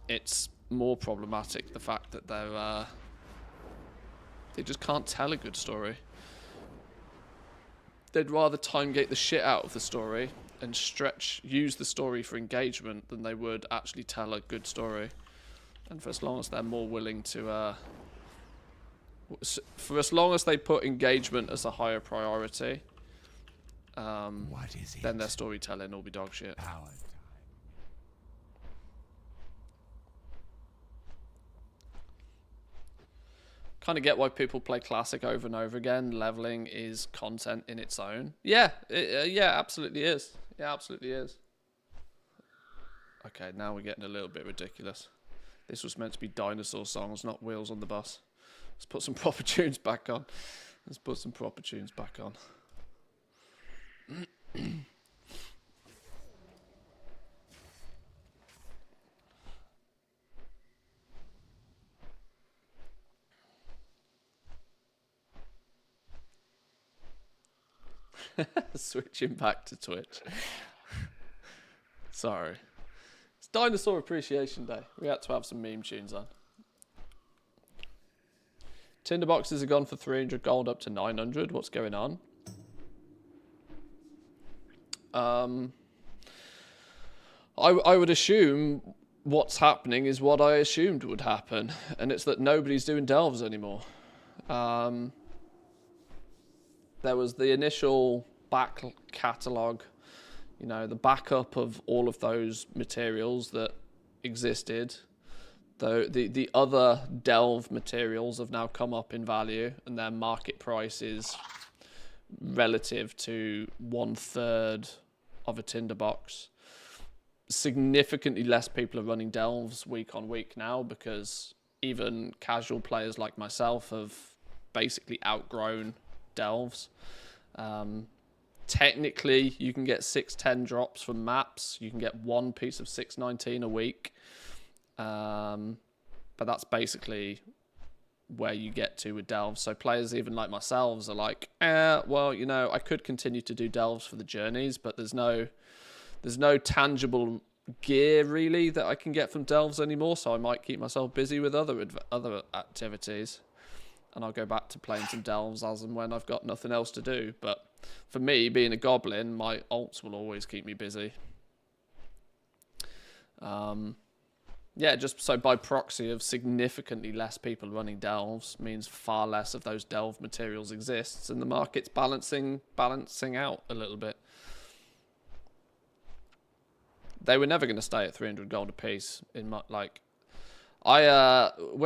It's more problematic the fact that they just can't tell a good story. They'd rather timegate the shit out of the story and use the story for engagement than they would actually tell a good story. And for as long as they're more willing to, for as long as they put engagement as a higher priority, then their storytelling will be dog shit. Kind of get why people play Classic over and over again. Leveling is content in its own. Yeah, yeah, absolutely is. Yeah, absolutely is. Okay, now we're getting a little bit ridiculous. This was meant to be dinosaur songs, not Wheels on the Bus. Let's put some proper tunes back on. Let's put some proper tunes back on. Switching back to Twitch. Sorry. It's Dinosaur Appreciation Day. We had to have some meme tunes on. Tinderboxes are gone for 300 gold up to 900. What's going on? I would assume what's happening is what I assumed would happen, and it's that nobody's doing delves anymore. There was the initial back catalogue, you know, the backup of all of those materials that existed. Though the other delve materials have now come up in value, and their market price is relative to 1/3 of a tinderbox. Significantly less people are running delves week on week now, because even casual players like myself have basically outgrown delves. Technically, you can get 610 drops from maps. You can get one piece of 619 a week. But that's basically where you get to with delves. So players even like myself are like, well, you know, I could continue to do delves for the journeys, but there's no tangible gear really that I can get from delves anymore, so I might keep myself busy with other activities, and I'll go back to playing some delves as and when I've got nothing else to do. But for me, being a goblin, my alts will always keep me busy. Yeah, just so by proxy of significantly less people running delves means far less of those delve materials exists, and the market's balancing out a little bit. They were never going to stay at 300 gold a piece. When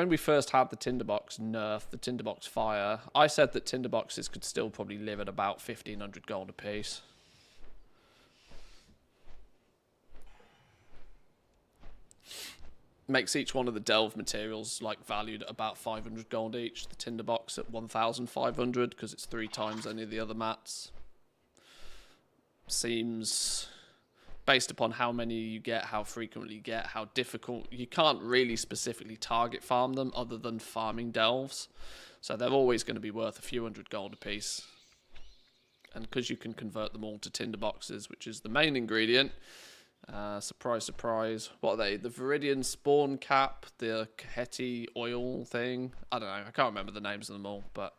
we first had the tinderbox nerf, the tinderbox fire, I said that tinderboxes could still probably live at about 1500 gold a piece. Makes each one of the delve materials like valued at about 500 gold each. The tinderbox at 1,500 because it's 3 times any of the other mats. Seems, based upon how many you get, how frequently you get, how difficult, you can't really specifically target farm them other than farming delves. So they're always going to be worth a few hundred gold a piece. And because you can convert them all to tinderboxes, which is the main ingredient. Surprise, surprise. What are they? The Viridian Spawn Cap, the Kaheti Oil thing. I don't know. I can't remember the names of them all, but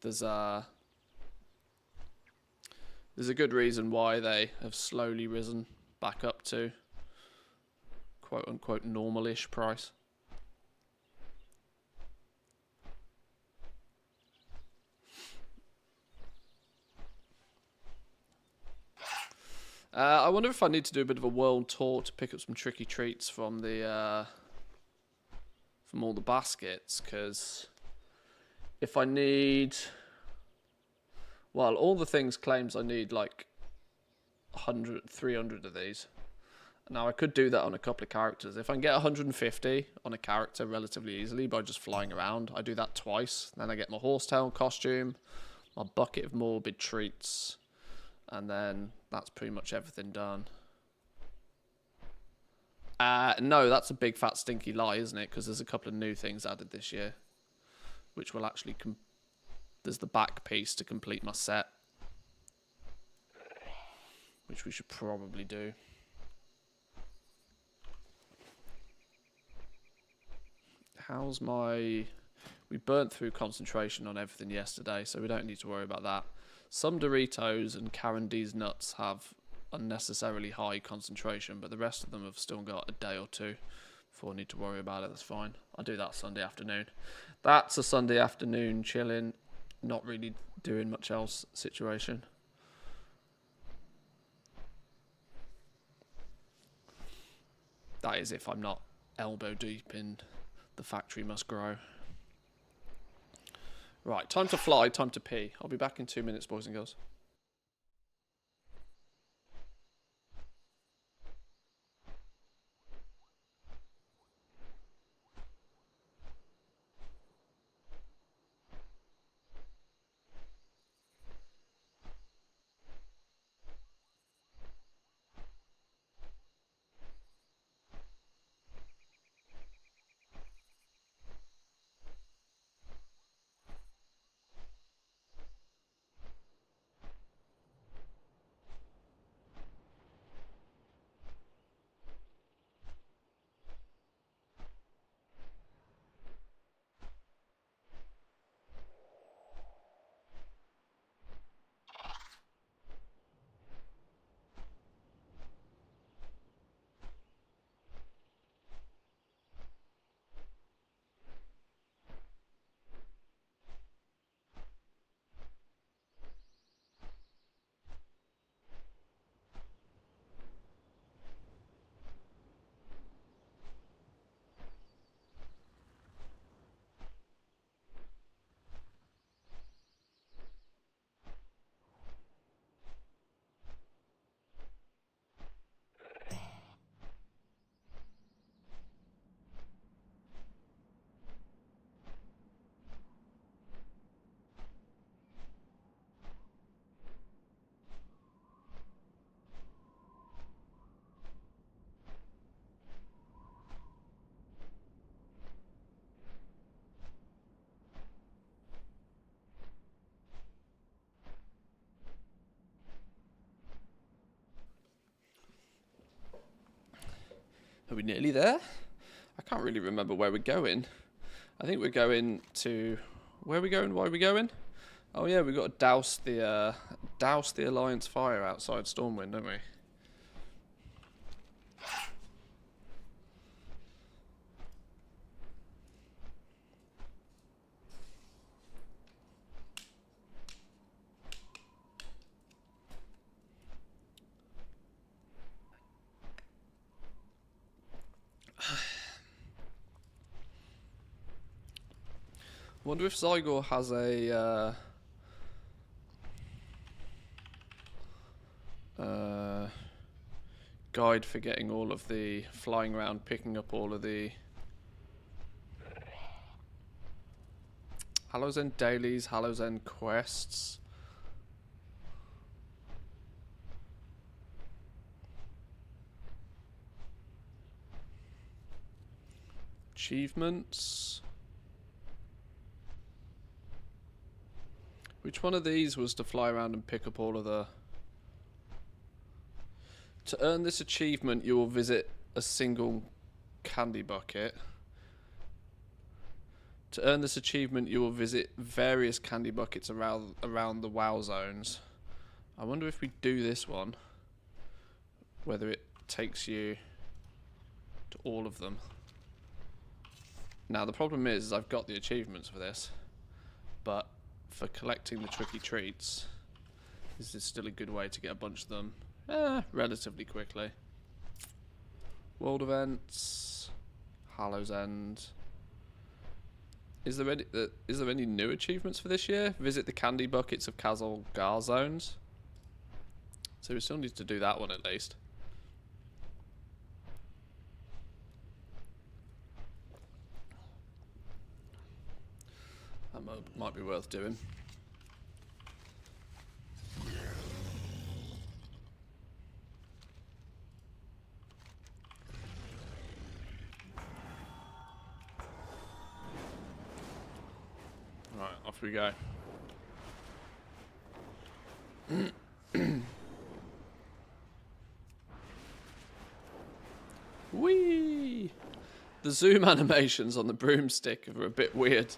there's a good reason why they have slowly risen back up to quote-unquote normal-ish price. I wonder if I need to do a bit of a world tour to pick up some tricky treats from the from all the baskets, because if I need, well, all the things claims I need like 100, 300 of these. Now I could do that on a couple of characters. If I can get 150 on a character relatively easily by just flying around, I do that twice. Then I get my horsetail costume, my bucket of morbid treats, and then that's pretty much everything done. No, that's a big fat stinky lie, isn't it? Because there's a couple of new things added this year, which will actually there's the back piece to complete my set, which we should probably do. How's my... We burnt through concentration on everything yesterday, so we don't need to worry about that. Some Doritos and Karen D's nuts have unnecessarily high concentration, but the rest of them have still got a day or two before I need to worry about it. That's fine. I'll do that Sunday afternoon. That's a Sunday afternoon chilling, not really doing much else situation. That is if I'm not elbow deep in the factory must grow. Right, time to fly, time to pee. I'll be back in 2 minutes, boys and girls. Are we nearly there? I can't really remember where we're going. I think we're going to... Where are we going? Why are we going? Oh yeah, we've got to douse the Alliance fire outside Stormwind, don't we? I wonder if Zygor has a guide for getting all of the flying around, picking up all of the Hallows End dailies, Hallows End quests. Achievements. Which one of these was to fly around and pick up all of the... To earn this achievement, you will visit a single candy bucket. To earn this achievement, you will visit various candy buckets around the WoW zones. I wonder if we do this one, whether it takes you to all of them. Now, the problem is I've got the achievements for this, but for collecting the tricky treats, this is still a good way to get a bunch of them relatively quickly. World events, Hallows End. Is there any new achievements for this year? Visit the candy buckets of Kazal Gar zones. So we still need to do that one at least. That might be worth doing. Right, off we go. Whee! The zoom animations on the broomstick are a bit weird,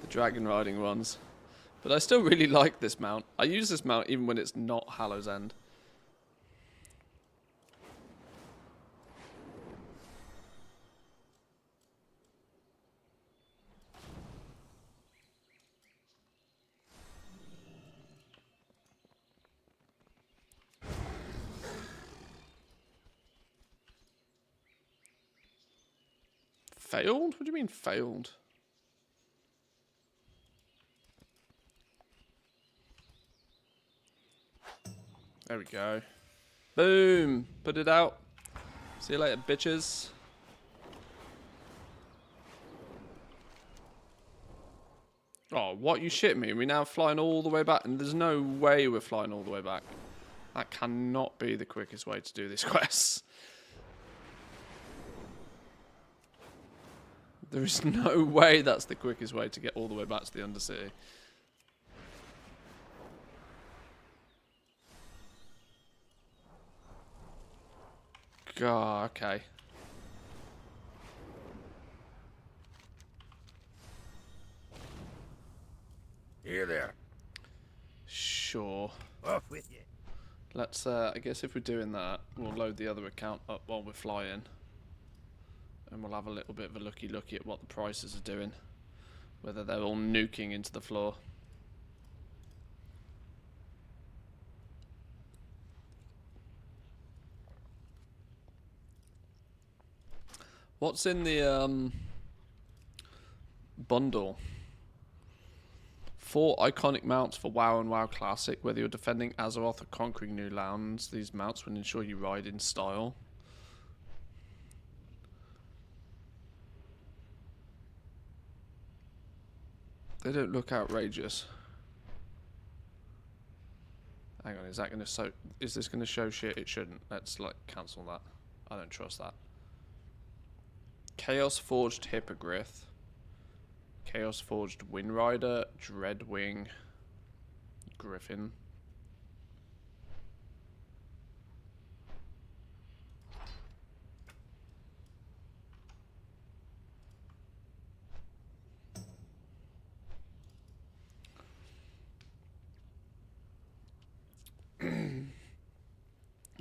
the dragon riding ones. But I still really like this mount. I use this mount even when it's not Hallows End. Failed? What do you mean failed? There we go. Boom! Put it out. See you later, bitches. Oh, what? You shit me? We're now flying all the way back, and there's no way we're flying all the way back. That cannot be the quickest way to do this quest. There is no way that's the quickest way to get all the way back to the Undercity. God, okay. Here there. Sure. Off with you. Let's, I guess if we're doing that, we'll load the other account up while we're flying. And we'll have a little bit of a looky at what the prices are doing. Whether they're all nuking into the floor. What's in the bundle? 4 iconic mounts for WoW and WoW Classic. Whether you're defending Azeroth or conquering new lands, these mounts will ensure you ride in style. They don't look outrageous. Hang on, is that going to show? Is this going to show shit? It shouldn't. Let's like cancel that. I don't trust that. Chaos Forged Hippogriff, Chaos Forged Windrider, Dreadwing, Griffin.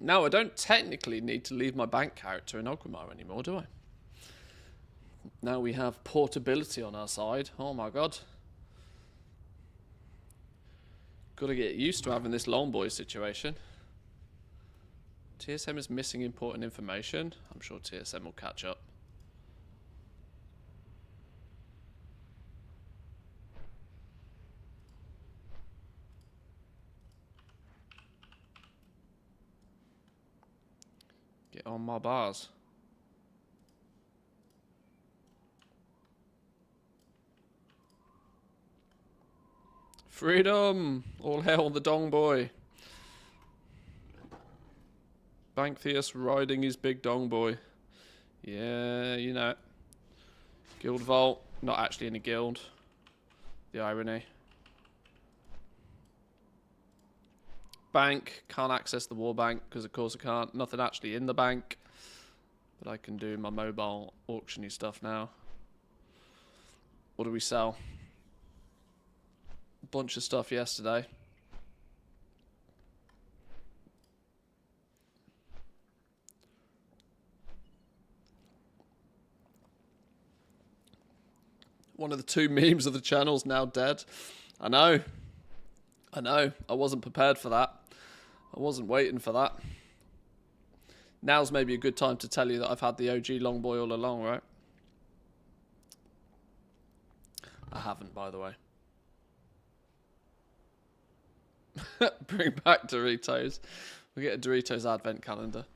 Now, I don't technically need to leave my bank character in Ogrimmar anymore, do I? Now we have portability on our side. Oh my god. Gotta get used to having this Dongboi situation. TSM is missing important information. I'm sure TSM will catch up. Get on my bars. Freedom! All hail the Dongboi. Banktheus riding his big Dongboi. Yeah, you know. Guild Vault, not actually in a guild. The irony. Bank, can't access the war bank because of course I can't. Nothing actually in the bank. But I can do my mobile auctiony stuff now. What do we sell? A bunch of stuff yesterday. One of the two memes of the channel's now dead. I know. I know. I wasn't prepared for that. I wasn't waiting for that. Now's maybe a good time to tell you that I've had the OG Dongboi all along, right? I haven't, by the way. Bring back Doritos. We'll get a Doritos advent calendar.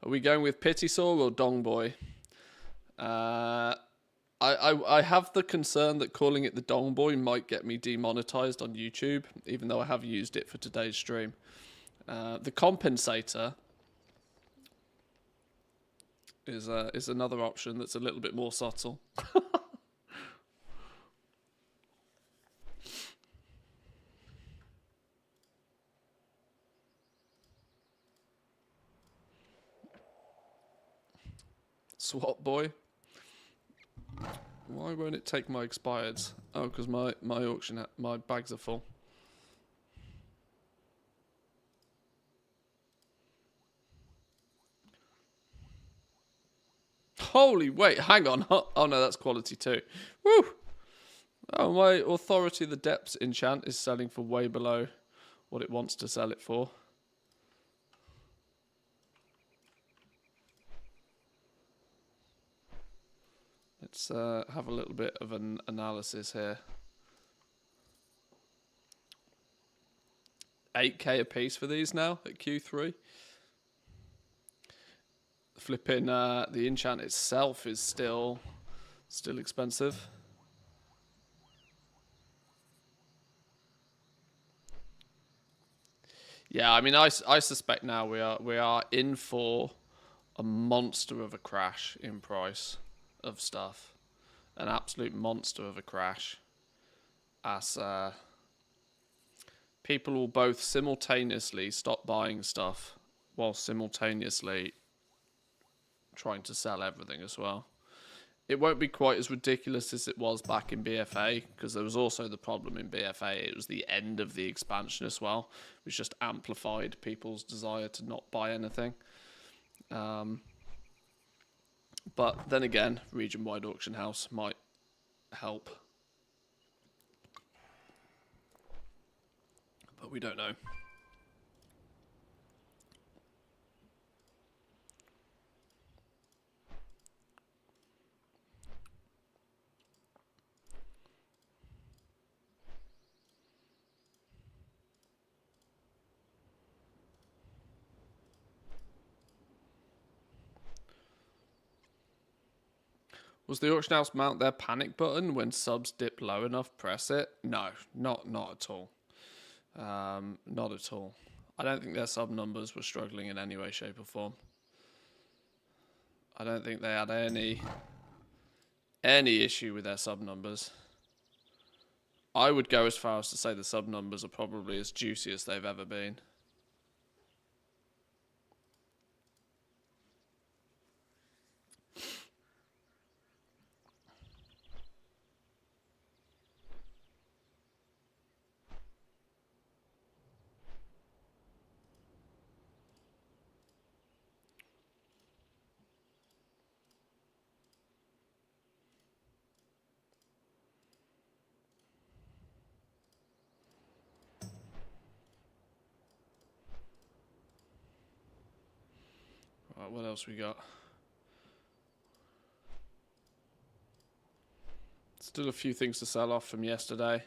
Are we going with Pity Saw or Dongboi? I have the concern that calling it the Dongboi might get me demonetized on YouTube, even though I have used it for today's stream. The Compensator is another option that's a little bit more subtle. Swap boy. Why won't it take my expireds? Oh, because my auction, my bags are full. Holy, wait, hang on. Oh no, that's quality too. Woo! Oh, my Authority of the Depths enchant is selling for way below what it wants to sell it for. Let's have a little bit of an analysis here. 8k a piece for these now at Q3. Flipping the enchant itself is still expensive. Yeah, I mean, I suspect now we are in for a monster of a crash in price of stuff, an absolute monster of a crash, as people will both simultaneously stop buying stuff while simultaneously trying to sell everything as well. It won't be quite as ridiculous as it was back in BFA, because there was also the problem in BFA. It was the end of the expansion as well, which just amplified people's desire to not buy anything. But then again, region-wide auction house might help. But we don't know. Was the auction house mount their panic button when subs dip low enough? Press it? No, not at all. Not at all. I don't think their sub numbers were struggling in any way, shape, or form. I don't think they had any issue with their sub numbers. I would go as far as to say the sub numbers are probably as juicy as they've ever been. Right, what else we got? Still a few things to sell off from yesterday.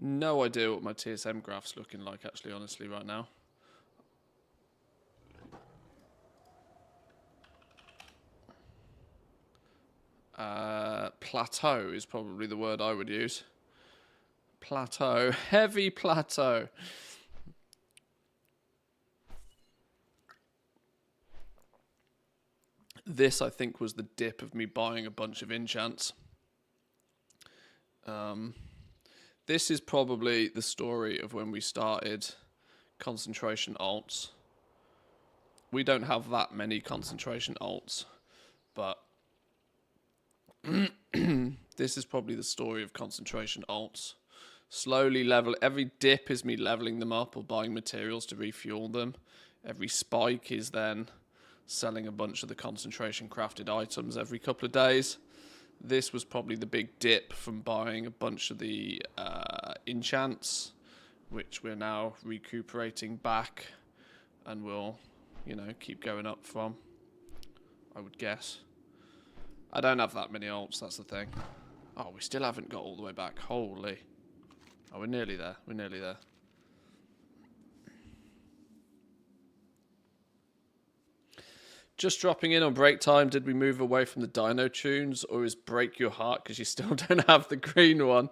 No idea what my TSM graph's looking like, actually, honestly, right now. Plateau is probably the word I would use. Plateau. Heavy plateau. This, I think, was the dip of me buying a bunch of enchants. This is probably the story of when we started concentration alts. We don't have that many concentration alts, but this is probably the story of concentration alts. Slowly level. Every dip is me leveling them up or buying materials to refuel them. Every spike is then selling a bunch of the concentration crafted items every couple of days. This was probably the big dip from buying a bunch of the enchants, which we're now recuperating back and will, you know, keep going up from, I would guess. I don't have that many alts, that's the thing. Oh, we still haven't got all the way back. Holy. Oh, we're nearly there. We're nearly there. Just dropping in on break time. Did we move away from the Dino tunes, or is break your heart because you still don't have the green one?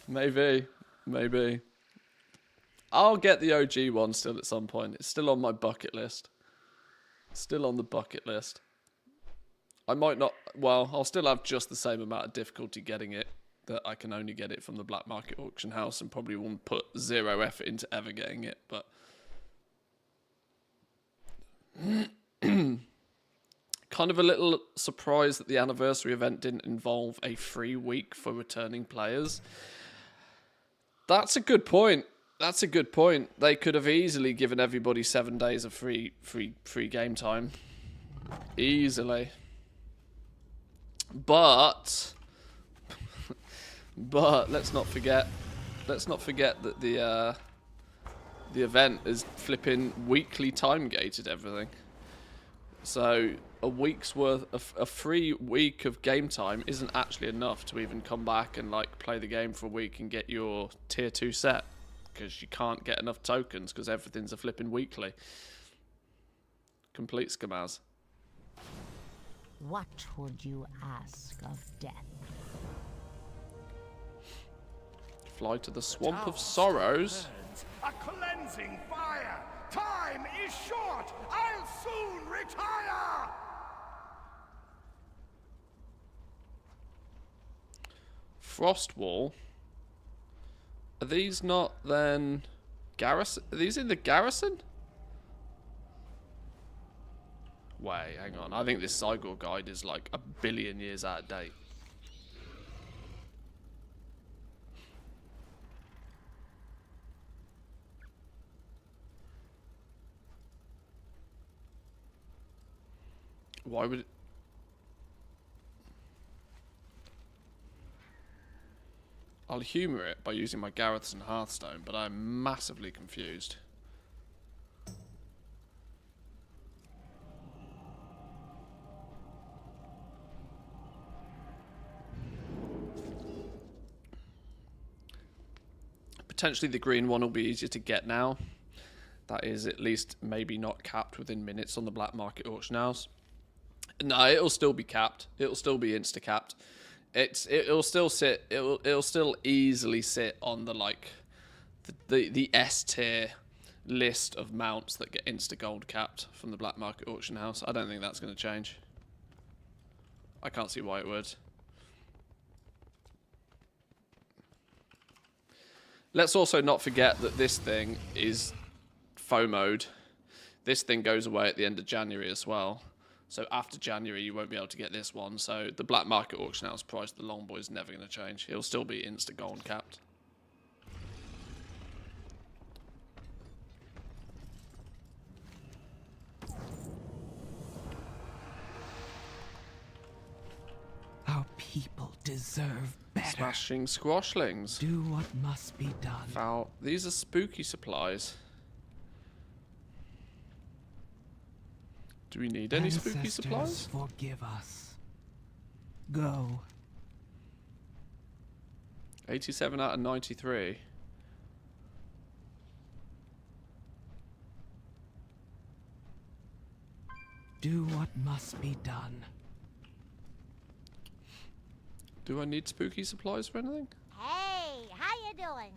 Maybe. Maybe. I'll get the OG one still at some point. It's still on my bucket list. Still on the bucket list. I might not... Well, I'll still have just the same amount of difficulty getting it, that I can only get it from the black market auction house, and probably won't put zero effort into ever getting it, but... Kind of a little surprised that the anniversary event didn't involve a free week for returning players. That's a good point. That's a good point. They could have easily given everybody 7 days of free game time. Easily. But let's not forget that the event is flipping weekly time gated everything. So a week's worth of a free week of game time isn't actually enough to even come back and like play the game for a week and get your tier 2 set, because you can't get enough tokens because everything's a flipping weekly. Complete scamaz. What would you ask of death? Fly to the swamp of sorrows. A cleansing fire! Time is short! I'll soon retire! Frostwall. Are these not then garrison? Are these in the garrison? Wait, hang on. I think this Cygor guide is like 1 billion years out of date. Why would it... I'll humour it by using my Gareth's and Hearthstone, but I'm massively confused. Potentially the green one will be easier to get now. That is at least maybe not capped within minutes on the black market auction house. No, it'll still be capped. It'll still be insta-capped. It'll still sit. It'll still easily sit on the like the S tier list of mounts that get insta gold capped from the black market auction house. I don't think that's going to change. I can't see why it would. Let's also not forget that this thing is FOMO'd. This thing goes away at the end of January as well. So after January, you won't be able to get this one. So the black market auction house price of the Dongboi is never going to change. It'll still be insta gold capped. Our people deserve better. Smashing squashlings. Do what must be done. Foul. These are spooky supplies. Do we need any spooky Ancestors, supplies? forgive us. Go. 87 out of 93. Do what must be done. Do I need spooky supplies for anything? Hey, how you doing?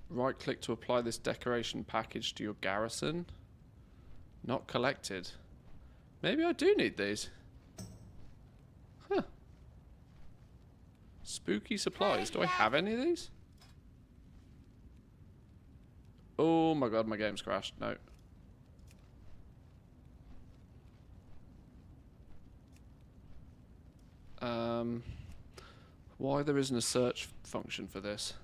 Right click to apply this decoration package to your garrison. Not collected. Maybe I do need these. Huh. Spooky supplies. Do I have any of these? Oh my god, my game's crashed. No. Why there isn't a search function for this?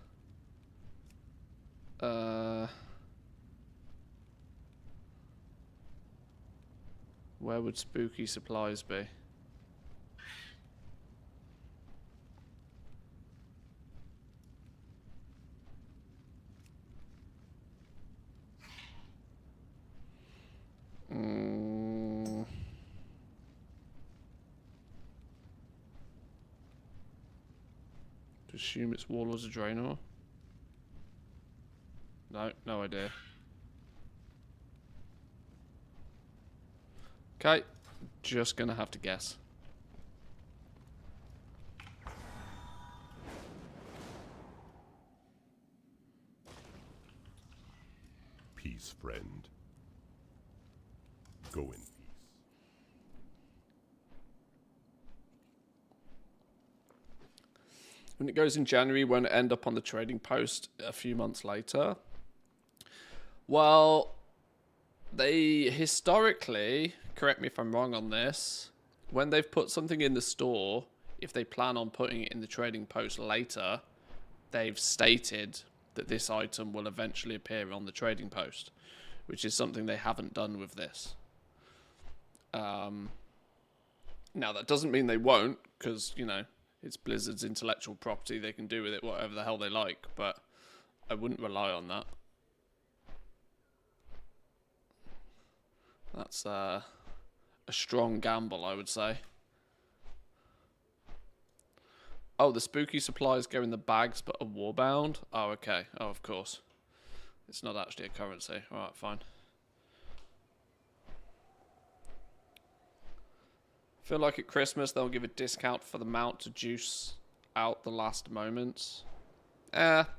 Where would spooky supplies be? Assume it's Warlords of Draenor. No, no idea. Okay, just gonna have to guess. Peace, friend. Go in peace. When it goes in January, won't it end up on the trading post a few months later? Well, they historically, correct me if I'm wrong on this, when they've put something in the store, if they plan on putting it in the trading post later, they've stated that this item will eventually appear on the trading post, which is something they haven't done with this. Now, that doesn't mean they won't, because, you know, it's Blizzard's intellectual property. They can do with it whatever the hell they like, but I wouldn't rely on that. That's a strong gamble, I would say. Oh, the spooky supplies go in the bags, but are warbound? Oh, okay. Oh, of course. It's not actually a currency. Alright, fine. Feel like at Christmas they'll give a discount for the mount to juice out the last moments.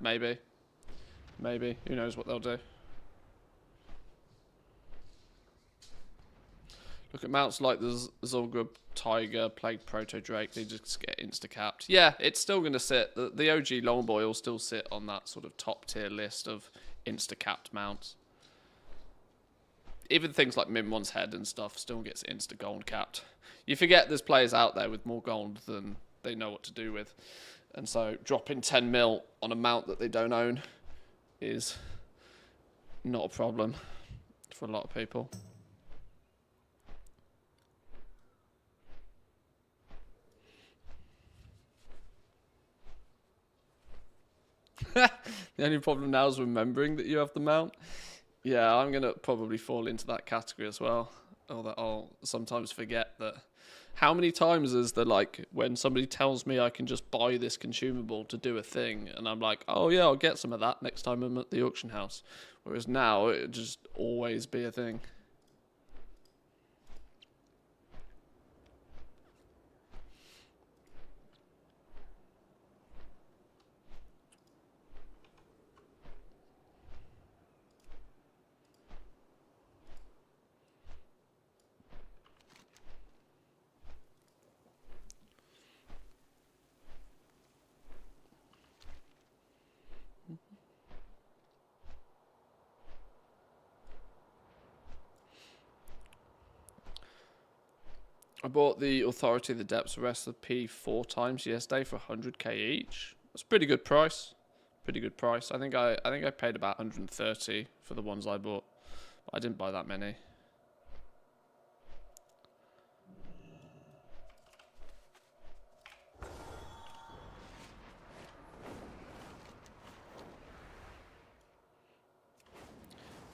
Maybe. Maybe. Who knows what they'll do. Look at mounts like the Zul'Gurub Tiger, Plague Proto Drake, they just get insta-capped. Yeah, it's still going to sit. The OG Dongboi will still sit on that sort of top tier list of insta-capped mounts. Even things like Mimmon's Head and stuff still gets insta-gold capped. You forget there's players out there with more gold than they know what to do with. And so dropping 10 mil on a mount that they don't own is not a problem for a lot of people. The only problem now is remembering that you have the mount. Yeah, I'm going to probably fall into that category as well. Or that I'll sometimes forget that. How many times is there, like, when somebody tells me I can just buy this consumable to do a thing, and I'm like, oh yeah, I'll get some of that next time I'm at the auction house. Whereas now, it would just always be a thing. I bought the Authority of the Depths recipe 4 times yesterday for 100k each. That's a pretty good price. Pretty good price. I think I paid about 130 for the ones I bought. But I didn't buy that many.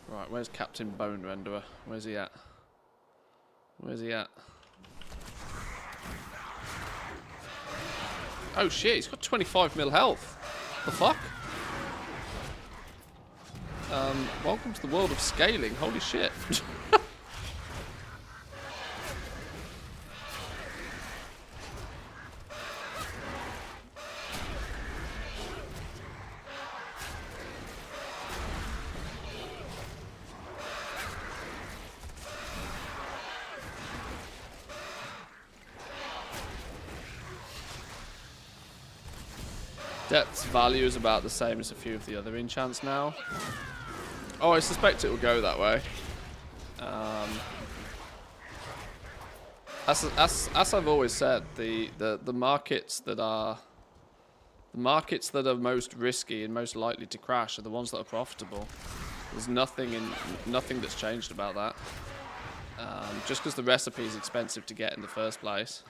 Right, where's Captain Bone Renderer? Where's he at? Where's he at? Oh shit, he's got 25 mil health. The fuck? Welcome to the world of scaling. Holy shit. Depth's value is about the same as a few of the other enchants now. Oh, I suspect it will go that way. As I've always said, the markets that are most risky and most likely to crash are the ones that are profitable. There's nothing that's changed about that. Just because the recipe is expensive to get in the first place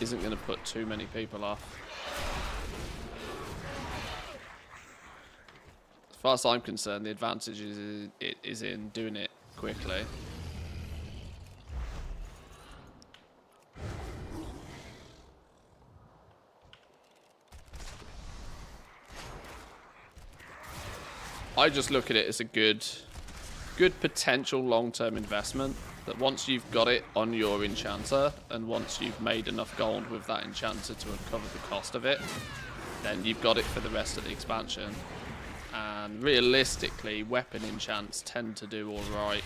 isn't going to put too many people off. As far as I'm concerned, the advantage is in doing it quickly. I just look at it as a good potential long-term investment. That once you've got it on your enchanter, and once you've made enough gold with that enchanter to have covered the cost of it, then you've got it for the rest of the expansion. And realistically, weapon enchants tend to do alright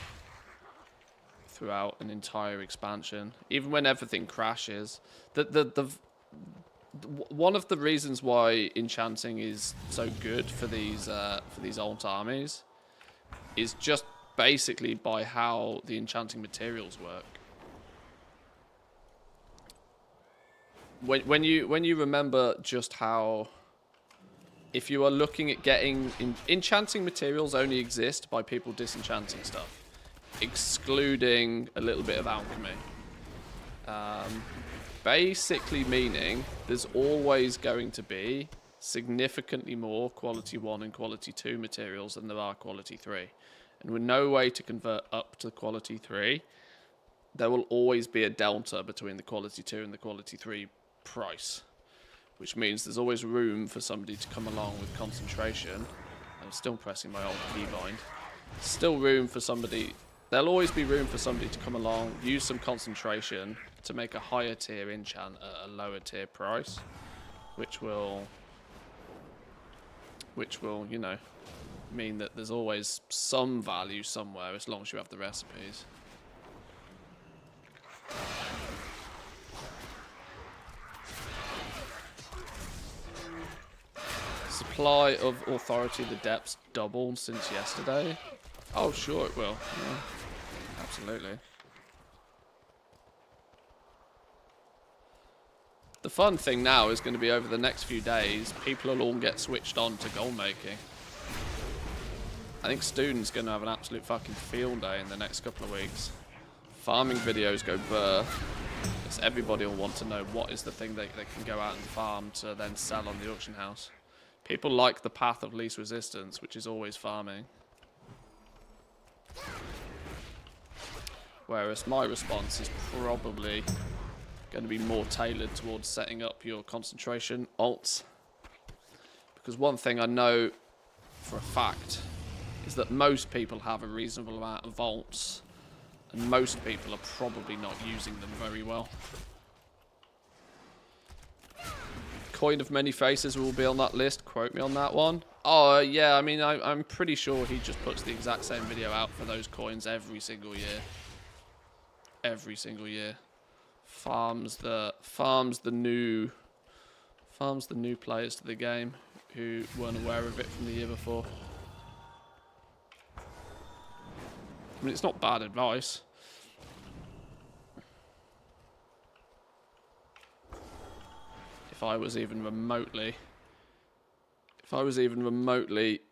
throughout an entire expansion. Even when everything crashes. One of the reasons why enchanting is so good for these old armies is just basically by how the enchanting materials work. When you remember just how, if you are looking at getting enchanting materials only exist by people disenchanting stuff, excluding a little bit of alchemy. Basically meaning there's always going to be significantly more quality 1 and quality 2 materials than there are quality 3. And with no way to convert up to quality 3, there will always be a delta between the quality 2 and the quality 3 price. Which means there's always room for somebody to come along with concentration. I'm still pressing my old keybind. Still room for somebody. There'll always be room for somebody to come along, use some concentration to make a higher tier enchant at a lower tier price, which will, you know, mean that there's always some value somewhere as long as you have the recipes. Supply of authority of the depths doubled since yesterday. Oh, sure it will. Yeah, absolutely. The fun thing now is going to be over the next few days, people will all get switched on to gold making. I think students going to have an absolute fucking field day in the next couple of weeks. Farming videos go burr. Because everybody will want to know what is the thing they can go out and farm to then sell on the auction house. People like the path of least resistance, which is always farming. Whereas my response is probably going to be more tailored towards setting up your concentration alts. Because one thing I know for a fact is that most people have a reasonable amount of vaults, and most people are probably not using them very well. Coin of Many Faces will be on that list. Quote me on that one. Oh, yeah, I mean, I'm pretty sure he just puts the exact same video out for those coins every single year. Every single year. Farms the new players to the game who weren't aware of it from the year before. I mean, it's not bad advice. If I was even remotely If I was even remotely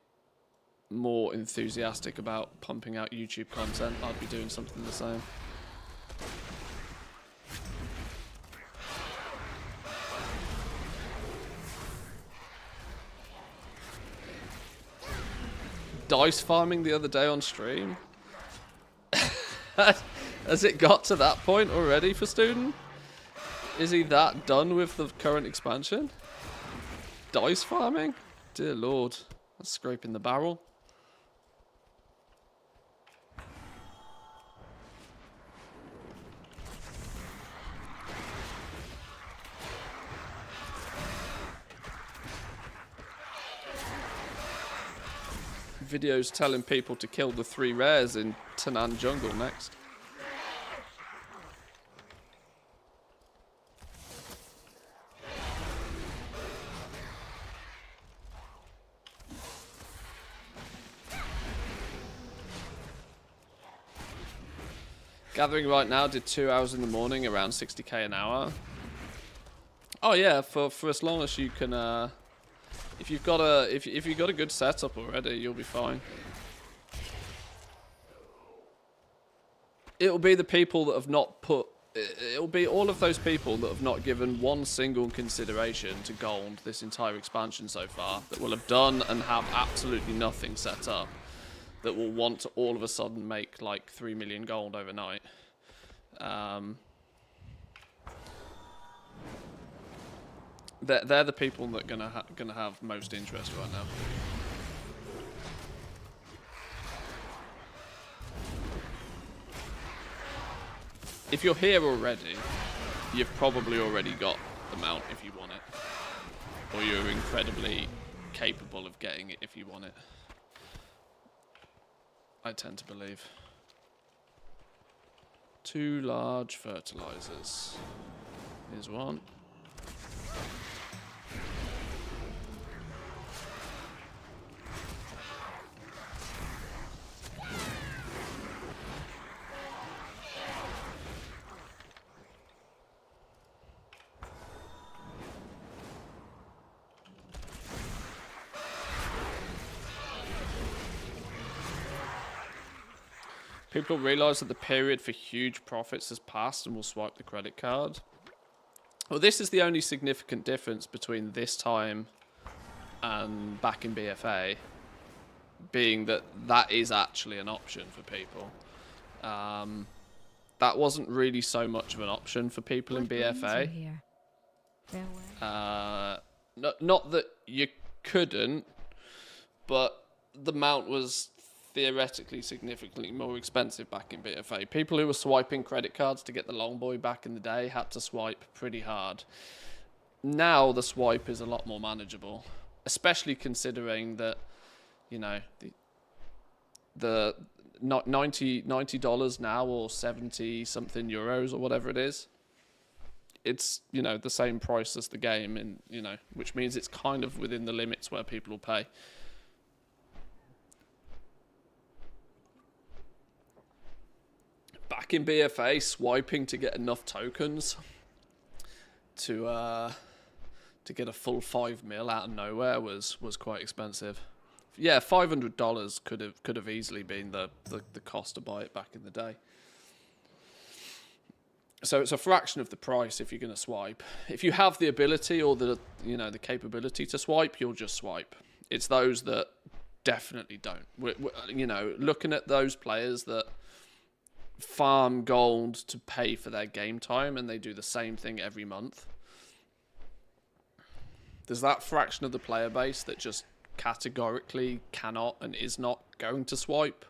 more enthusiastic about pumping out YouTube content, I'd be doing something the same. Dice farming the other day on stream? Has it got to that point already for Student? Is he that done with the current expansion? Dice farming? Dear lord, that's scraping the barrel. Videos telling people to kill the 3 rares in Tanan Jungle next. Gathering right now did 2 hours in the morning, around 60k an hour. Oh yeah, for as long as you can. If you've got a good setup already, you'll be fine. It'll be the people that have not put. It'll be all of those people that have not given one single consideration to gold this entire expansion so far, that will have done and have absolutely nothing set up, that will want to all of a sudden make like 3 million gold overnight. They're the people that are gonna have most interest right now. If you're here already, you've probably already got the mount if you want it, or you're incredibly capable of getting it if you want it. I tend to believe. 2 large fertilizers. Here's one. People realise that the period for huge profits has passed and will swipe the credit card. Well, this is the only significant difference between this time and back in BFA, being that that is actually an option for people. That wasn't really so much of an option for people in BFA. Not that you couldn't, but the mount was theoretically significantly more expensive back in BFA. People who were swiping credit cards to get the Dongboi back in the day had to swipe pretty hard. Now the swipe is a lot more manageable, especially considering that, you know, the $90 now, or 70 something euros or whatever it is. It's, you know, the same price as the game, and, you know, which means it's kind of within the limits where people will pay. Back in BFA, swiping to get enough tokens to get a full 5 mil out of nowhere was quite expensive. Yeah, $500 could have easily been the cost to buy it back in the day. So it's a fraction of the price if you're going to swipe. If you have the ability or the capability to swipe, you'll just swipe. It's those that definitely don't. You know, looking at those players that farm gold to pay for their game time and they do the same thing every month. There's that fraction of the player base that just categorically cannot and is not going to swipe,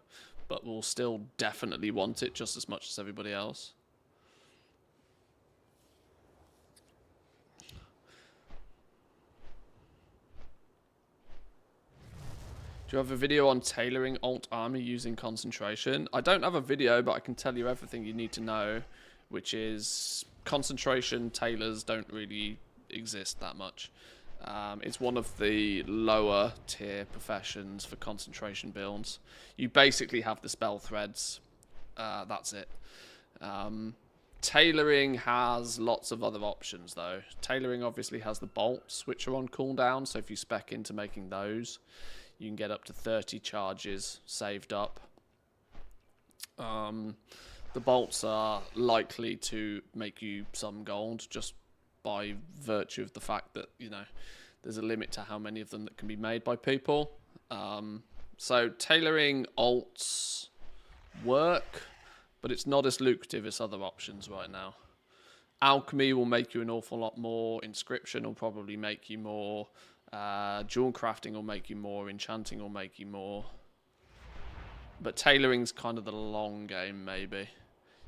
but will still definitely want it just as much as everybody else. Do you have a video on tailoring alt army using concentration? I don't have a video, but I can tell you everything you need to know, which is concentration tailors don't really exist that much. It's one of the lower tier professions for concentration builds. You basically have the spell threads. That's it. Tailoring has lots of other options though. Tailoring obviously has the bolts, which are on cooldown, so if you spec into making those, you can get up to 30 charges saved up. The bolts are likely to make you some gold just by virtue of the fact that, you know, there's a limit to how many of them that can be made by people. So tailoring alts work, but it's not as lucrative as other options right now. Alchemy will make you an awful lot more. Inscription will probably make you more. Jewel crafting will make you more. Enchanting will make you more. But tailoring's kind of the long game, maybe.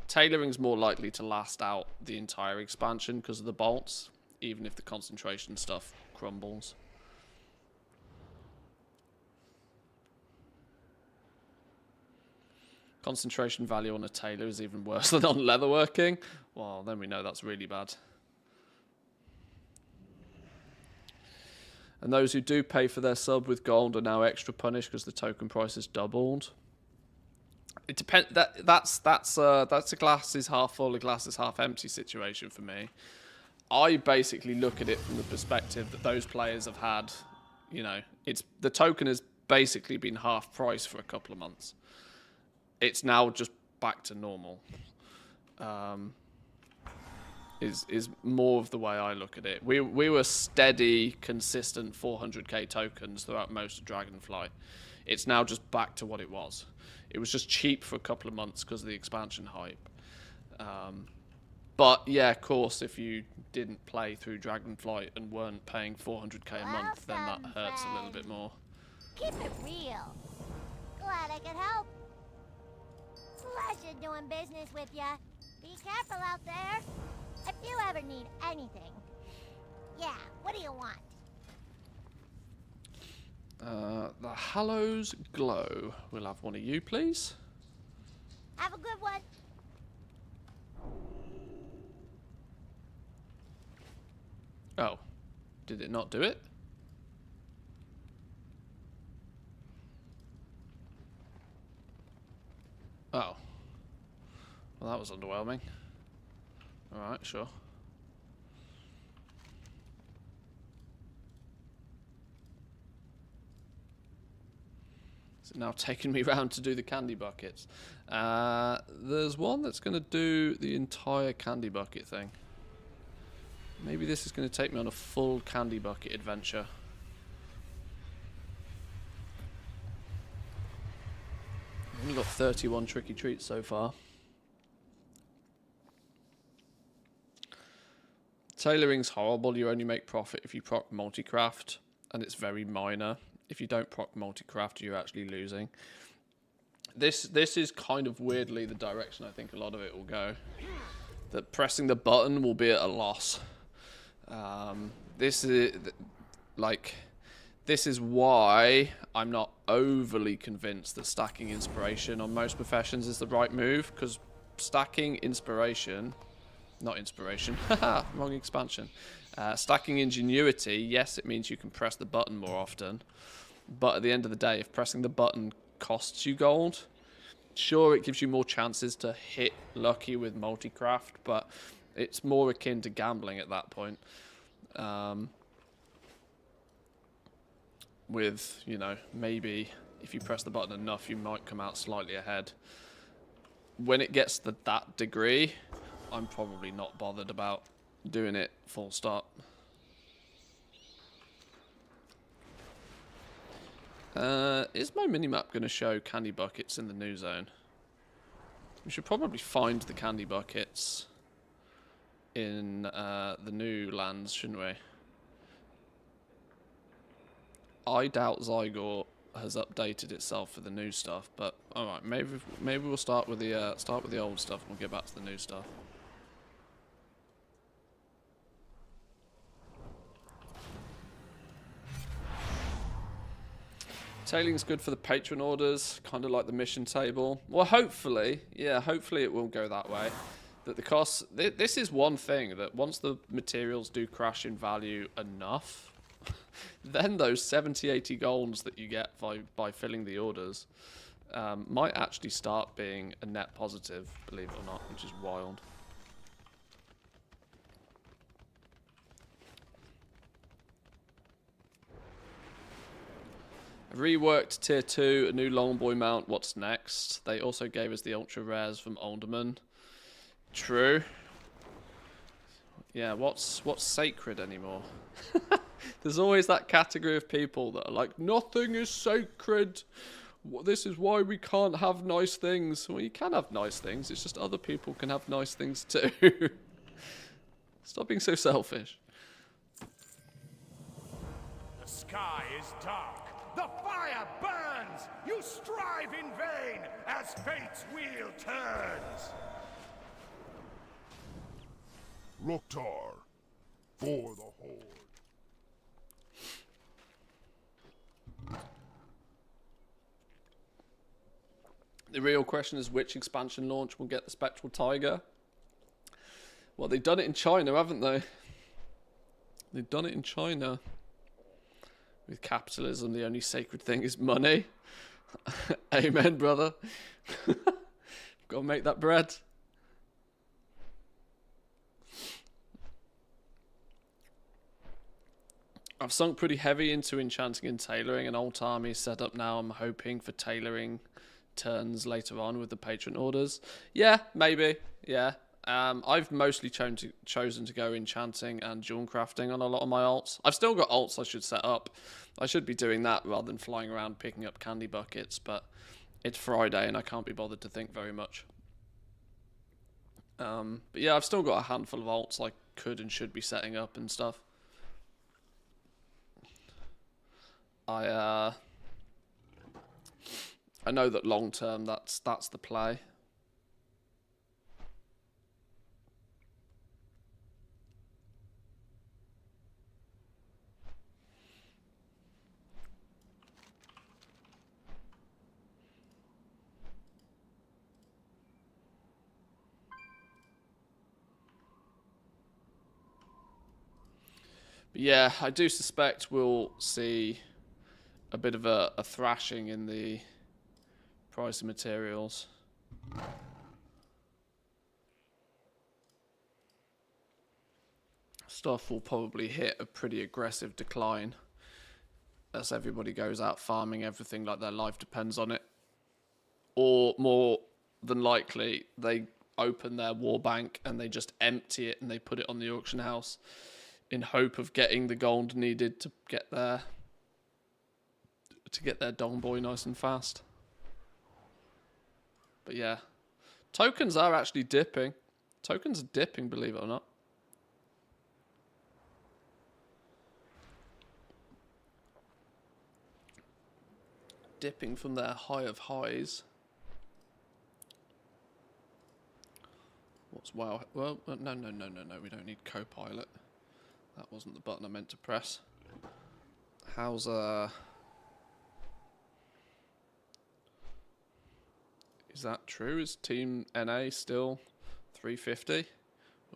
Tailoring's more likely to last out the entire expansion because of the bolts, even if the concentration stuff crumbles. Concentration value on a tailor is even worse than on leatherworking. Well, then we know that's really bad. And those who do pay for their sub with gold are now extra punished because the token price has doubled. It depends. That's a glass is half full, a glass is half empty situation for me. I basically look at it from the perspective that those players have had, you know, the token has basically been half price for a couple of months. It's now just back to normal. Is more of the way I look at it. We were steady, consistent 400k tokens throughout most of Dragonflight. It's now just back to what it was. It was just cheap for a couple of months because of the expansion hype. But yeah, of course, if you didn't play through Dragonflight and weren't paying 400k a month, then that hurts a little bit more. Keep it real. Glad I could help. Pleasure doing business with ya. Be careful out there. If you ever need anything. Yeah, what do you want? The Hallows Glow. We'll have one of you, please. Have a good one. Oh, did it not do it? Oh. Well, that was underwhelming. Alright, sure. It's now taking me round to do the candy buckets. There's one that's going to do the entire candy bucket thing. Maybe this is going to take me on a full candy bucket adventure. I've only got 31 tricky treats so far. Tailoring's horrible. You only make profit if you proc multicraft, and it's very minor. If you don't proc multicraft, you're actually losing. This is kind of weirdly the direction I think a lot of it will go. That pressing the button will be at a loss. This is why I'm not overly convinced that stacking inspiration on most professions is the right move, because stacking inspiration, not inspiration, haha, wrong expansion. Stacking ingenuity, yes, it means you can press the button more often, but at the end of the day, if pressing the button costs you gold, sure, it gives you more chances to hit lucky with multicraft, but it's more akin to gambling at that point. With, you know, maybe if you press the button enough, you might come out slightly ahead. When it gets to that degree, I'm probably not bothered about doing it full stop. Is my minimap going to show candy buckets in the new zone? We should probably find the candy buckets in the new lands, shouldn't we? I doubt Zygor has updated itself for the new stuff, but all right, maybe we'll start with the old stuff and we'll get back to the new stuff. Tailing's good for the patron orders, kind of like the mission table. Well, hopefully, yeah, hopefully it will go that way. That the costs, this is one thing, that once the materials do crash in value enough, then those 70-80 golds that you get by filling the orders might actually start being a net positive, believe it or not, which is wild. Reworked tier 2, a new Longboy mount. What's next? They also gave us the ultra rares from Alderman. True. Yeah, what's sacred anymore? There's always that category of people that are like, nothing is sacred. This is why we can't have nice things. Well, you can have nice things. It's just other people can have nice things too. Stop being so selfish. The sky is dark. The fire burns. You strive in vain as fate's wheel turns. Loktar, for the Horde. The real question is which expansion launch will get the Spectral Tiger? Well, they've done it in China, haven't they? They've done it in China. With capitalism, the only sacred thing is money. Amen, brother. Gotta make that bread. I've sunk pretty heavy into enchanting and tailoring. An alt army is set up now. I'm hoping for tailoring turns later on with the patron orders. Yeah, maybe. Yeah. I've mostly chosen to go enchanting and jewel crafting on a lot of my alts. I've still got alts I should set up. I should be doing that rather than flying around picking up candy buckets, but it's Friday and I can't be bothered to think very much. But yeah, I've still got a handful of alts I could and should be setting up and stuff. I know that long term that's the play. But yeah, I do suspect we'll see a bit of a thrashing in the price of materials. Stuff will probably hit a pretty aggressive decline as everybody goes out farming everything like their life depends on it. Or more than likely, they open their war bank and they just empty it and they put it on the auction house in hope of getting the gold needed to get their Dongboi nice and fast. But yeah, tokens are actually dipping. Tokens are dipping, believe it or not. Dipping from their high of highs. What's wow? Well, no. We don't need Copilot. That wasn't the button I meant to press. How's Is that true? Is Team NA still 350? Or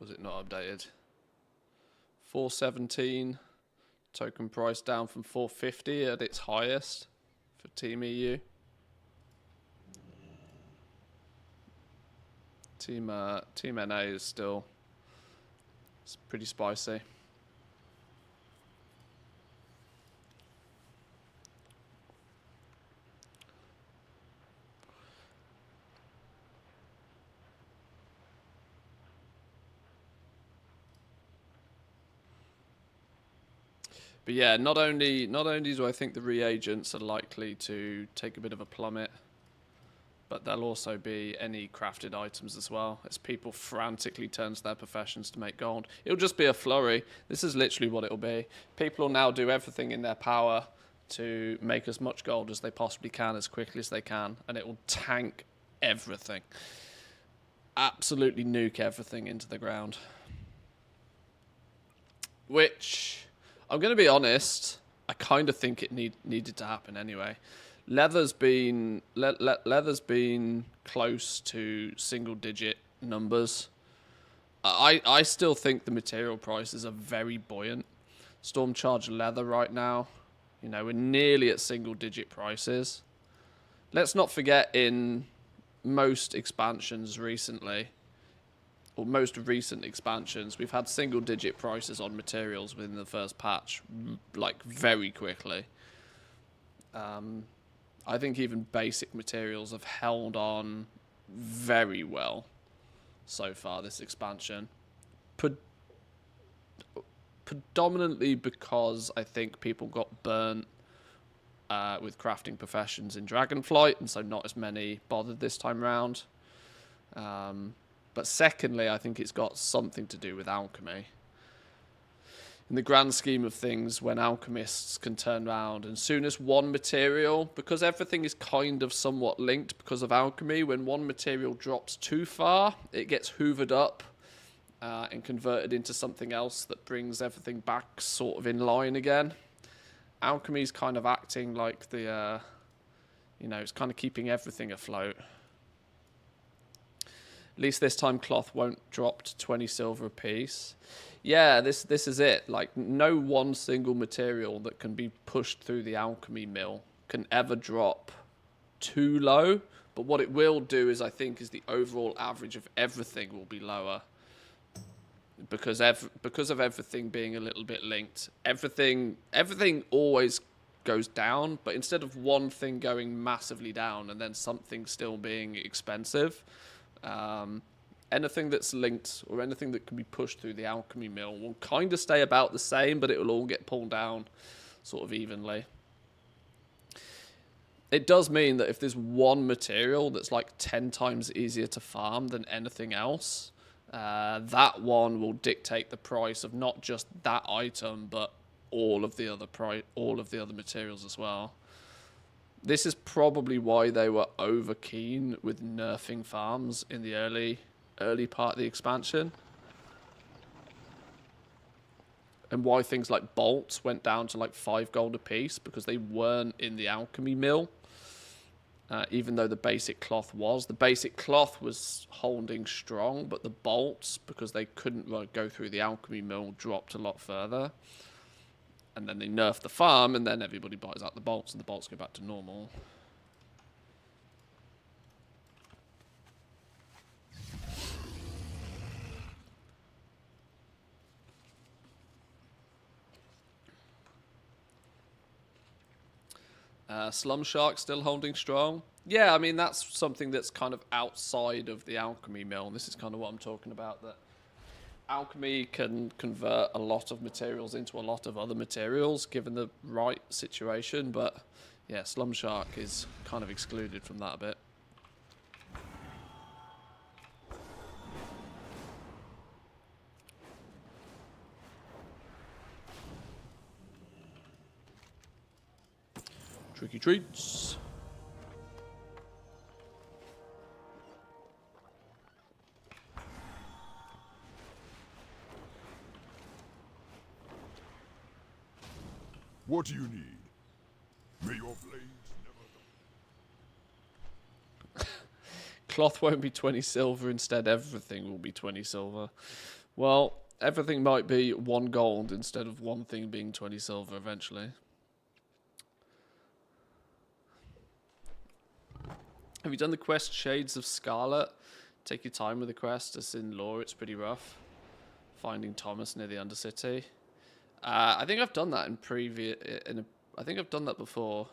was it not updated? 417. Token price down from 450 at its highest for Team EU. Team NA is still, it's pretty spicy. But yeah, not only do I think the reagents are likely to take a bit of a plummet, but there'll also be any crafted items as well, as people frantically turn to their professions to make gold. It'll just be a flurry. This is literally what it'll be. People will now do everything in their power to make as much gold as they possibly can as quickly as they can, and it will tank everything. Absolutely nuke everything into the ground. Which, I'm going to be honest, I kind of think it needed to happen anyway. Leather's been close to single-digit numbers. I still think the material prices are very buoyant. Stormcharger leather right now, you know, we're nearly at single-digit prices. Let's not forget, in most expansions recently, or most recent expansions, we've had single-digit prices on materials within the first patch, like very quickly. I think even basic materials have held on very well so far this expansion. Predominantly because I think people got burnt with crafting professions in Dragonflight, and so not as many bothered this time round. But secondly, I think it's got something to do with alchemy. In the grand scheme of things, when alchemists can turn around, and soon as one material, because everything is kind of somewhat linked because of alchemy, when one material drops too far, it gets hoovered up and converted into something else that brings everything back sort of in line again. Alchemy is kind of acting like the, it's kind of keeping everything afloat. At least this time cloth won't drop to 20 silver a piece. Yeah, this is it. Like, no one single material that can be pushed through the alchemy mill can ever drop too low. But what it will do is, I think, is the overall average of everything will be lower. Because of everything being a little bit linked. Everything always goes down, but instead of one thing going massively down and then something still being expensive, anything that's linked or anything that can be pushed through the alchemy mill will kind of stay about the same, but it will all get pulled down sort of evenly. It does mean that if there's one material that's like 10 times easier to farm than anything else, that one will dictate the price of not just that item, but all of the other materials as well. This is probably why they were over keen with nerfing farms in the early part of the expansion. And why things like bolts went down to like 5 gold a piece, because they weren't in the alchemy mill. Even though the basic cloth was. The basic cloth was holding strong, but the bolts, because they couldn't go through the alchemy mill, dropped a lot further. And then they nerfed the farm, and then everybody buys out the bolts, and the bolts go back to normal. Slum Shark still holding strong. Yeah, I mean, that's something that's kind of outside of the alchemy mill. This is kind of what I'm talking about, that alchemy can convert a lot of materials into a lot of other materials, given the right situation. But yeah, Slum Shark is kind of excluded from that a bit. Tricky treats. What do you need? May your blades never die. Cloth won't be 20 silver, instead everything will be 20 silver. Well, everything might be 1 gold instead of one thing being 20 silver eventually. Have you done the quest Shades of Scarlet? Take your time with the quest. As in lore, it's pretty rough. Finding Thomas near the Undercity. I think I've done that in previous. I think I've done that before.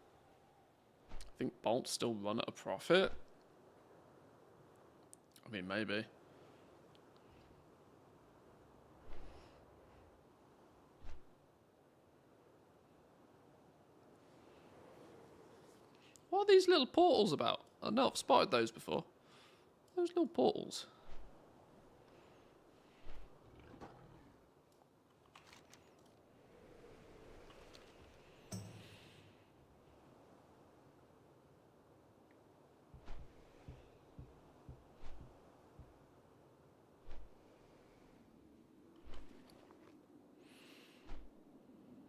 I think bolts still run at a profit. I mean, maybe. What are these little portals about? I know I've spotted those before. Those little portals.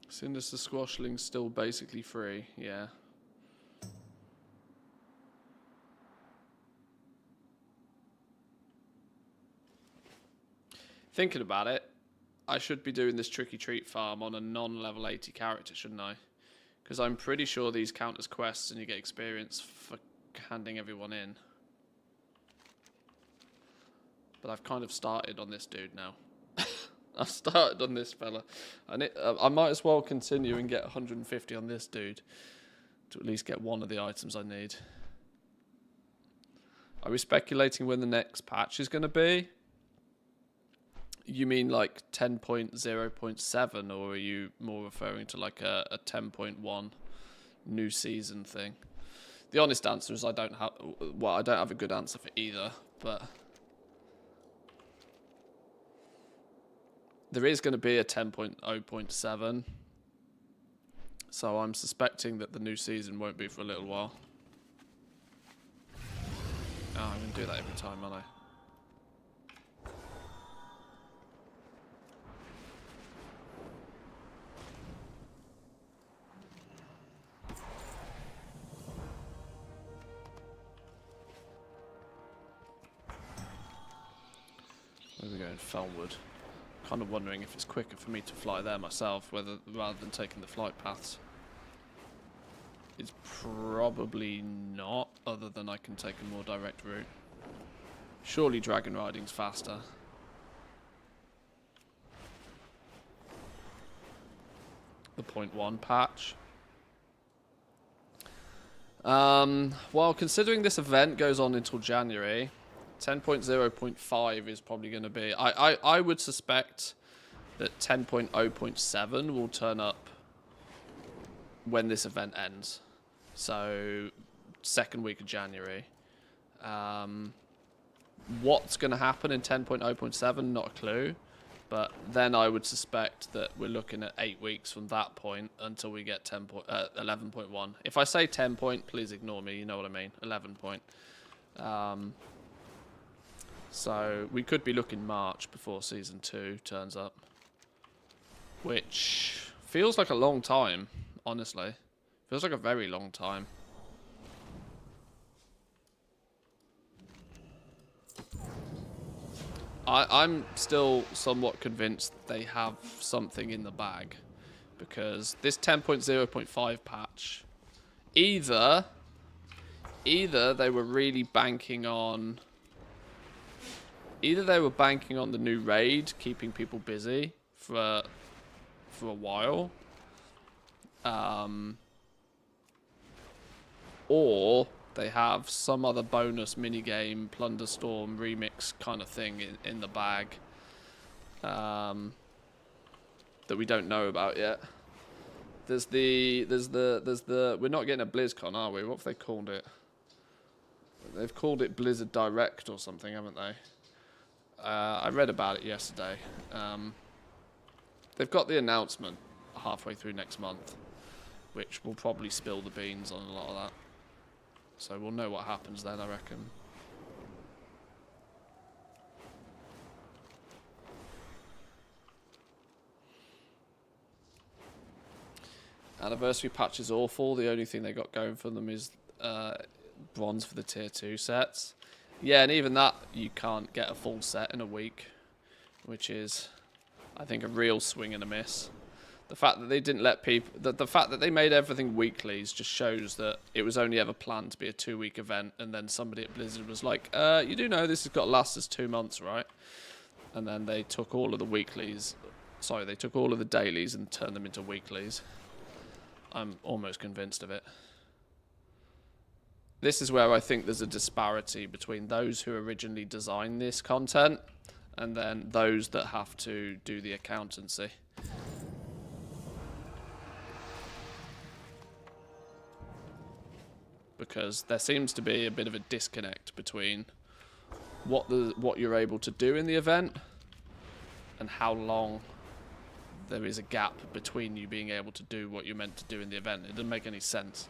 Sinister Squashling's still basically free, yeah. Thinking about it, I should be doing this Tricky Treat farm on a non-level 80 character, shouldn't I? Because I'm pretty sure these count as quests and you get experience for handing everyone in. But I've kind of started on this dude now. I've started on this fella. And I might as well continue and get 150 on this dude. To at least get one of the items I need. Are we speculating when the next patch is going to be? You mean like 10.0.7, or are you more referring to like a 10.1 new season thing? The honest answer is I don't have a good answer for either, but there is going to be a 10.0.7, so I'm suspecting that the new season won't be for a little while. Oh, I'm going to do that every time, aren't I? Where are we going? Felwood. Kind of wondering if it's quicker for me to fly there myself, rather than taking the flight paths. It's probably not, other than I can take a more direct route. Surely dragon riding's faster. The 0.1 patch. Well, considering this event goes on until January, 10.0.5 is probably going to be... I would suspect that 10.0.7 will turn up when this event ends. So, second week of January. What's going to happen in 10.0.7? Not a clue. But then I would suspect that we're looking at 8 weeks from that point until we get 11.1. If I say 10 point, please ignore me. You know what I mean. 11 point. So we could be looking March before Season 2 turns up. Which feels like a long time, honestly. Feels like a very long time. I'm still somewhat convinced they have something in the bag. Because this 10.0.5 patch, either they were really banking on... Either they were banking on the new raid, keeping people busy for a while. Or they have some other bonus minigame, Plunderstorm remix kind of thing in the bag. That we don't know about yet. There's the we're not getting a BlizzCon, are we? What have they called it? They've called it Blizzard Direct or something, haven't they? I read about it yesterday. They've got the announcement halfway through next month, which will probably spill the beans on a lot of that. So we'll know what happens then, I reckon. Anniversary patch is awful. The only thing they got going for them is bronze for the tier 2 sets. Yeah, and even that, you can't get a full set in a week, which is, I think, a real swing and a miss. The fact that they didn't let people... The fact that they made everything weeklies just shows that it was only ever planned to be a 2-week event, and then somebody at Blizzard was like, you do know this has got to last us 2 months, right? And then they took all of the weeklies... Sorry, they took all of the dailies and turned them into weeklies. I'm almost convinced of it. This is where I think there's a disparity between those who originally designed this content and then those that have to do the accountancy. Because there seems to be a bit of a disconnect between what you're able to do in the event and how long there is a gap between you being able to do what you're meant to do in the event. It doesn't make any sense.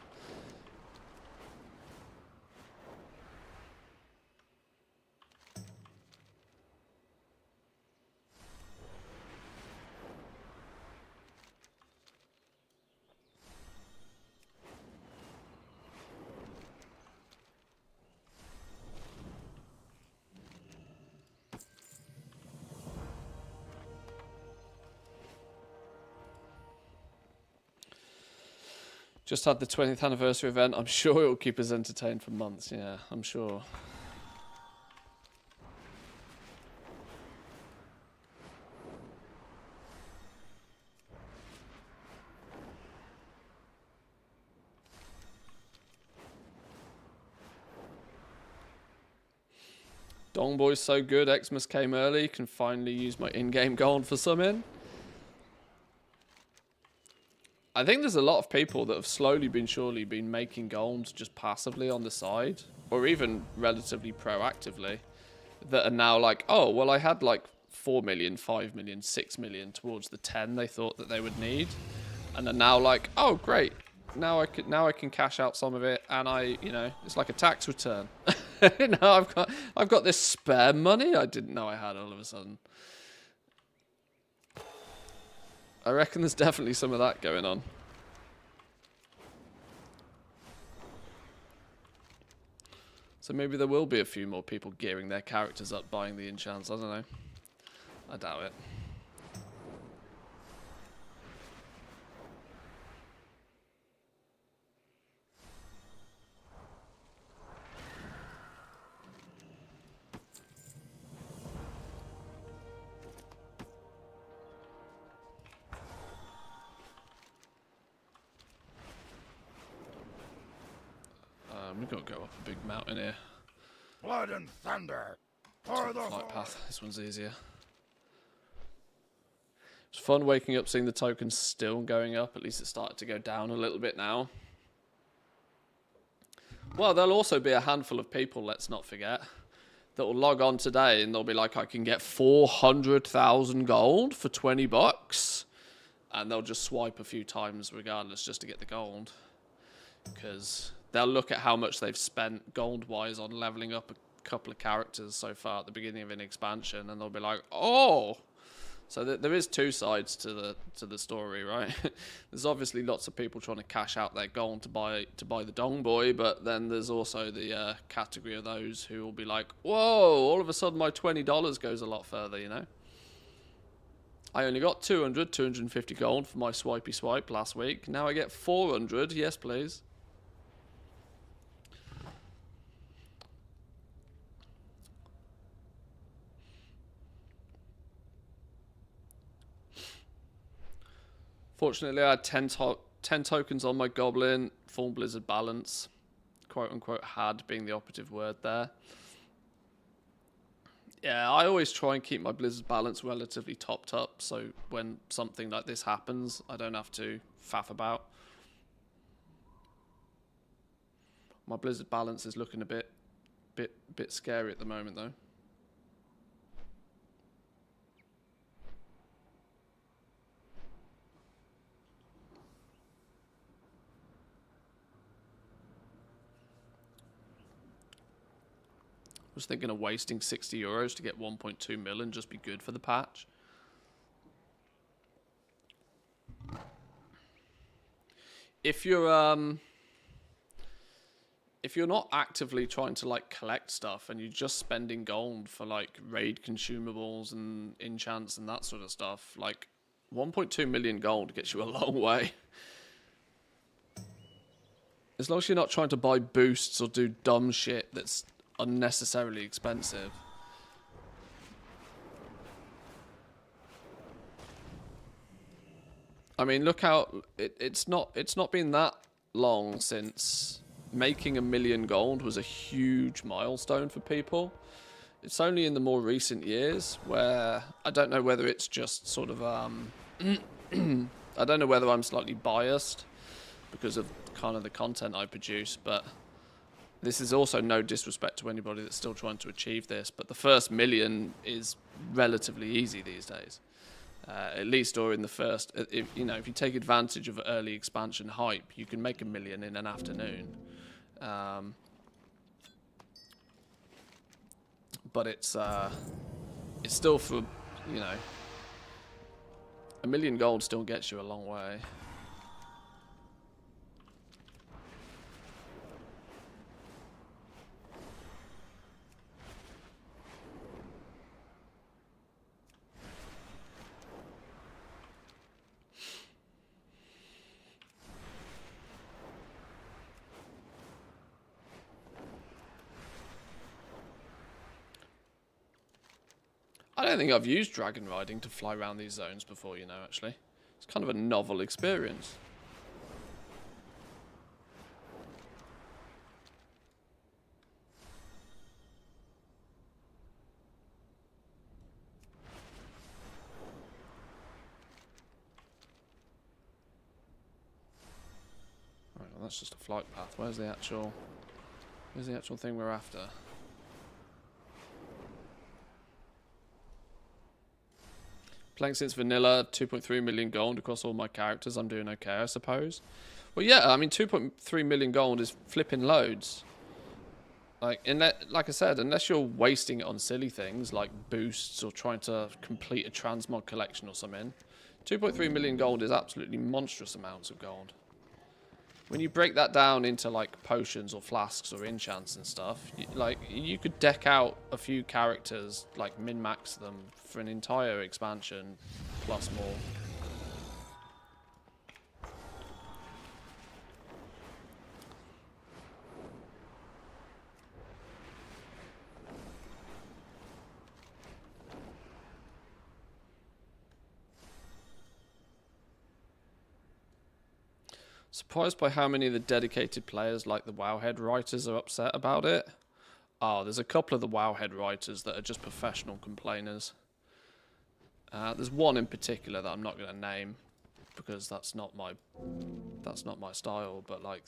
Just had the 20th anniversary event. I'm sure it'll keep us entertained for months. Yeah, I'm sure. Dongboi so good. Xmas came early. Can finally use my in-game gold for summon. I think there's a lot of people that have slowly been surely been making gold just passively on the side, or even relatively proactively, that are now like, oh, well, I had like 4 million, 5 million, 6 million towards the 10 they thought that they would need, and are now like, oh, great, now I can cash out some of it, and it's like a tax return. Now I've got this spare money I didn't know I had all of a sudden. I reckon there's definitely some of that going on. So maybe there will be a few more people gearing their characters up, buying the enchants. I don't know. I doubt it. We've got to go up a big mountain here. Blood and thunder for the Flight path. This one's easier. It's fun waking up seeing the tokens still going up. At least it started to go down a little bit now. Well, there'll also be a handful of people, let's not forget, that will log on today and they'll be like, I can get 400,000 gold for 20 bucks. And they'll just swipe a few times regardless just to get the gold. Because they'll look at how much they've spent gold-wise on leveling up a couple of characters so far at the beginning of an expansion, and they'll be like, "Oh!" So there is two sides to the story, right? There's obviously lots of people trying to cash out their gold to buy the Dongboi, but then there's also the category of those who will be like, "Whoa! All of a sudden, my $20 goes a lot further," you know. I only got 250 gold for my swipey swipe last week. Now I get 400. Yes, please. Fortunately, I had 10 tokens on my goblin, full blizzard balance, quote unquote had being the operative word there. Yeah, I always try and keep my blizzard balance relatively topped up, so when something like this happens, I don't have to faff about. My blizzard balance is looking a bit scary at the moment, though. Was thinking of wasting €60 to get 1.2 mil and just be good for the patch. If you're not actively trying to like collect stuff and you're just spending gold for like raid consumables and enchants and that sort of stuff, like 1.2 million gold gets you a long way. As long as you're not trying to buy boosts or do dumb shit that's unnecessarily expensive. I mean, look how it's not been that long since making 1 million gold was a huge milestone for people. It's only in the more recent years where I don't know whether it's just sort of I don't know whether I'm slightly biased because of kind of the content I produce, but this is also no disrespect to anybody that's still trying to achieve this, but the first 1 million is relatively easy these days. At least, or in the first, if you take advantage of early expansion hype, you can make 1 million in an afternoon. But it's still for, 1 million gold still gets you a long way. don't think I've used dragon riding to fly around these zones before, you know, actually. It's kind of a novel experience. Right, well, that's just a flight path. Where's the actual thing we're after? Playing since vanilla, 2.3 million gold across all my characters. I'm doing okay, I suppose. Well, yeah, I mean, 2.3 million gold is flipping loads. Like I said, unless you're wasting it on silly things like boosts or trying to complete a transmog collection or something, 2.3 million gold is absolutely monstrous amounts of gold. When you break that down into like potions or flasks or enchants and stuff, you could deck out a few characters, like min-max them for an entire expansion plus more. Surprised by how many of the dedicated players like the Wowhead writers are upset about it. Oh, there's a couple of the Wowhead writers that are just professional complainers. There's one in particular that I'm not going to name because that's not my style. But like,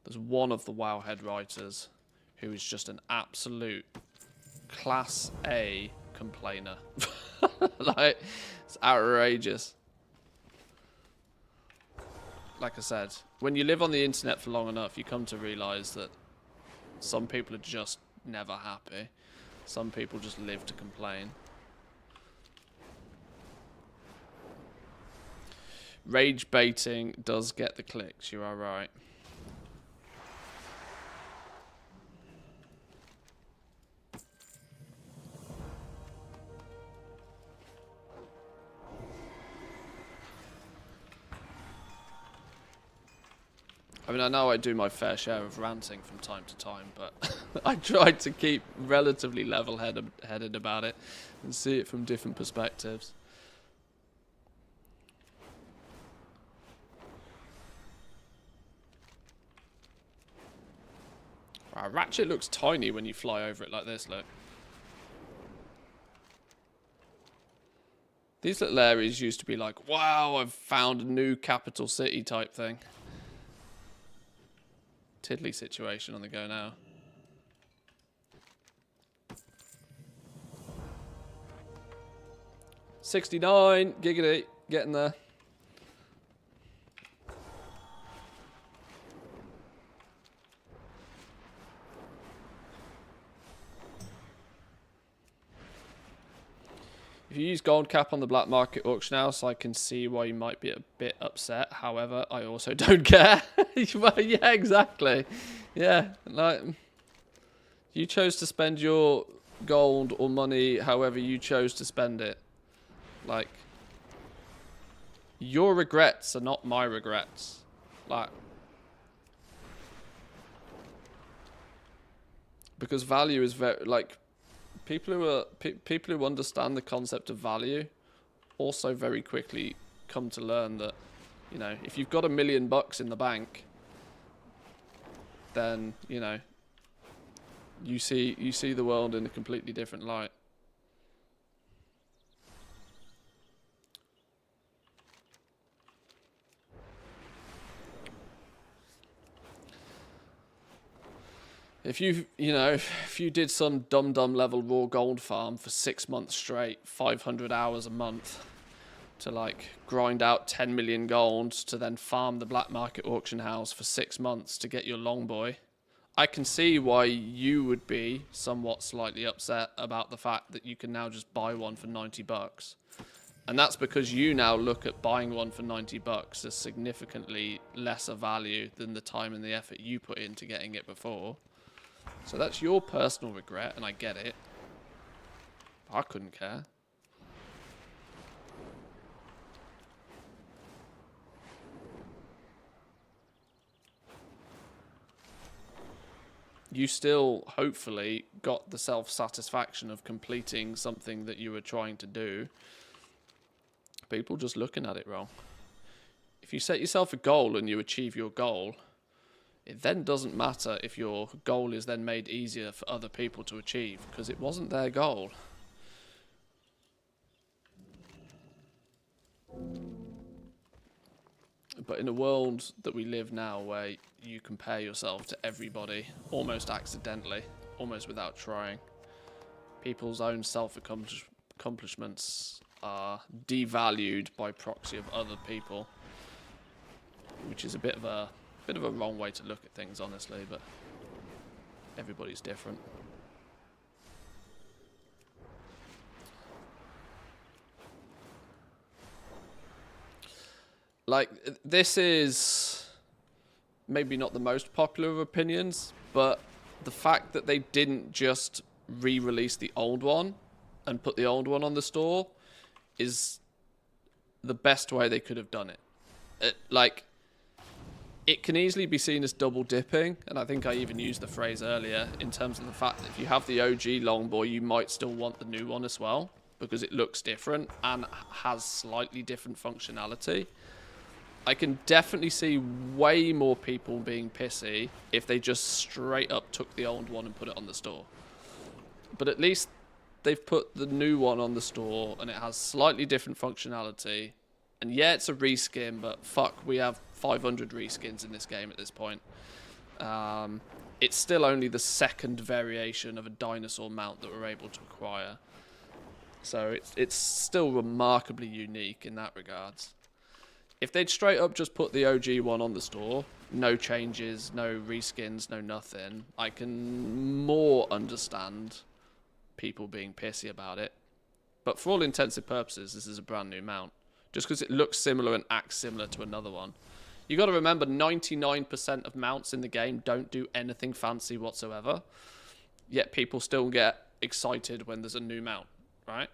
there's one of the Wowhead writers who is just an absolute class A complainer. Like, it's outrageous. Like I said, when you live on the internet for long enough, you come to realise that some people are just never happy. Some people just live to complain. Rage baiting does get the clicks, you are right. I mean, I know I do my fair share of ranting from time to time, but I try to keep relatively level-headed about it and see it from different perspectives. Wow, Ratchet looks tiny when you fly over it like this, look. These little areas used to be like, wow, I've found a new capital city type thing. Tiddly situation on the go now. $69, giggity, getting there. If you use gold cap on the black market auction house, I can see why you might be a bit upset. However, I also don't care. Well, yeah, exactly. Yeah, like, you chose to spend your gold or money however you chose to spend it. Like, your regrets are not my regrets. Like, because value is very, like, people who understand the concept of value also very quickly come to learn that, you know, if you've got $1 million in the bank, then, you know, you see the world in a completely different light. If you did some dumb level raw gold farm for 6 months straight, 500 hours a month, to like grind out 10 million gold to then farm the black market auction house for 6 months to get your Dongboi, I can see why you would be somewhat slightly upset about the fact that you can now just buy one for $90. And that's because you now look at buying one for $90 as significantly lesser value than the time and the effort you put into getting it before. So that's your personal regret, and I get it. I couldn't care. You still, hopefully, got the self-satisfaction of completing something that you were trying to do, people just looking at it wrong. If you set yourself a goal and you achieve your goal, it then doesn't matter if your goal is then made easier for other people to achieve, because it wasn't their goal. But in a world that we live now, where you compare yourself to everybody, almost accidentally, almost without trying, people's own self-accomplishments are devalued by proxy of other people, which is a bit of a wrong way to look at things, honestly. But everybody's different. Like, this is maybe not the most popular of opinions, but the fact that they didn't just re-release the old one and put the old one on the store is the best way they could have done it. It can easily be seen as double dipping, and I think I even used the phrase earlier in terms of the fact that if you have the OG Longboy, you might still want the new one as well, because it looks different and has slightly different functionality. I can definitely see way more people being pissy if they just straight up took the old one and put it on the store. But at least they've put the new one on the store and it has slightly different functionality. And yeah, it's a reskin, but fuck, we have 500 reskins in this game at this point. It's still only the second variation of a dinosaur mount that we're able to acquire. So it's still remarkably unique in that regards. If they'd straight up just put the OG one on the store, no changes, no reskins, no nothing, I can more understand people being pissy about it. But for all intents and purposes, this is a brand new mount. Just because it looks similar and acts similar to another one. You got to remember, 99% of mounts in the game don't do anything fancy whatsoever. Yet people still get excited when there's a new mount, right?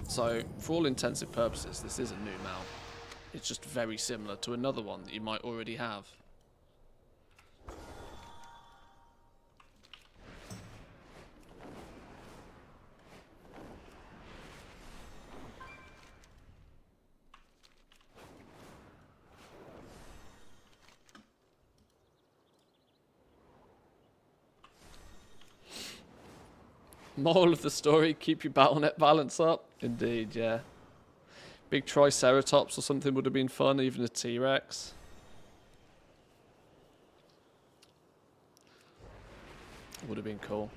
So, for all intents and purposes, this is a new mount. It's just very similar to another one that you might already have. Moral of the story, keep your BattleNet balance up. Indeed, yeah. Big Triceratops or something would have been fun, even a T-Rex. Would have been cool.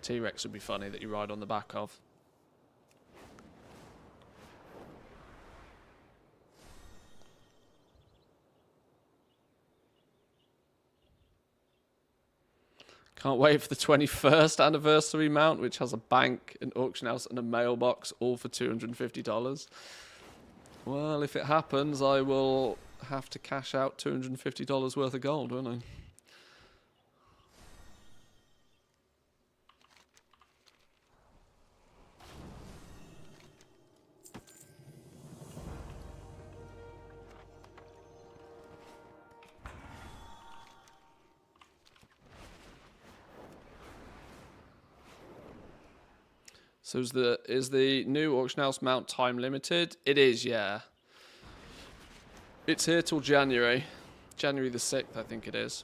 T-Rex would be funny that you ride on the back of. Can't wait for the 21st anniversary mount, which has a bank, an auction house, and a mailbox, all for $250. Well, if it happens, I will have to cash out $250 worth of gold, won't I? So is the new auction house mount time limited? It is, yeah. It's here till January. January the 6th, I think it is.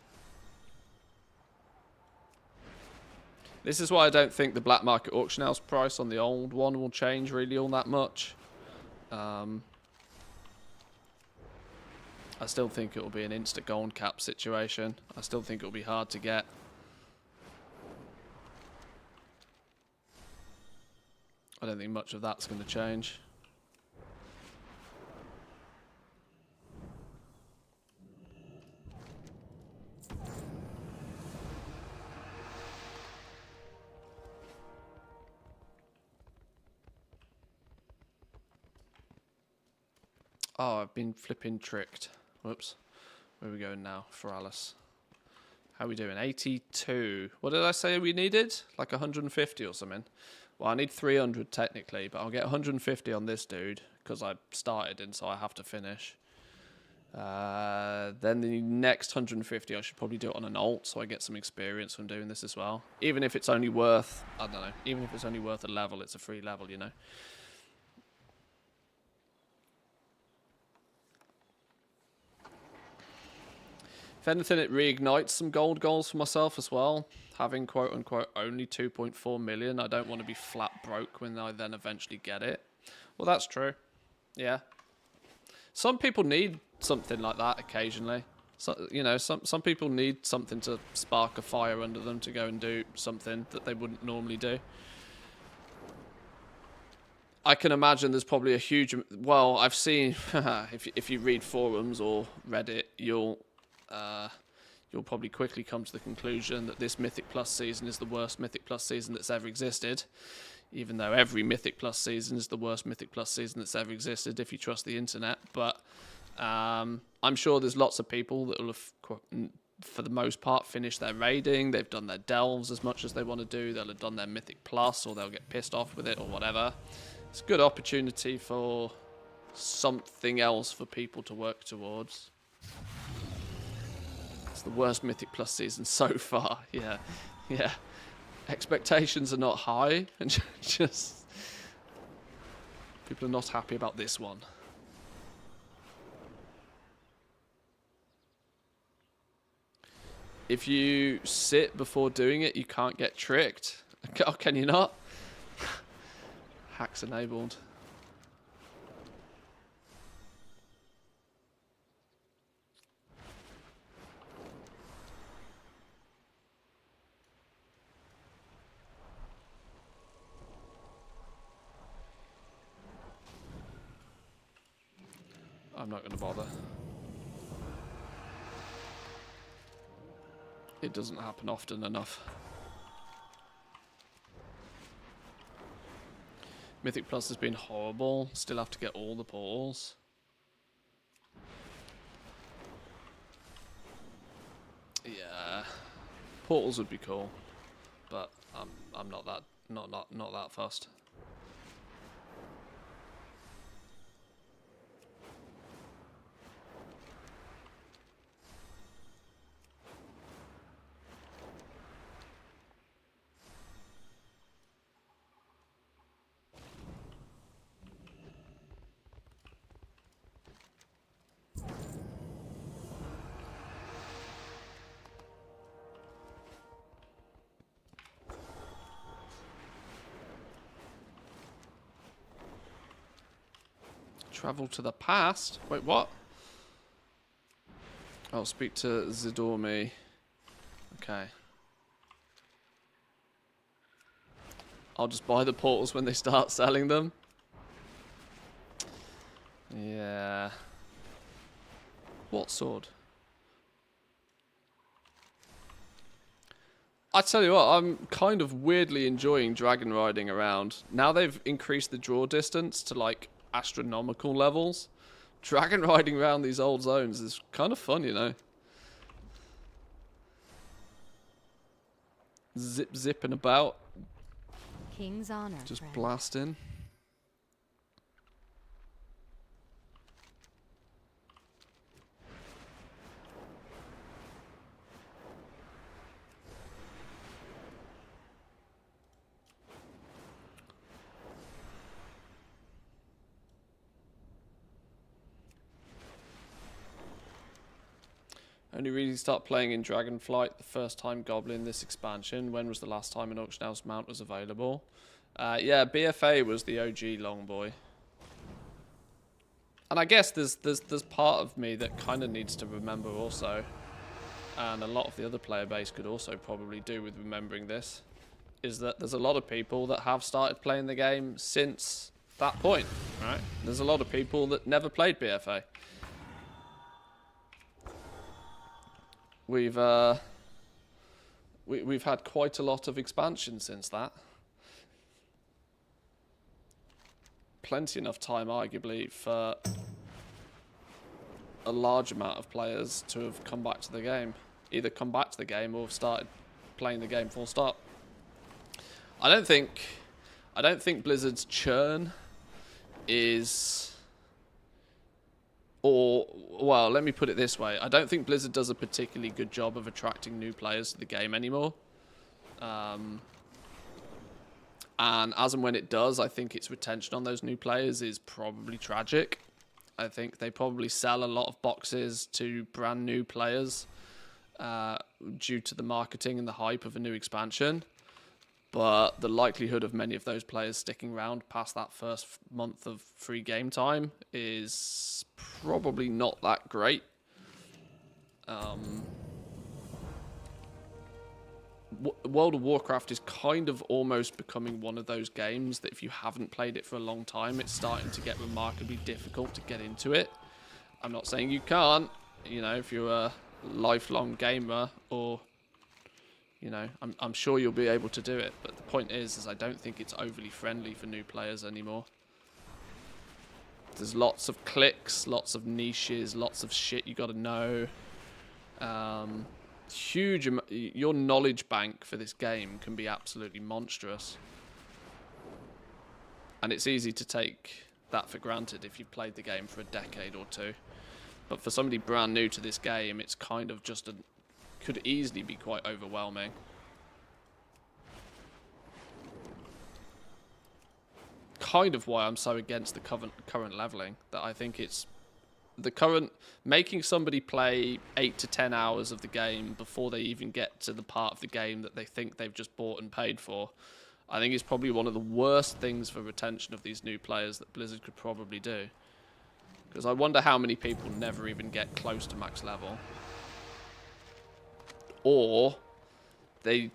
This is why I don't think the black market auction house price on the old one will change really all that much. I still think it will be an insta gold cap situation. I still think it will be hard to get. I don't think much of that's going to change. Oh, I've been flipping tricked. Whoops. Where are we going now? For Alice. How are we doing? 82. What did I say we needed? Like 150 or something. Well, I need 300 technically, but I'll get 150 on this dude because I started and so I have to finish. Then the next 150, I should probably do it on an alt, so I get some experience from doing this as well. Even if it's only worth, I don't know, even if it's only worth a level, it's a free level, you know. If anything, it reignites some gold goals for myself as well. Having quote-unquote only 2.4 million, I don't want to be flat broke when I then eventually get it. Well, that's true. Yeah. Some people need something like that occasionally. So, you know, some people need something to spark a fire under them to go and do something that they wouldn't normally do. I can imagine there's probably a huge... Well, I've seen... if you read forums or Reddit, you'll probably quickly come to the conclusion that this Mythic Plus season is the worst Mythic Plus season that's ever existed. Even though every Mythic Plus season is the worst Mythic Plus season that's ever existed, if you trust the internet. But I'm sure there's lots of people that will have, for the most part, finished their raiding. They've done their delves as much as they want to do. They'll have done their Mythic Plus, or they'll get pissed off with it, or whatever. It's a good opportunity for something else for people to work towards. It's the worst Mythic Plus season so far. Yeah. Expectations are not high, and just people are not happy about this one. If you sit before doing it, you can't get tricked. Oh, can you not? Hacks enabled. I'm not going to bother. It doesn't happen often enough. Mythic Plus has been horrible. Still have to get all the portals. Yeah, portals would be cool, but I'm not that fussed. Travel to the past? Wait, what? I'll speak to Zidormi. Okay. I'll just buy the portals when they start selling them. Yeah. What sword? I tell you what, I'm kind of weirdly enjoying dragon riding around. Now they've increased the draw distance to like astronomical levels. Dragon riding around these old zones is kind of fun, you know. Zipping about. King's honor. Just friend. blasting. Only really start playing in Dragonflight the first time Goblin this expansion. When was the last time an Auction House mount was available? Yeah, BFA was the OG Longboy. And I guess there's part of me that kind of needs to remember also, and a lot of the other player base could also probably do with remembering this, is that there's a lot of people that have started playing the game since that point, right? There's a lot of people that never played BFA. We've had quite a lot of expansion since that. Plenty enough time, arguably, for a large amount of players to have come back to the game. Either come back to the game or have started playing the game full stop. I don't think Blizzard's churn is Or, well, let me put it this way. I don't think Blizzard does a particularly good job of attracting new players to the game anymore. And as and when it does, I think its retention on those new players is probably tragic. I think they probably sell a lot of boxes to brand new players due to the marketing and the hype of a new expansion. But the likelihood of many of those players sticking around past that first month of free game time is probably not that great. World of Warcraft is kind of almost becoming one of those games that if you haven't played it for a long time, it's starting to get remarkably difficult to get into it. I'm not saying you can't, you know, if you're a lifelong gamer, or, you know, I'm sure you'll be able to do it. But the point is I don't think it's overly friendly for new players anymore. There's lots of clicks, lots of niches, lots of shit you got to know. Your knowledge bank for this game can be absolutely monstrous. And it's easy to take that for granted if you've played the game for a decade or two. But for somebody brand new to this game, it's kind of just could easily be quite overwhelming. Kind of why I'm so against the current leveling, that I think it's the current making somebody play 8 to 10 hours of the game before they even get to the part of the game that they think they've just bought and paid for. I think it's probably one of the worst things for retention of these new players that Blizzard could probably do. Because I wonder how many people never even get close to max level. Or they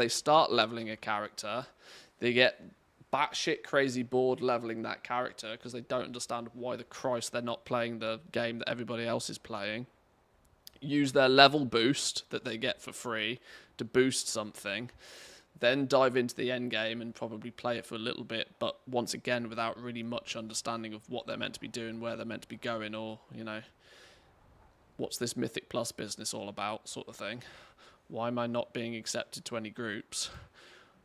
start leveling a character, they get batshit crazy bored leveling that character because they don't understand why the Christ they're not playing the game that everybody else is playing. Use their level boost that they get for free to boost something, then dive into the end game and probably play it for a little bit, but once again without really much understanding of what they're meant to be doing, where they're meant to be going, or, you know, what's this Mythic Plus business all about, sort of thing. Why am I not being accepted to any groups?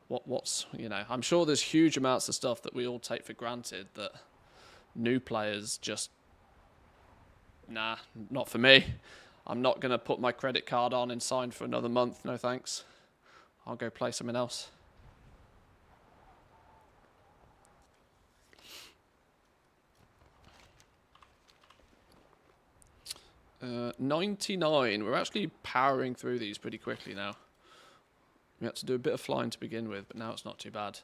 What's, you know, I'm sure there's huge amounts of stuff that we all take for granted that new players just, nah, not for me. I'm not going to put my credit card on and sign for another month. No thanks. I'll go play something else. Uh, 99. We're actually powering through these pretty quickly now. We had to do a bit of flying to begin with, but now it's not too bad.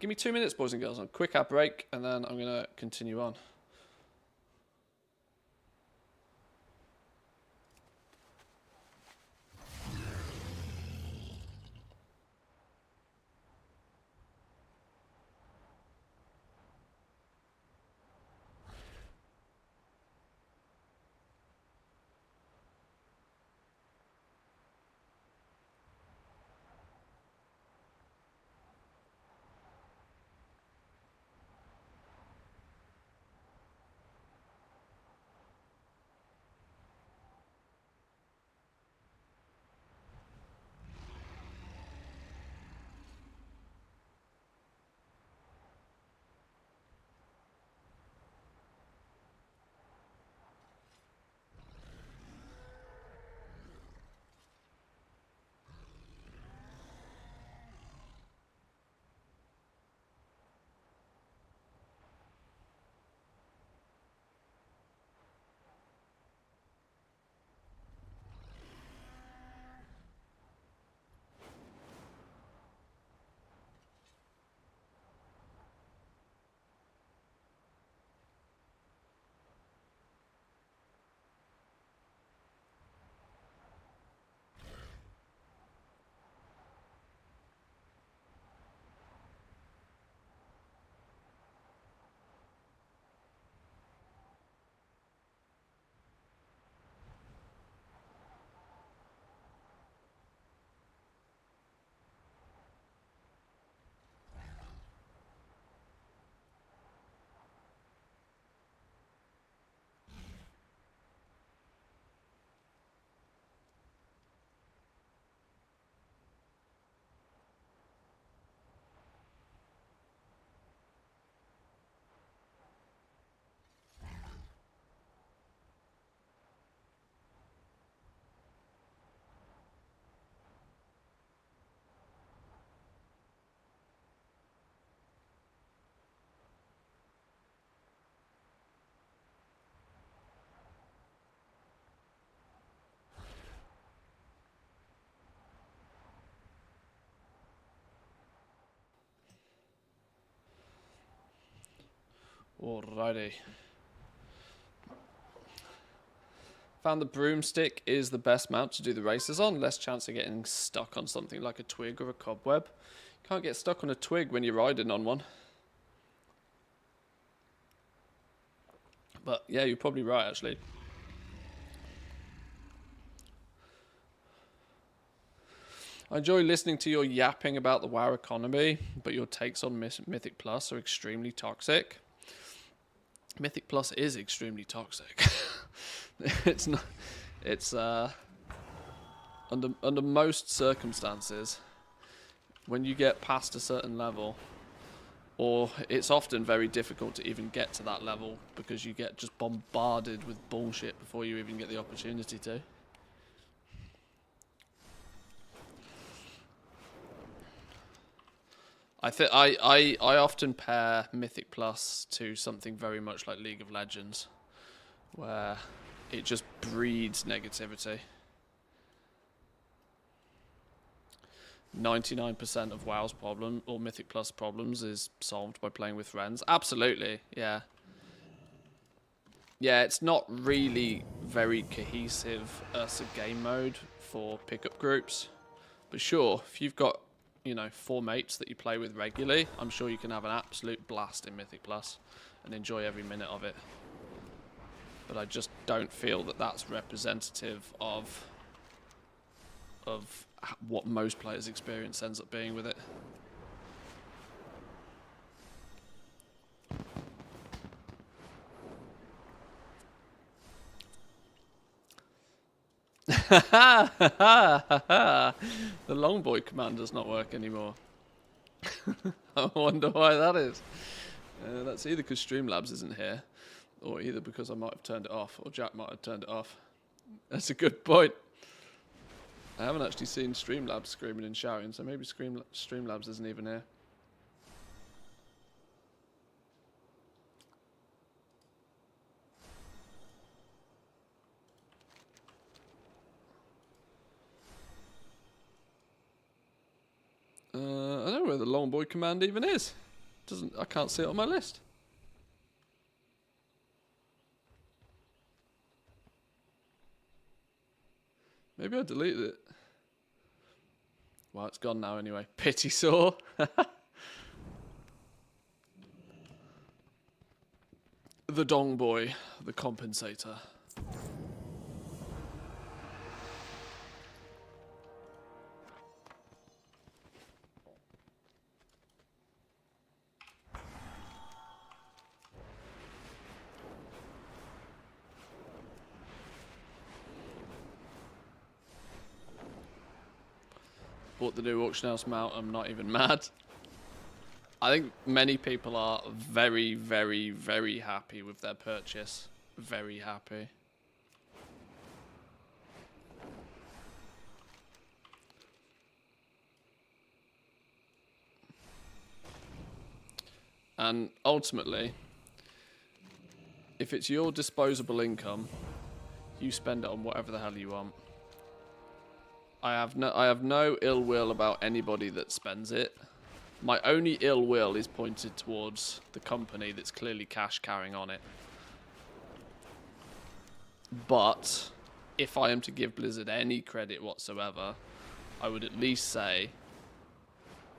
Give me 2 minutes, boys and girls. A quick ad break, and then I'm going to continue on. Alrighty. Found the broomstick is the best mount to do the races on. Less chance of getting stuck on something like a twig or a cobweb. Can't get stuck on a twig when you're riding on one. But yeah, you're probably right actually. I enjoy listening to your yapping about the WoW economy, but your takes on Mythic Plus are extremely toxic. Mythic Plus is extremely toxic. It's not. It's under most circumstances, when you get past a certain level, or it's often very difficult to even get to that level because you get just bombarded with bullshit before you even get the opportunity to. I often pair Mythic Plus to something very much like League of Legends, where it just breeds negativity. 99% of WoW's problem, or Mythic Plus problems, is solved by playing with friends. Absolutely, yeah. Yeah, it's not really very cohesive as a game mode for pickup groups. But sure, if you've got, you know, 4 mates that you play with regularly, I'm sure you can have an absolute blast in Mythic Plus and enjoy every minute of it. But I just don't feel that that's representative of what most players' experience ends up being with it. The Dongboi command does not work anymore. I wonder why that is. That's either because Streamlabs isn't here, or either because I might have turned it off, or Jack might have turned it off. That's a good point. I haven't actually seen Streamlabs screaming and shouting, so maybe Streamlabs isn't even here. I don't know where the Dongboi command even is. I can't see it on my list. Maybe I deleted it. Well, it's gone now anyway. Pity sore. The Dongboi, the compensator. Bought the new auction house mount. I'm not even mad. I think many people are very, very, very happy with their purchase. Very happy. And ultimately, if it's your disposable income, you spend it on whatever the hell you want. I have no ill will about anybody that spends it. My only ill will is pointed towards the company that's clearly cash carrying on it. But if I am to give Blizzard any credit whatsoever, I would at least say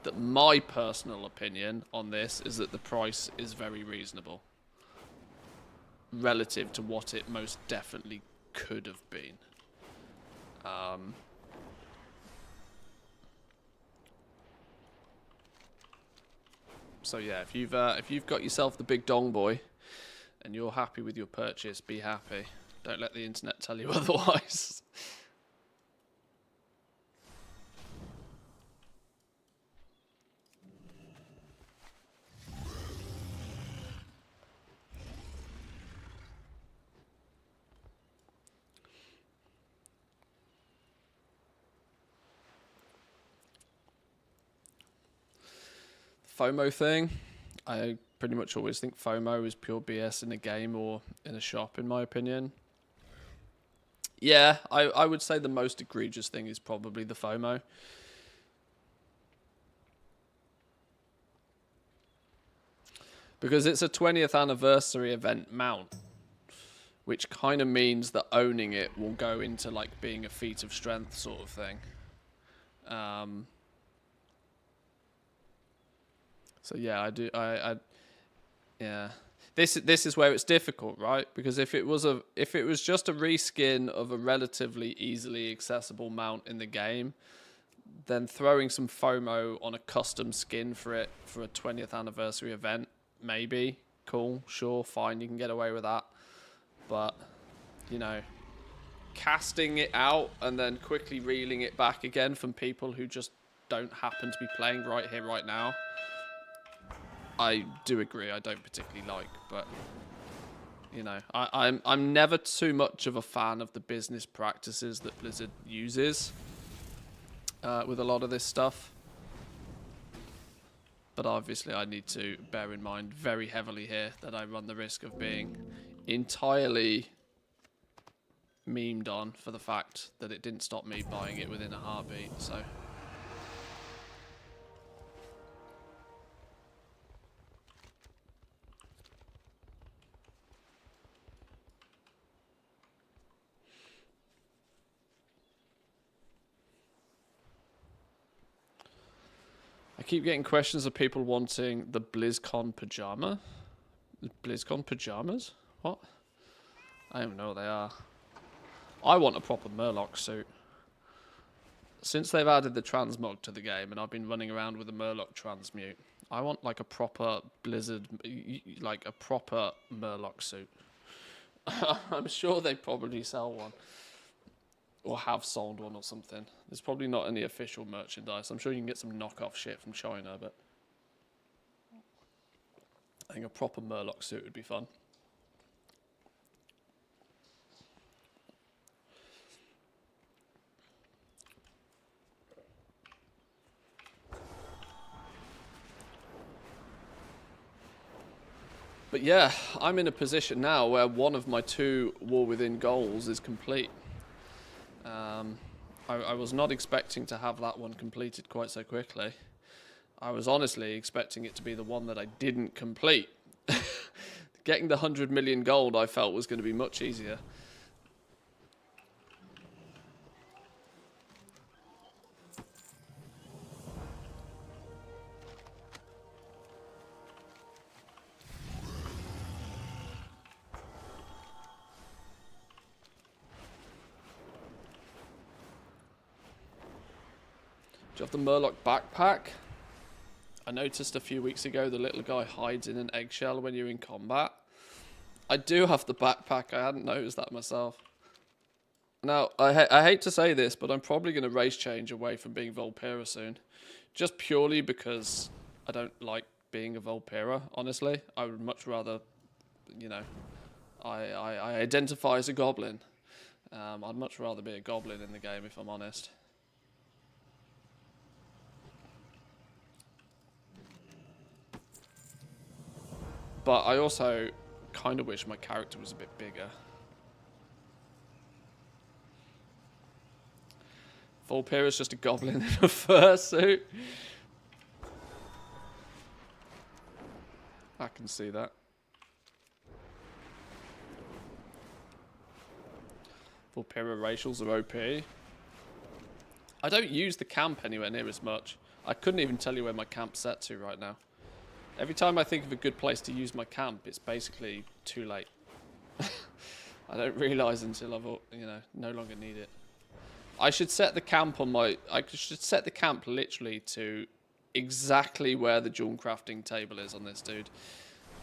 that my personal opinion on this is that the price is very reasonable relative to what it most definitely could have been. So yeah, if you've got yourself the big Dongboi and you're happy with your purchase, be happy. Don't let the internet tell you otherwise. FOMO thing, I pretty much always think FOMO is pure BS in a game or in a shop, in my opinion. Yeah, I would say the most egregious thing is probably the FOMO. Because it's a 20th anniversary event mount, which kind of means that owning it will go into like being a feat of strength sort of thing. So yeah, I do. Yeah. This is where it's difficult, right? Because if it was just a reskin of a relatively easily accessible mount in the game, then throwing some FOMO on a custom skin for it for a 20th anniversary event, maybe cool, sure, fine, you can get away with that. But you know, casting it out and then quickly reeling it back again from people who just don't happen to be playing right here, right now, I do agree I don't particularly like. But you know, I'm never too much of a fan of the business practices that Blizzard uses with a lot of this stuff. But obviously I need to bear in mind very heavily here that I run the risk of being entirely memed on for the fact that it didn't stop me buying it within a heartbeat. So I keep getting questions of people wanting the BlizzCon pajama. BlizzCon pajamas? What? I don't know what they are. I want a proper Murloc suit. Since they've added the transmog to the game and I've been running around with a Murloc transmute, I want like a proper Blizzard, like a proper Murloc suit. I'm sure they probably sell one. Or have sold one or something. There's probably not any official merchandise. I'm sure you can get some knockoff shit from China, but I think a proper Murloc suit would be fun. But yeah, I'm in a position now where one of my 2 War Within goals is complete. I was not expecting to have that one completed quite so quickly. I was honestly expecting it to be the one that I didn't complete. Getting the 100 million gold I felt was going to be much easier. Do you have the Murloc backpack? I noticed a few weeks ago the little guy hides in an eggshell when you're in combat. I do have the backpack. I hadn't noticed that myself. Now, I hate to say this, but I'm probably going to race change away from being Volpera soon. Just purely because I don't like being a Volpera, honestly. I would much rather, you know, I identify as a goblin. I'd much rather be a goblin in the game, if I'm honest. But I also kind of wish my character was a bit bigger. Volpera's just a goblin in a fursuit. I can see that. Volpera racials are OP. I don't use the camp anywhere near as much. I couldn't even tell you where my camp's set to right now. Every time I think of a good place to use my camp, it's basically too late. I don't realise until I've, you know, no longer need it. I should set the camp on my... I should set the camp literally to exactly where the jewel crafting table is on this dude.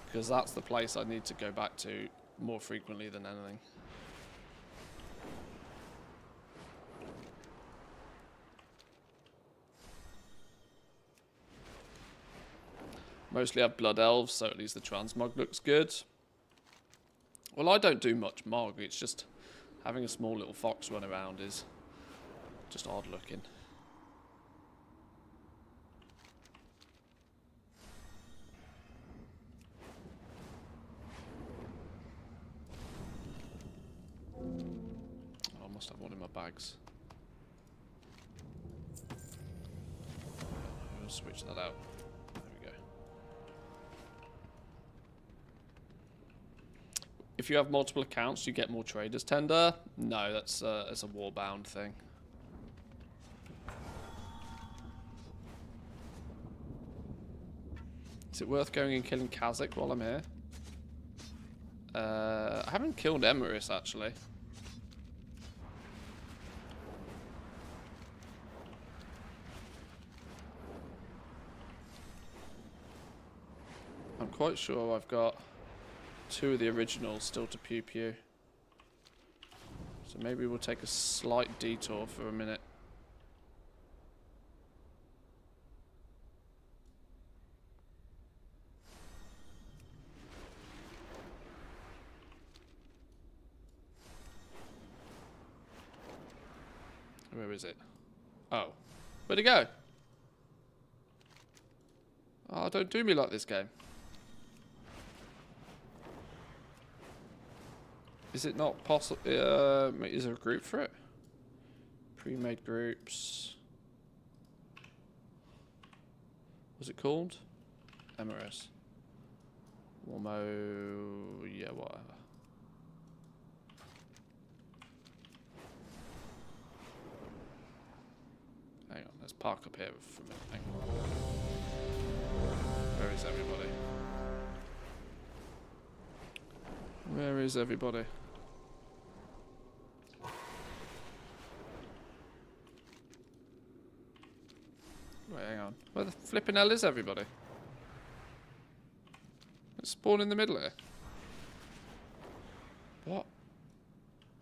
Because that's the place I need to go back to more frequently than anything. Mostly have blood elves, so at least the transmog looks good. Well, I don't do much mog, it's just having a small little fox run around is just odd looking. Oh, I must have one in my bags. I'll switch that out. There we go. if you have multiple accounts, you get more traders tender. No, that's a warbound thing. Is it worth going and killing Kazakh while I'm here? I haven't killed Emrys, actually. I'm quite sure I've got 2 of the originals still to pew pew. So maybe we'll take a slight detour for a minute. Where is it? Oh. Where'd it go? Oh, don't do me like this, game. Is it not possible? Is there a group for it? Pre-made groups. What's it called? Emrys. Warmo. Yeah, whatever. Hang on, let's park up here for a minute. Hang on. Where is everybody? Where is everybody? Wait, hang on. Where the flipping hell is everybody? Let's spawn in the middle here. What?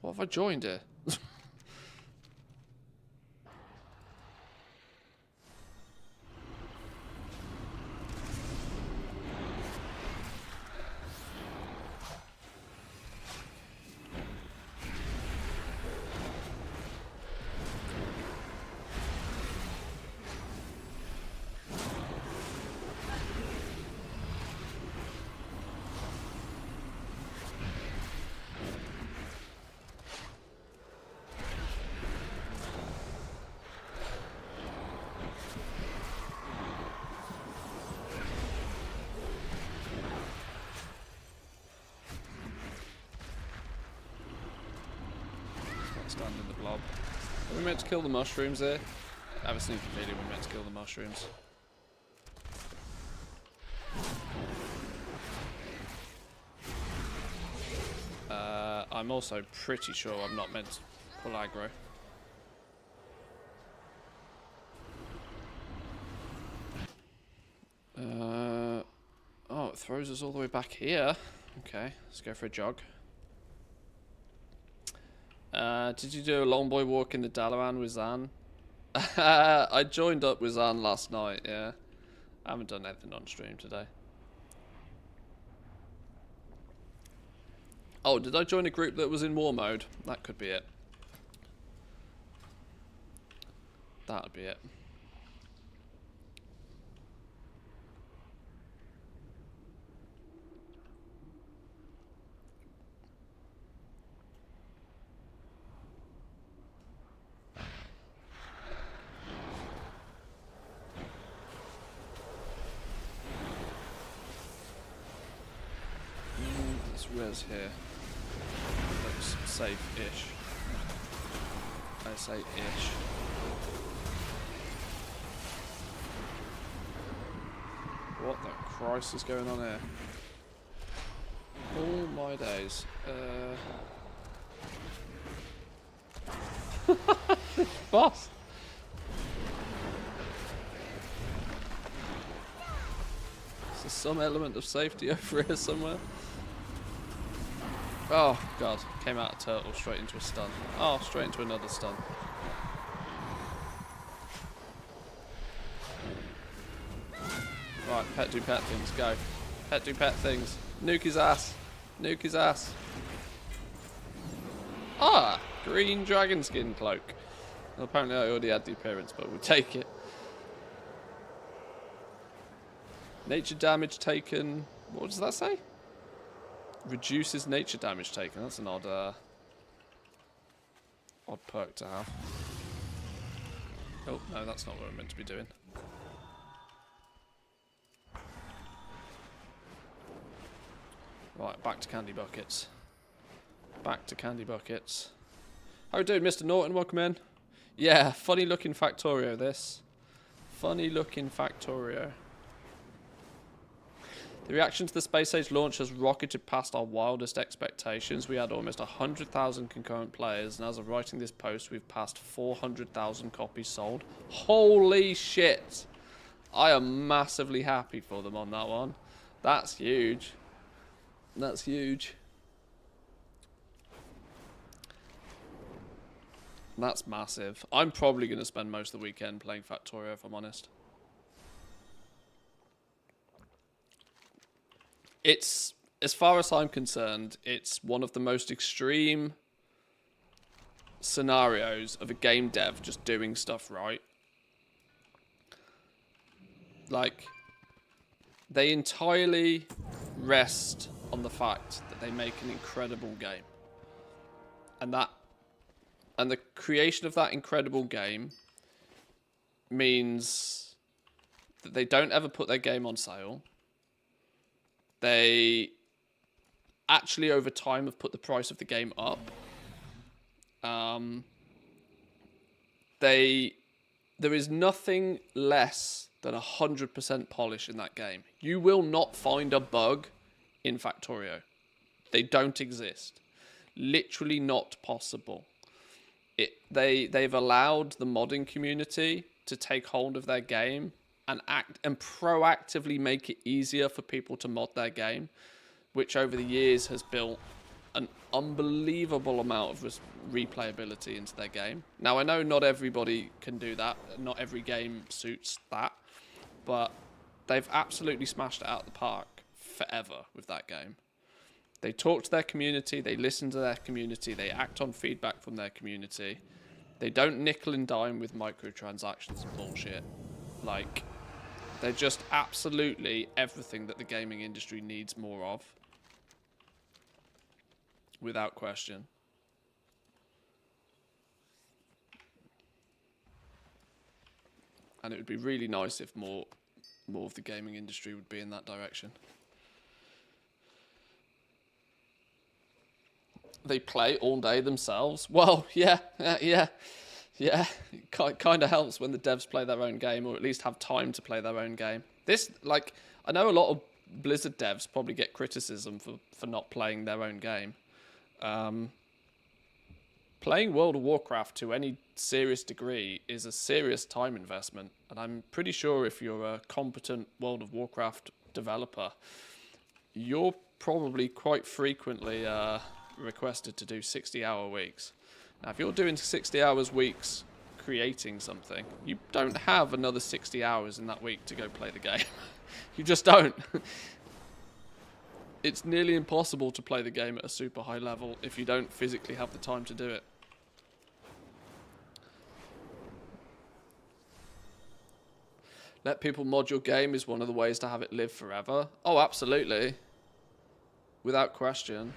What have I joined here? Stand in the blob. Are we meant to kill the mushrooms here? I have a sneaky feeling we're meant to kill the mushrooms. I'm also pretty sure I'm not meant to pull aggro. Oh, it throws us all the way back here. Okay, let's go for a jog. Did you do a Dongboi walk in the Dalaran with Zan? I joined up with Zan last night, yeah. I haven't done anything on stream today. Oh, did I join a group that was in war mode? That could be it. That would be it. Res here. Looks safe-ish. I say ish. What the Christ is going on here? All my days. Boss! Is there some element of safety over here somewhere? Oh god, came out a turtle straight into a stun. Oh, straight into another stun. Right, pet do pet things, go. Pet do pet things. Nuke his ass. Nuke his ass. Ah! Green dragon skin cloak. Well, apparently I already had the appearance, but we'll take it. Nature damage taken. What does that say? Reduces nature damage taken. That's an odd perk to have. Oh, no, that's not what I'm meant to be doing. Right, back to candy buckets. Back to candy buckets. How you doing, Mr. Norton? Welcome in. Yeah, funny looking Factorio, this. Funny looking Factorio. The reaction to the Space Age launch has rocketed past our wildest expectations. We had almost 100,000 concurrent players, and as of writing this post, we've passed 400,000 copies sold. Holy shit! I am massively happy for them on that one. That's huge. That's huge. That's massive. I'm probably going to spend most of the weekend playing Factorio, if I'm honest. It's, as far as I'm concerned, it's one of the most extreme scenarios of a game dev just doing stuff right. Like, they entirely rest on the fact that they make an incredible game. And the creation of that incredible game means that they don't ever put their game on sale. They actually, over time, have put the price of the game up. There is nothing less than 100% polish in that game. You will not find a bug in Factorio. They don't exist. Literally not possible. They've allowed the modding community to take hold of their game and proactively make it easier for people to mod their game, which over the years has built an unbelievable amount of replayability into their game. Now, I know not everybody can do that. Not every game suits that. But they've absolutely smashed it out of the park forever with that game. They talk to their community. They listen to their community. They act on feedback from their community. They don't nickel and dime with microtransactions and bullshit. Like, they're just absolutely everything that the gaming industry needs more of. Without question. And it would be really nice if more of the gaming industry would be in that direction. They play all day themselves. Well, yeah. It kind of helps when the devs play their own game, or at least have time to play their own game. This, like, I know a lot of Blizzard devs probably get criticism for not playing their own game. Playing World of Warcraft to any serious degree is a serious time investment, and I'm pretty sure if you're a competent World of Warcraft developer, you're probably quite frequently requested to do 60-hour weeks. Now, if you're doing 60 hours weeks creating something, you don't have another 60 hours in that week to go play the game. You just don't. It's nearly impossible to play the game at a super high level if you don't physically have the time to do it. Let people mod your game is one of the ways to have it live forever. Oh, absolutely. Without question.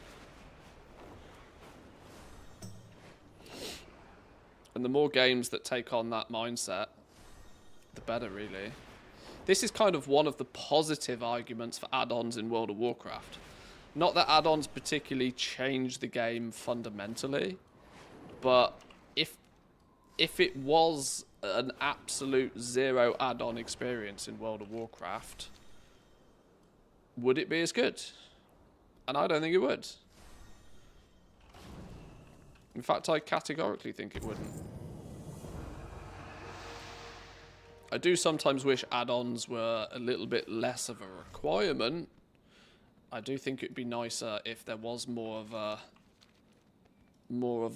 And the more games that take on that mindset, the better, really. This is kind of one of the positive arguments for add-ons in World of Warcraft. Not that add-ons particularly change the game fundamentally, but if it was an absolute zero add-on experience in World of Warcraft, would it be as good? And I don't think it would. In fact, I categorically think it wouldn't. I do sometimes wish add-ons were a little bit less of a requirement. I do think it'd be nicer if there was more of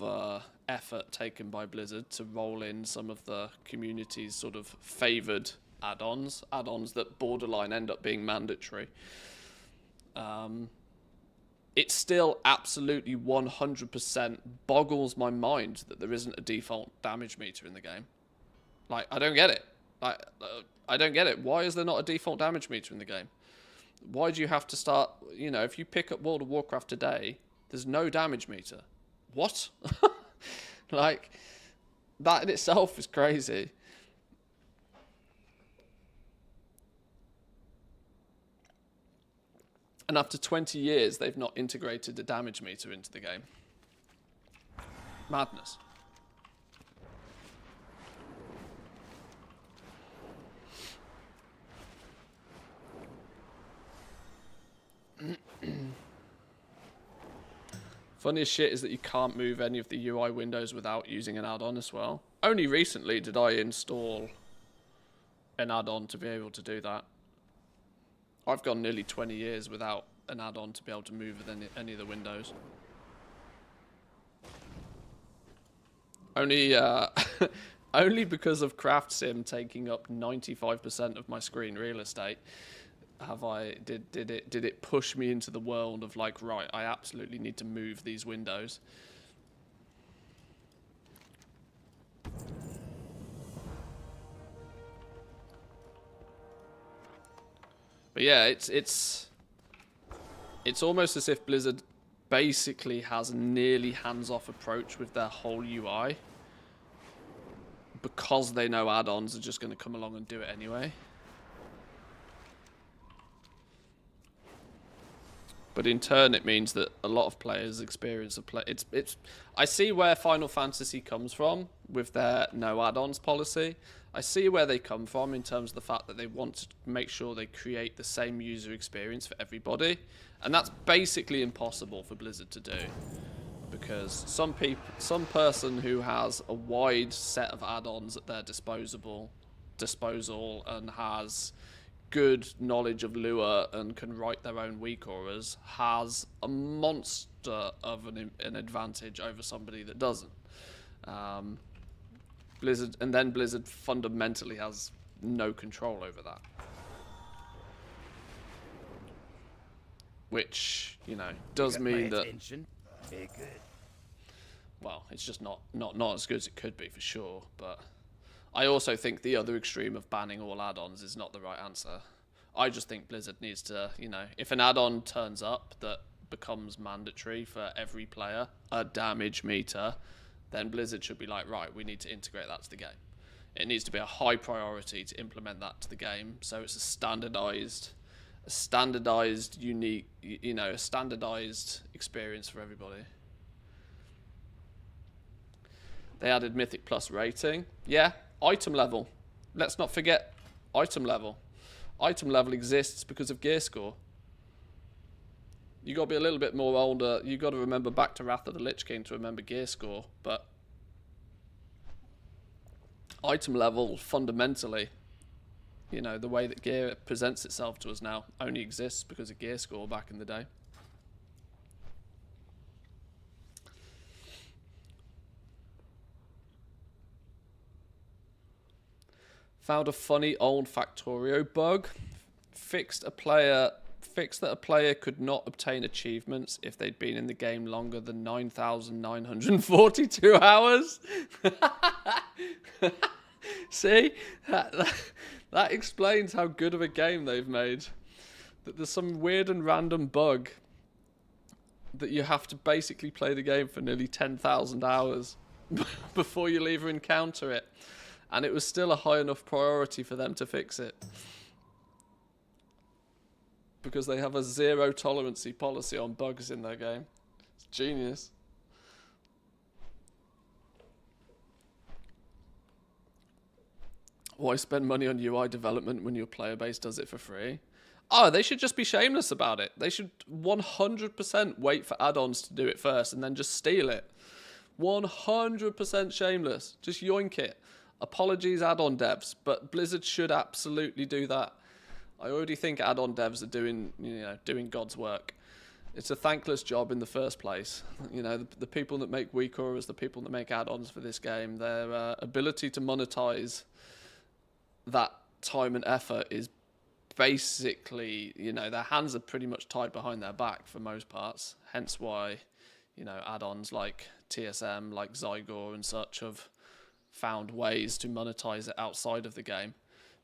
a effort taken by Blizzard to roll in some of the community's sort of favoured add-ons that borderline end up being mandatory. It still absolutely 100% boggles my mind that there isn't a default damage meter in the game. Like, I don't get it. I don't get it. Why is there not a default damage meter in the game? Why do you have to start, you know, if you pick up World of Warcraft today, there's no damage meter. What? Like, that in itself is crazy. And after 20 years, they've not integrated the damage meter into the game. Madness. Funniest shit is that you can't move any of the UI windows without using an add-on as well. Only recently did I install an add-on to be able to do that. I've gone nearly 20 years without an add-on to be able to move with any of the windows. Only only because of Craft Sim taking up 95% of my screen real estate did it push me into the world of like, right, I absolutely need to move these windows. But yeah, it's almost as if Blizzard basically has a nearly hands-off approach with their whole UI, because they know add-ons are just going to come along and do it anyway. But in turn, it means that a lot of players experience a play. I see where Final Fantasy comes from with their no add-ons policy. I see where they come from in terms of the fact that they want to make sure they create the same user experience for everybody, and that's basically impossible for Blizzard to do, because some person who has a wide set of add-ons at their disposal and has good knowledge of Lua and can write their own weak auras has a monster of an advantage over somebody that doesn't. Blizzard fundamentally has no control over that, which, you know, does mean that, Very good. well, it's just not as good as it could be for sure. But I also think the other extreme of banning all add-ons is not the right answer. I just think Blizzard needs to, you know, if an add-on turns up that becomes mandatory for every player, a damage meter, then Blizzard should be like, right, we need to integrate that to the game. It needs to be a high priority to implement that to the game, so it's a standardized, unique, you know, a standardized experience for everybody. They added Mythic Plus rating. Yeah, item level. Let's not forget item level. Item level exists because of gear score. You got to be a little bit more older. You got to remember back to Wrath of the Lich King to remember gear score. But item level, fundamentally, you know, the way that gear presents itself to us now only exists because of gear score back in the day. Found a funny old Factorio bug. Fixed that a player could not obtain achievements if they'd been in the game longer than 9,942 hours. See? That explains how good of a game they've made. That there's some weird and random bug that you have to basically play the game for nearly 10,000 hours before you'll even encounter it. And it was still a high enough priority for them to fix it, because they have a zero tolerance policy on bugs in their game. It's genius. Why spend money on UI development when your player base does it for free? Oh, they should just be shameless about it. They should 100% wait for add-ons to do it first and then just steal it. 100% shameless. Just yoink it. Apologies, add-on devs, but Blizzard should absolutely do that. I already think add-on devs are doing God's work. It's a thankless job in the first place. You know, the people that make weak auras, the people that make add-ons for this game, their ability to monetize that time and effort is basically, you know, their hands are pretty much tied behind their back for most parts. Hence why, you know, add-ons like TSM, like Zygor and such have found ways to monetize it outside of the game,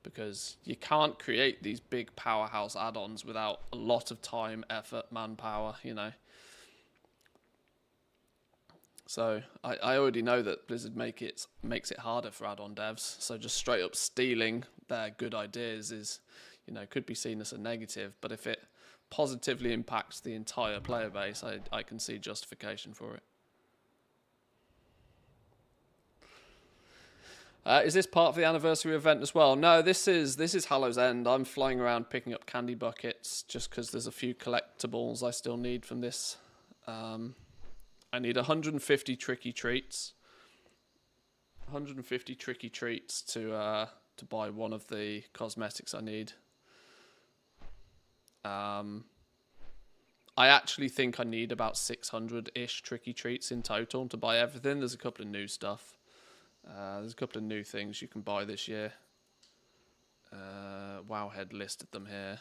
because you can't create these big powerhouse add-ons without a lot of time, effort, manpower, you know. So I already know that Blizzard makes it harder for add-on devs, so just straight up stealing their good ideas is, you know, could be seen as a negative, but if it positively impacts the entire player base, I can see justification for it. Is this part of the anniversary event as well? No, this is Hallow's End. I'm flying around picking up candy buckets just because there's a few collectibles I still need from this. I need 150 tricky treats. 150 tricky treats to buy one of the cosmetics I need. I actually think I need about 600-ish tricky treats in total to buy everything. There's a couple of new stuff. There's a couple of new things you can buy this year. Wowhead listed them here.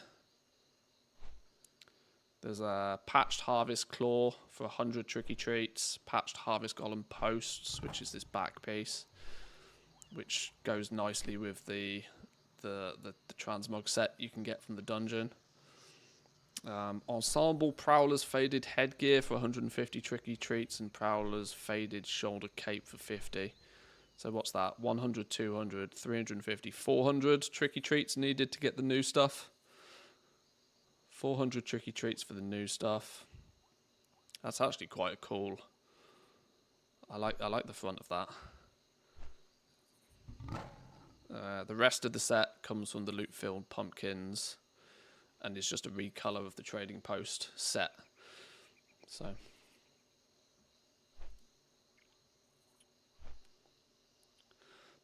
There's a Patched Harvest Claw for 100 tricky treats. Patched Harvest Golem Posts, which is this back piece, which goes nicely with the transmog set you can get from the dungeon. Ensemble Prowler's Faded Headgear for 150 tricky treats, and Prowler's Faded Shoulder Cape for 50. So what's that? 100, 200, 350, 400 tricky treats needed to get the new stuff. 400 tricky treats for the new stuff. That's actually quite cool. I like the front of that. The rest of the set comes from the loot-filled pumpkins, and it's just a recolor of the trading post set. So.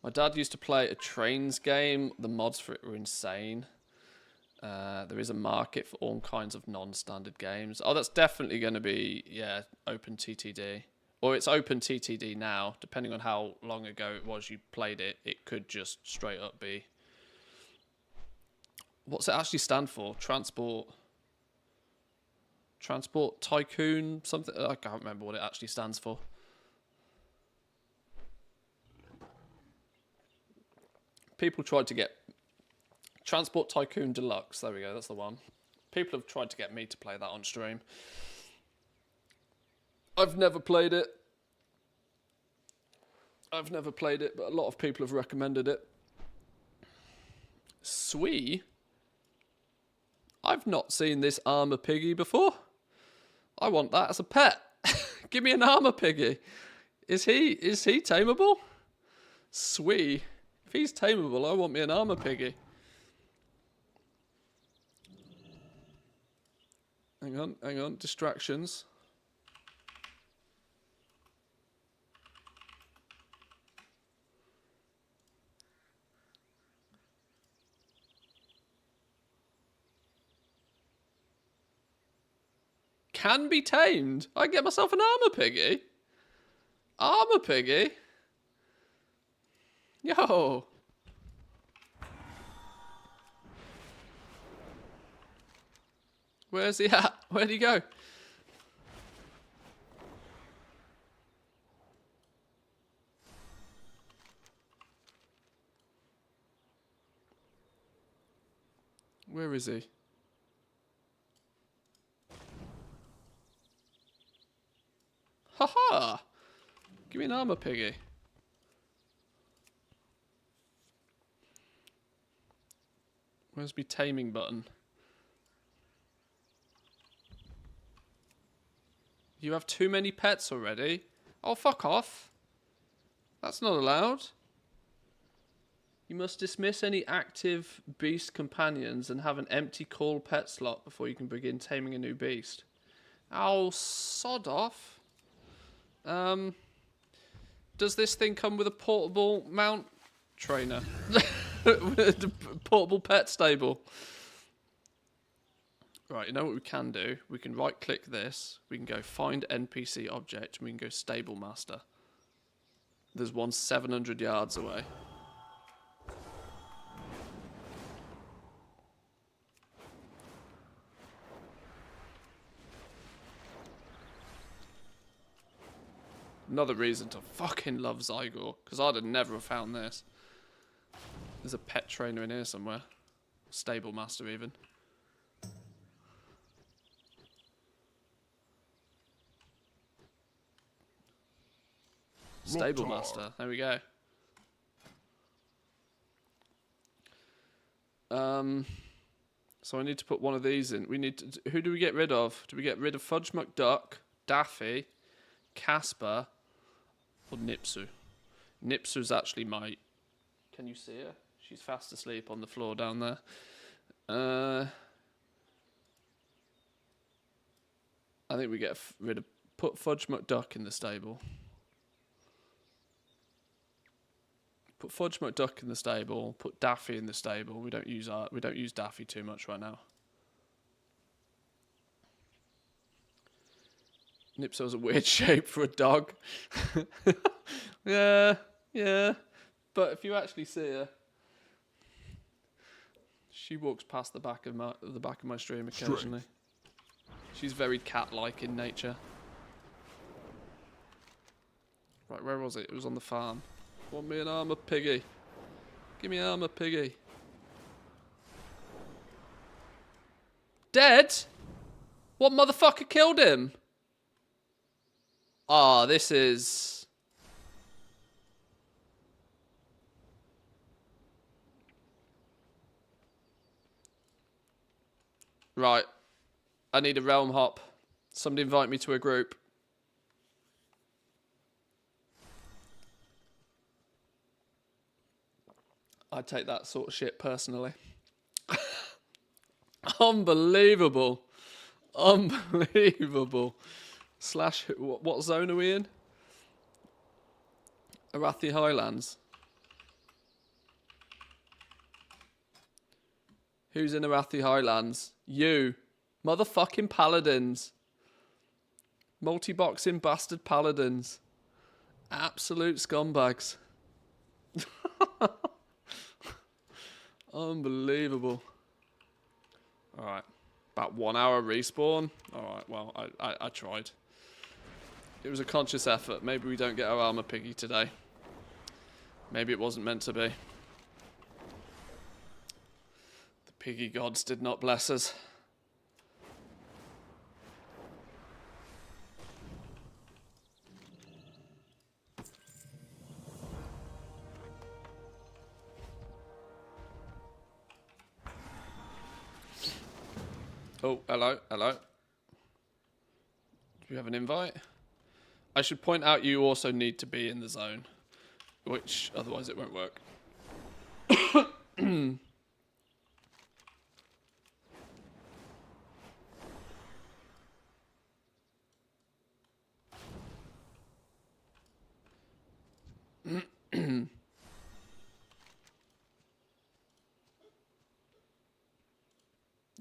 My dad used to play a trains game. The mods for it were insane. There is a market for all kinds of non-standard games. Oh, that's definitely going to be, yeah, open TTD. Or it's open TTD now. Depending on how long ago it was you played it, it could just straight up be. What's it actually stand for? Transport Tycoon something? I can't remember what it actually stands for. People tried to get Transport Tycoon Deluxe. There we go. That's the one. People have tried to get me to play that on stream. I've never played it. But a lot of people have recommended it. Sweet. I've not seen this armor piggy before. I want that as a pet. Give me an armor piggy. Is he tameable? Sweet. If he's tameable, I want me an armor piggy. Hang on. Distractions. Can be tamed. I can get myself an armor piggy. Armor piggy? Yo. Where's he at? Where'd he go? Where is he? Haha! Give me an armor piggy. Where's my taming button? You have too many pets already? Oh, fuck off. That's not allowed. You must dismiss any active beast companions and have an empty call pet slot before you can begin taming a new beast. Oh, sod off. Does this thing come with a portable mount trainer? The portable pet stable. Right, you know what we can do? We can right click this, we can go find NPC object, and we can go stable master. There's one 700 yards away. Another reason to fucking love Zygor, because I'd have never found this. There's a pet trainer in here somewhere. Stable master even. Stable master. There we go. So I need to put one of these in. We need to, who do we get rid of? Do we get rid of Fudge McDuck, Daffy, Casper, or Nipsu? Nipsu's actually my Can you see her? She's fast asleep on the floor down there. I think we get rid of... Put Fudge McDuck in the stable. Put Fudge McDuck in the stable. Put Daffy in the stable. We don't use Daffy too much right now. Nipso's a weird shape for a dog. Yeah. But if you actually see her, she walks past the back of my stream occasionally. She's very cat-like in nature. Right, where was it? It was on the farm. Want me an armor piggy? Give me armor piggy. Dead? What motherfucker killed him? Ah, this is... Right. I need a realm hop. Somebody invite me to a group. I take that sort of shit personally. Unbelievable. Unbelievable. Slash, what zone are we in? Arathi Highlands. Who's in Arathi Highlands? You. Motherfucking paladins. Multi-boxing bastard paladins. Absolute scumbags. Unbelievable. Alright. About 1 hour respawn. Alright, well, I tried. It was a conscious effort. Maybe we don't get our armor piggy today. Maybe it wasn't meant to be. The piggy gods did not bless us. Oh, hello. Do you have an invite? I should point out you also need to be in the zone, which otherwise it won't work.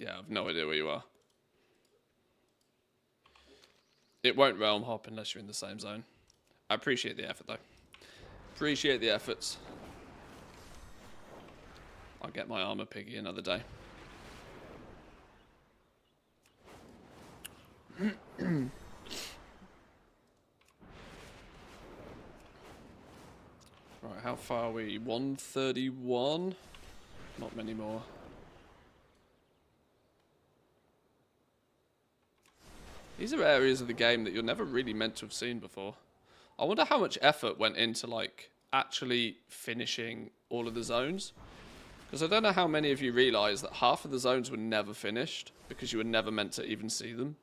Yeah, I've no idea where you are. It won't realm hop unless you're in the same zone. I appreciate the effort, though. Appreciate the efforts. I'll get my armor piggy another day. Right, how far are we? 131? Not many more. These are areas of the game that you're never really meant to have seen before. I wonder how much effort went into, like, actually finishing all of the zones. Because I don't know how many of you realise that half of the zones were never finished because you were never meant to even see them.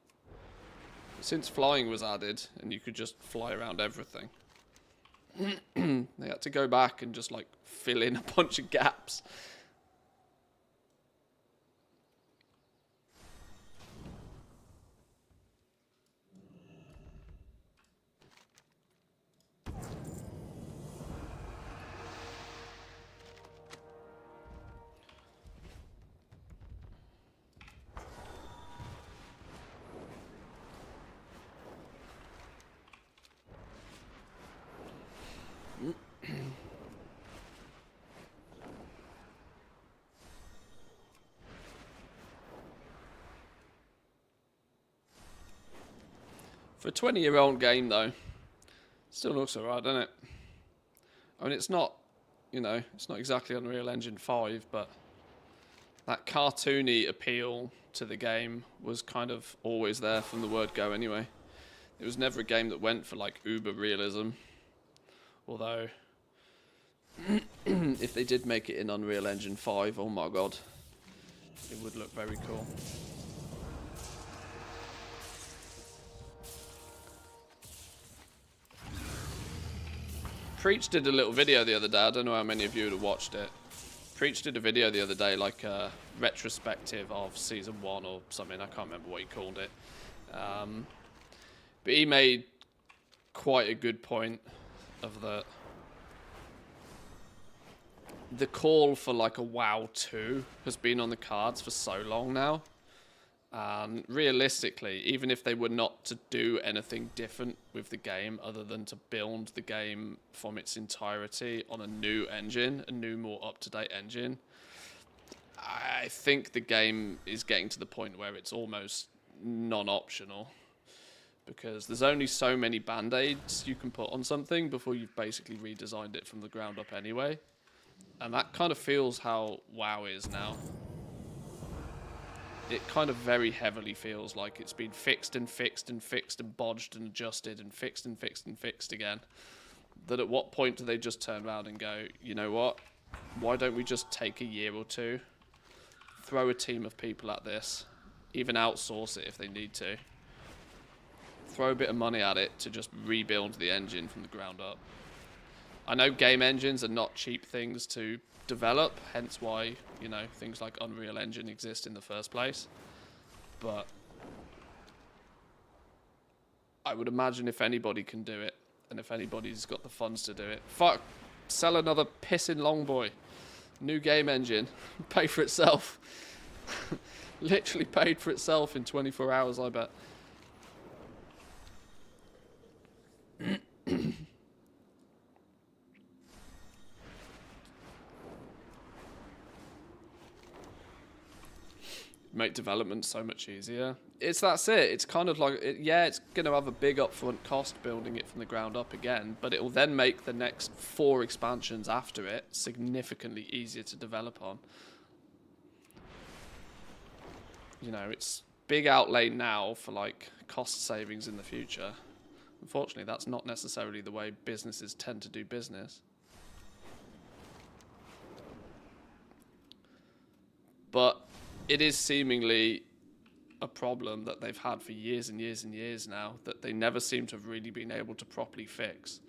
Since flying was added and you could just fly around everything, they had to go back and just, like, fill in a bunch of gaps. For a 20-year-old game, though, still looks alright, doesn't it? I mean, it's not, you know, it's not exactly Unreal Engine 5, but that cartoony appeal to the game was kind of always there from the word go anyway. It was never a game that went for, like, uber realism. Although, if they did make it in Unreal Engine 5, oh my god, it would look very cool. Preach did a little video the other day. I don't know how many of you would have watched it. Preach did a video the other day, like a retrospective of season 1 or something. I can't remember what he called it. But he made quite a good point of the call for like a WoW 2 has been on the cards for so long now. And realistically, even if they were not to do anything different with the game other than to build the game from its entirety on a new engine, a new, more up-to-date engine, I think the game is getting to the point where it's almost non-optional. Because there's only so many band-aids you can put on something before you've basically redesigned it from the ground up anyway. And that kind of feels how WoW is now. It kind of very heavily feels like it's been fixed and fixed and fixed and bodged and adjusted and fixed and fixed and fixed again. That at what point do they just turn around and go, you know what? Why don't we just take a year or two, throw a team of people at this, even outsource it if they need to, throw a bit of money at it to just rebuild the engine from the ground up. I know game engines are not cheap things to develop, hence why, you know, things like Unreal Engine exist in the first place. But I would imagine if anybody can do it, and if anybody's got the funds to do it, fuck, sell another pissing Dongboi. New game engine, pay for itself. Literally paid for itself in 24 hours, I bet. Make development so much easier. That's it. It's kind of like, yeah, it's going to have a big upfront cost building it from the ground up again, but it will then make the next 4 expansions after it significantly easier to develop on. You know, it's big outlay now for like cost savings in the future. Unfortunately, that's not necessarily the way businesses tend to do business. But it is seemingly a problem that they've had for years and years and years now that they never seem to have really been able to properly fix.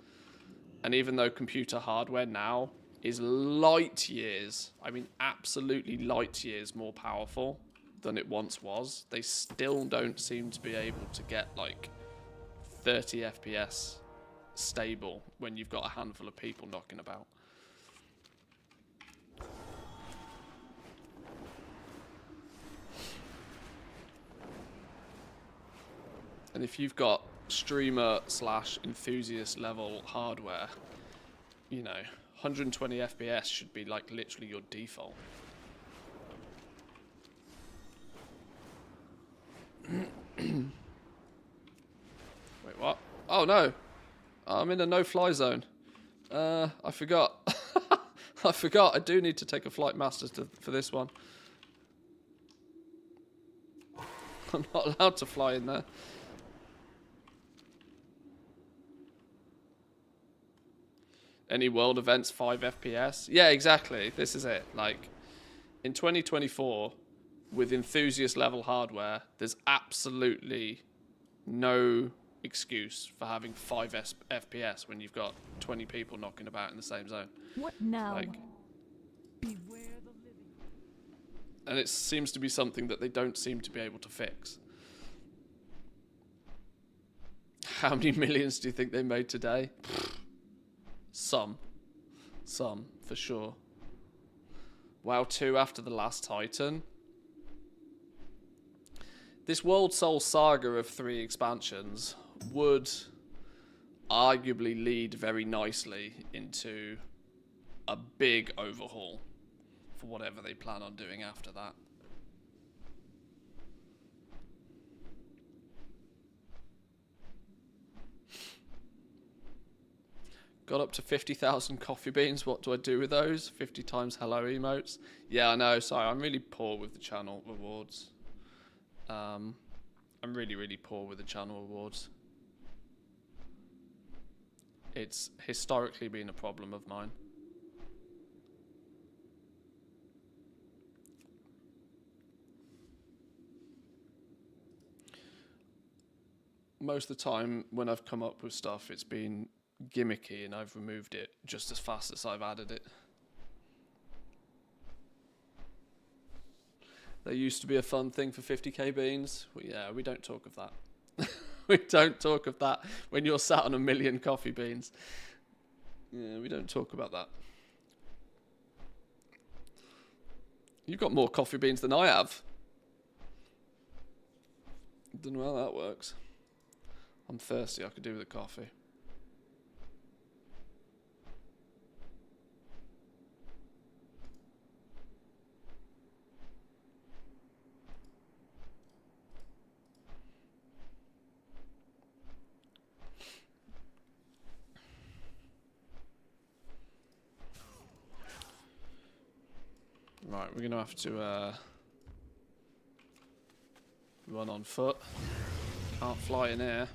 And even though computer hardware now is light years, I mean absolutely light years more powerful than it once was, they still don't seem to be able to get like 30 FPS stable when you've got a handful of people knocking about. And if you've got streamer / enthusiast level hardware, you know, 120 FPS should be like literally your default. Wait, what? Oh no, I'm in a no-fly zone. I forgot. I forgot. I do need to take a flight master for this one. I'm not allowed to fly in there. Any world events 5 FPS? Yeah, exactly. This is it. Like, in 2024, with enthusiast level hardware, there's absolutely no excuse for having 5 FPS when you've got 20 people knocking about in the same zone. What now? Like, Beware the living. and it seems to be something that they don't seem to be able to fix. How many millions do you think they made today? Some, for sure. WoW 2 after the last Titan. This World Soul saga of 3 expansions would arguably lead very nicely into a big overhaul for whatever they plan on doing after that. Got up to 50,000 coffee beans. What do I do with those? 50 times hello emotes. Yeah, I know. Sorry, I'm really poor with the channel rewards. I'm really, really poor with the channel rewards. It's historically been a problem of mine. Most of the time when I've come up with stuff, it's been gimmicky, and I've removed it just as fast as I've added it. There used to be a fun thing for 50k beans. Well, yeah, we don't talk of that. We don't talk of that when you're sat on 1 million coffee beans. Yeah, we don't talk about that. You've got more coffee beans than I have. Don't know how that works. I'm thirsty, I could do with a coffee. Right, we're gonna have to run on foot. Can't fly in air.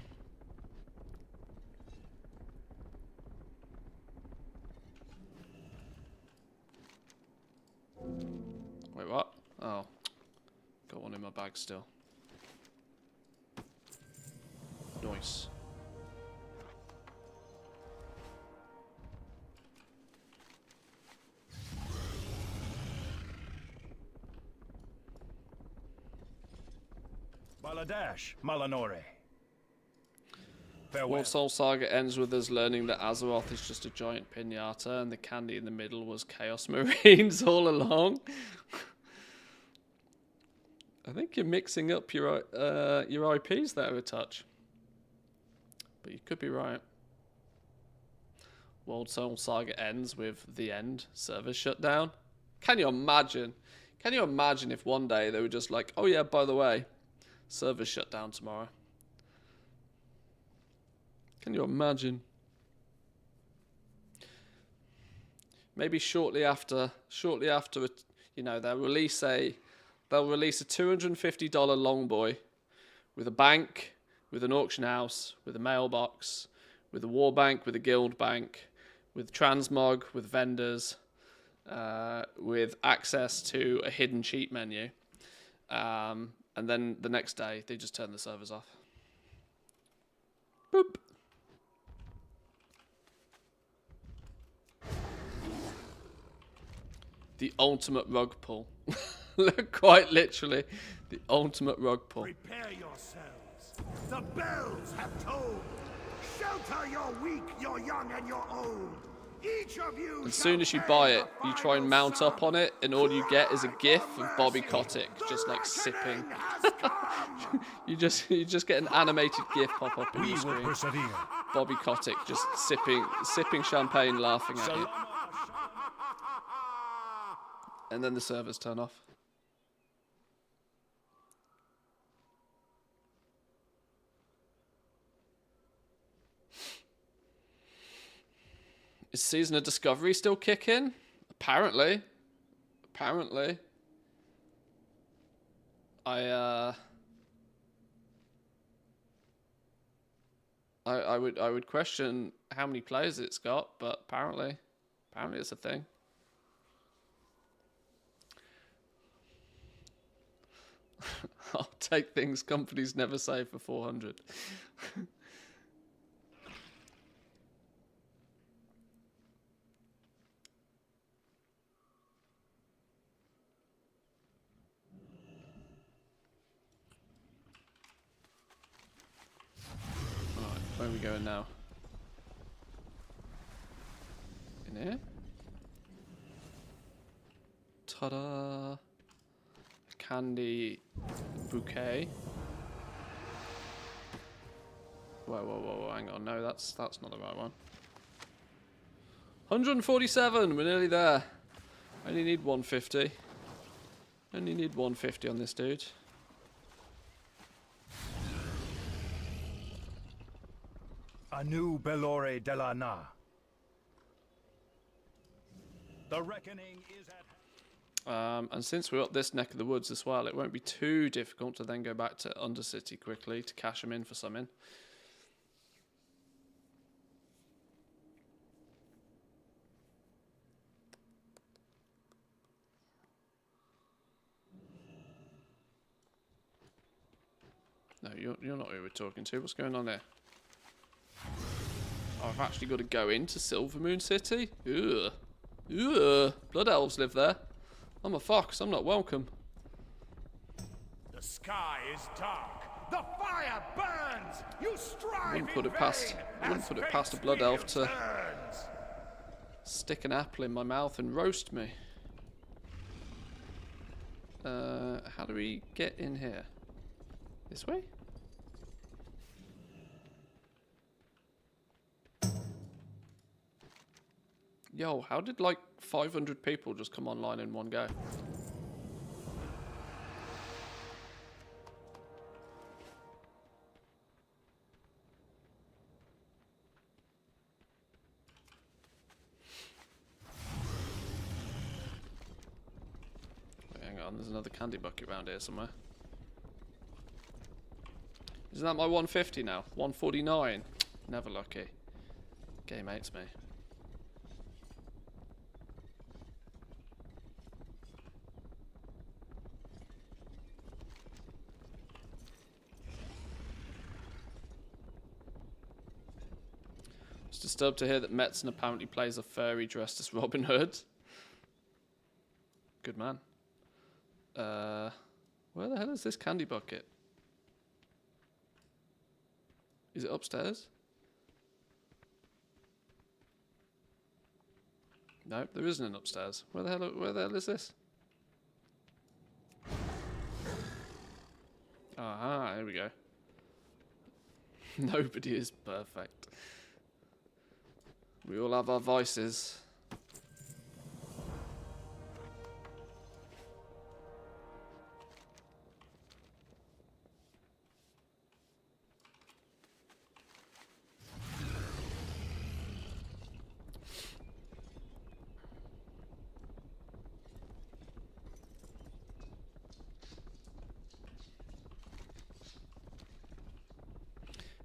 Wait, what? Oh. Got one in my bag still. Nice. Baladash, Malanore. Farewell. Wolf Soul Saga ends with us learning that Azeroth is just a giant pinata and the candy in the middle was Chaos Marines all along. I think you're mixing up your IPs there a touch. But you could be right. World Soul Saga ends with the end. Servers shut down. Can you imagine? Can you imagine if one day they were just like, oh yeah, by the way, servers shut down tomorrow. Can you imagine? Maybe shortly after, you know, they'll release a $250 Dongboi with a bank, with an auction house, with a mailbox, with a war bank, with a guild bank, with transmog, with vendors, with access to a hidden cheat menu. And then the next day, they just turn the servers off. Boop. The ultimate rug pull. Quite literally, the ultimate rug pull. Prepare yourselves. The bells have tolled. Shelter your weak, your young, and your old. Each of you. As soon as you buy it, you try and mount up on it, and all you get is a gif of Bobby Kotick just like sipping. you just get an animated gif pop up in your screen. Bobby Kotick just sipping champagne, laughing at you. And then the servers turn off. Is Season of Discovery still kicking? Apparently. I would question how many players it's got, but apparently it's a thing. I'll take things companies never say for 400. Alright, where are we going now? In here? Ta-da! Candy bouquet. Whoa, hang on. No, that's not the right one. 147, we're nearly there. Only need 150. Only need 150 on this dude. Anu Belore de la Na. The reckoning is at. And since we're up this neck of the woods as well, it won't be too difficult to then go back to Undercity quickly to cash them in for something. No, you're not who we're talking to. What's going on there? Oh, I've actually got to go into Silvermoon City? Ugh. Ugh. Blood elves live there. I'm a fox. I'm not welcome. The sky is dark. The fire burns. You strive Wouldn't put in it past. vain Wouldn't as put it past a fate's blood elf wheel to turns. stick an apple in my mouth and roast me. How do we get in here? This way? Yo, how did like 500 people just come online in one go? Wait, hang on, there's another candy bucket around here somewhere. Isn't that my 150 now? 149? Never lucky. Game hates me. Disturbed to hear that Metzen apparently plays a furry dressed as Robin Hood. Good man. Where the hell is this candy bucket? Is it upstairs? No, there isn't an upstairs. Where the hell is this? Aha, here we go. Nobody is perfect. We all have our vices.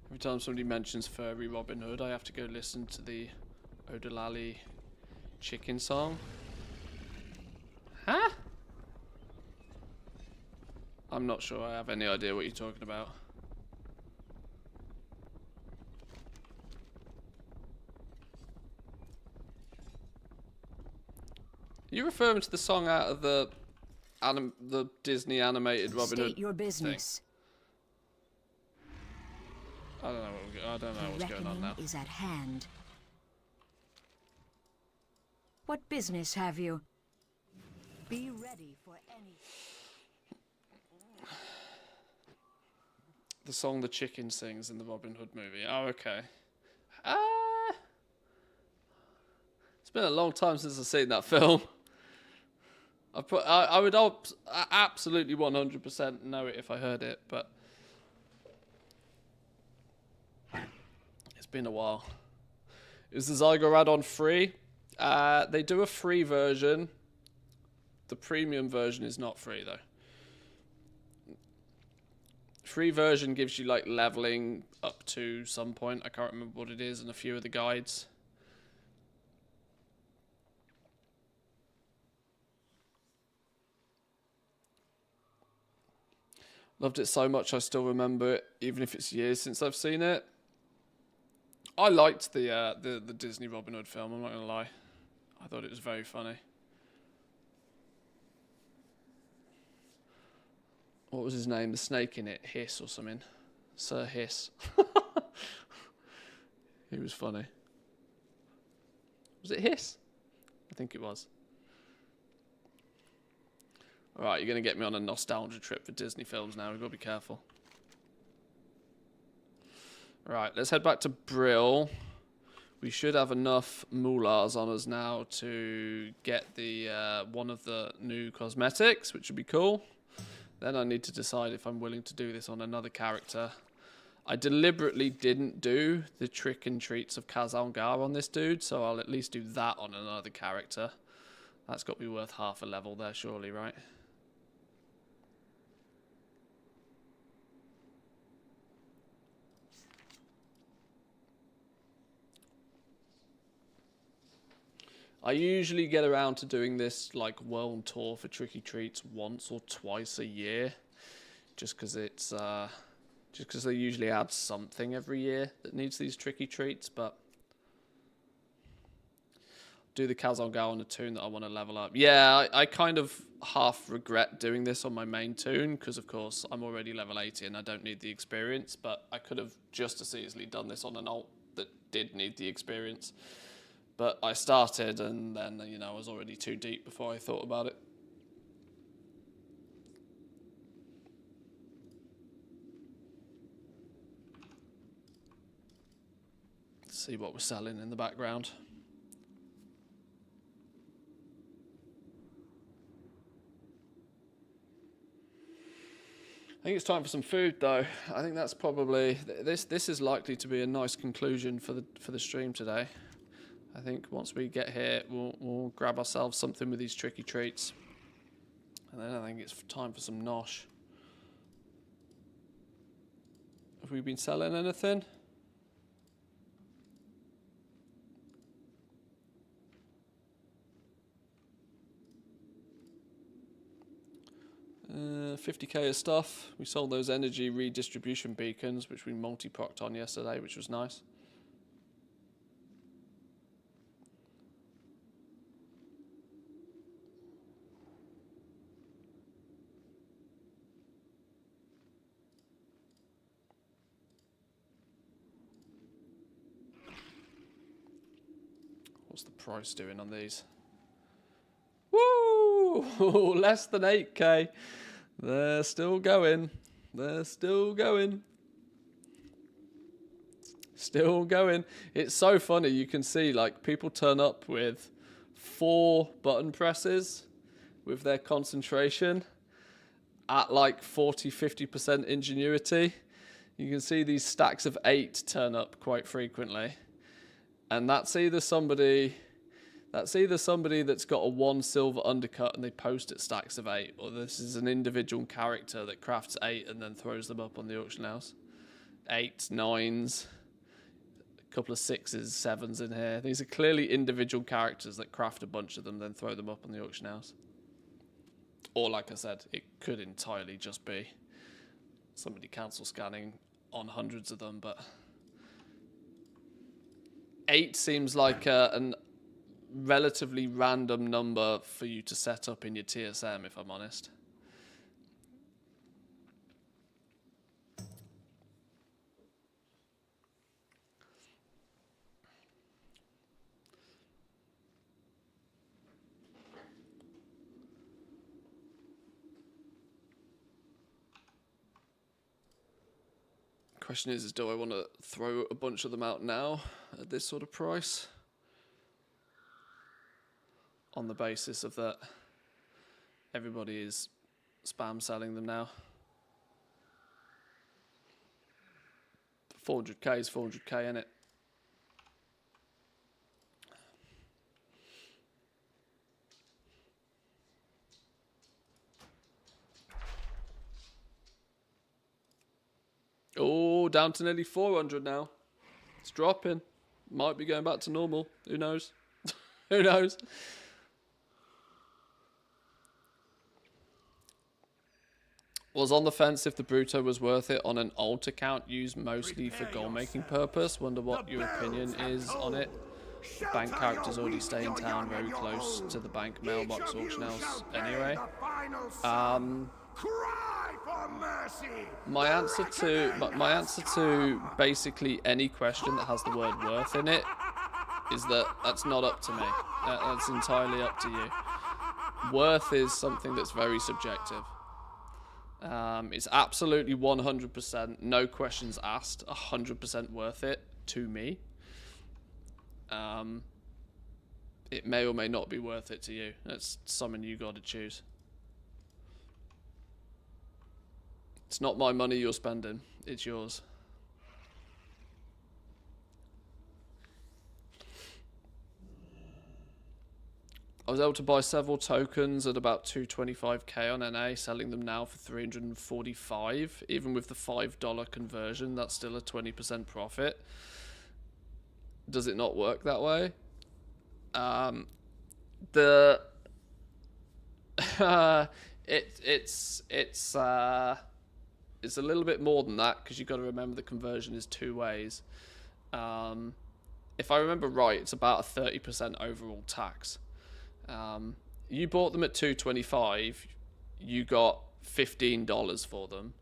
Every time somebody mentions furry Robin Hood, I have to go listen to the Odalali chicken song. Huh? I'm not sure I have any idea what you're talking about. Are you referring to the song out of the Disney animated Robin Hood? State your business. I don't know what's going on now. Is at hand. What business have you? Be ready for any. The song the chicken sings in the Robin Hood movie. Oh, okay. It's been a long time since I've seen that film. I would absolutely 100% know it if I heard it, but it's been a while. Is the Zygo add-on free? They do a free version. The premium version is not free though. Free version gives you like leveling up to some point. I can't remember what it is, and a few of the guides. Loved it so much I still remember it, even if it's years since I've seen it. I liked the Disney Robin Hood film, I'm not gonna lie. I thought it was very funny. What was his name? The snake in it? Hiss or something. Sir Hiss. He was funny. Was it Hiss? I think it was. Alright, you're going to get me on a nostalgia trip for Disney films now. We've got to be careful. Right, let's head back to Brill. We should have enough moolahs on us now to get the one of the new cosmetics, which would be cool. Then I need to decide if I'm willing to do this on another character. I deliberately didn't do the trick and treats of Kazangar on this dude, so I'll at least do that on another character. That's got to be worth half a level there, surely, right? I usually get around to doing this like world tour for Tricky Treats once or twice a year, just because they usually add something every year that needs these Tricky Treats. But do the Kazalgao on a toon that I want to level up. Yeah, I kind of half regret doing this on my main toon because, of course, I'm already level 80 and I don't need the experience, but I could have just as easily done this on an alt that did need the experience. But I started and then, you know, I was already too deep before I thought about it. Let's see what we're selling in the background. I think it's time for some food, though. I think that's probably this is likely to be a nice conclusion for the stream today. I think once we get here, we'll grab ourselves something with these tricky treats, and then I think it's time for some nosh. Have we been selling anything? Uh, 50k of stuff. We sold those energy redistribution beacons, which we multi-procced on yesterday, which was nice. What's the price doing on these? Woo! Less than 8k. They're still going. They're still going. Still going. It's so funny. You can see, like, people turn up with 4 button presses with their concentration at like 40-50% ingenuity. You can see these stacks of 8 turn up quite frequently. And that's either somebody that's got a 1 silver undercut and they post at stacks of 8, or this is an individual character that crafts 8 and then throws them up on the auction house. 8s, 9s, a couple of 6s, 7s in here. These are clearly individual characters that craft a bunch of them, then throw them up on the auction house. Or, like I said, it could entirely just be somebody cancel scanning on hundreds of them, but 8 seems like an relatively random number for you to set up in your TSM, if I'm honest. Question is do I want to throw a bunch of them out now at this sort of price? On the basis of that everybody is spam selling them now. 400k is 400k, innit? Oh, down to nearly 400 now. It's dropping. Might be going back to normal. Who knows? Who knows? Was on the fence if the Bruto was worth it on an alt account used mostly for goal making purpose. Wonder what your opinion is on it. The bank characters already stay in town very close to the bank mailbox auction house anyway. My answer to basically any question that has the word worth in it is that's not up to me. That's entirely up to you. Worth is something that's very subjective. It's absolutely 100%, no questions asked, 100% worth it to me. It may or may not be worth it to you. That's something you got to choose. It's not my money you're spending, it's yours. I was able to buy several tokens at about 225k on NA, selling them now for 345. Even with the $5 conversion, that's still a 20% profit. Does it not work that way? It's a little bit more than that because you've got to remember the conversion is 2 ways. if I remember right, it's about a 30% overall tax. You bought them at $2.25, you got $15 for them,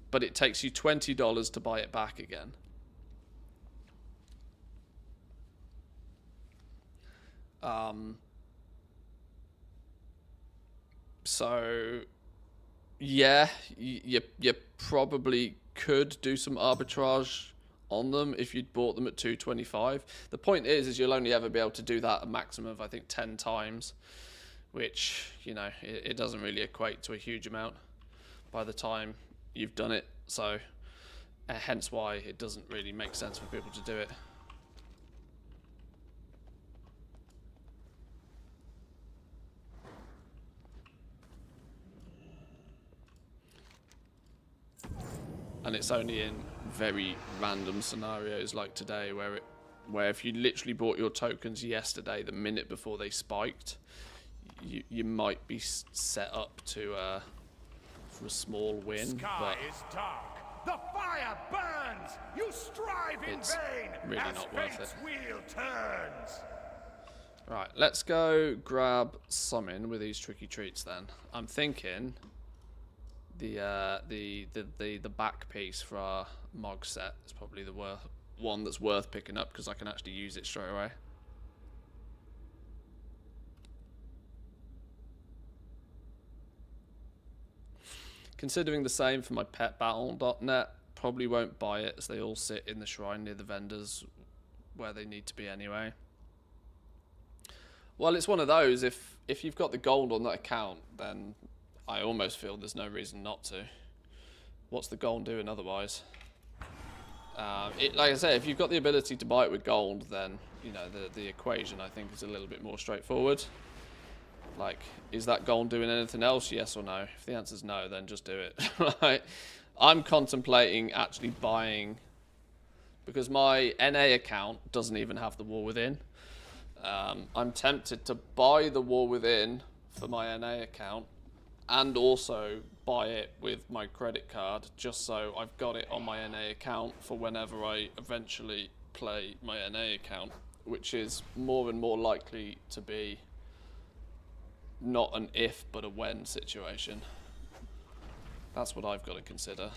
but it takes you $20 to buy it back again. So yeah, you probably could do some arbitrage on them if you'd bought them at $2.25. The point is you'll only ever be able to do that a maximum of, I think, 10 times, which, you know, it doesn't really equate to a huge amount by the time you've done it. So hence why it doesn't really make sense for people to do it. And it's only in very random scenarios like today where if you literally bought your tokens yesterday, the minute before they spiked, you might be set up to for a small win. Sky but is dark. The fire burns. You strive in it's vain. really as not worth fate's it. wheel turns. Right, let's go grab summon with these tricky treats then. I'm thinking the back piece for our Mog set is probably the one that's worth picking up because I can actually use it straight away. Considering the same for my petbattle.net, probably won't buy it as they all sit in the shrine near the vendors where they need to be anyway. Well, it's one of those, if you've got the gold on that account, then I almost feel there's no reason not to. What's the gold doing otherwise? Like I say, if you've got the ability to buy it with gold, then, you know, the equation, I think, is a little bit more straightforward. Like, is that gold doing anything else, yes or no? If the answer's no, then just do it. Right? I'm contemplating actually buying, because my NA account doesn't even have the War Within. I'm tempted to buy the War Within for my NA account and also buy it with my credit card, just so I've got it on my NA account for whenever I eventually play my NA account, which is more and more likely to be not an if but a when situation. That's what I've got to consider.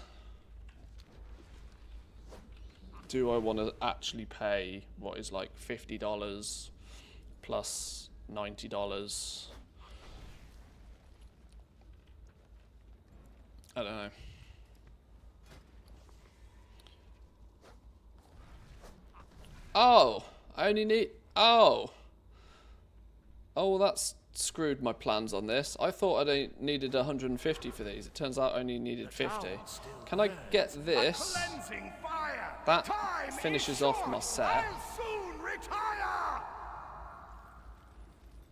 Do I want to actually pay what is like $50 plus $90? I don't know. Oh, I only need... Oh, well, that's screwed my plans on this. I thought I needed 150 for these. It turns out I only needed 50. Can I get this? That finishes off my set.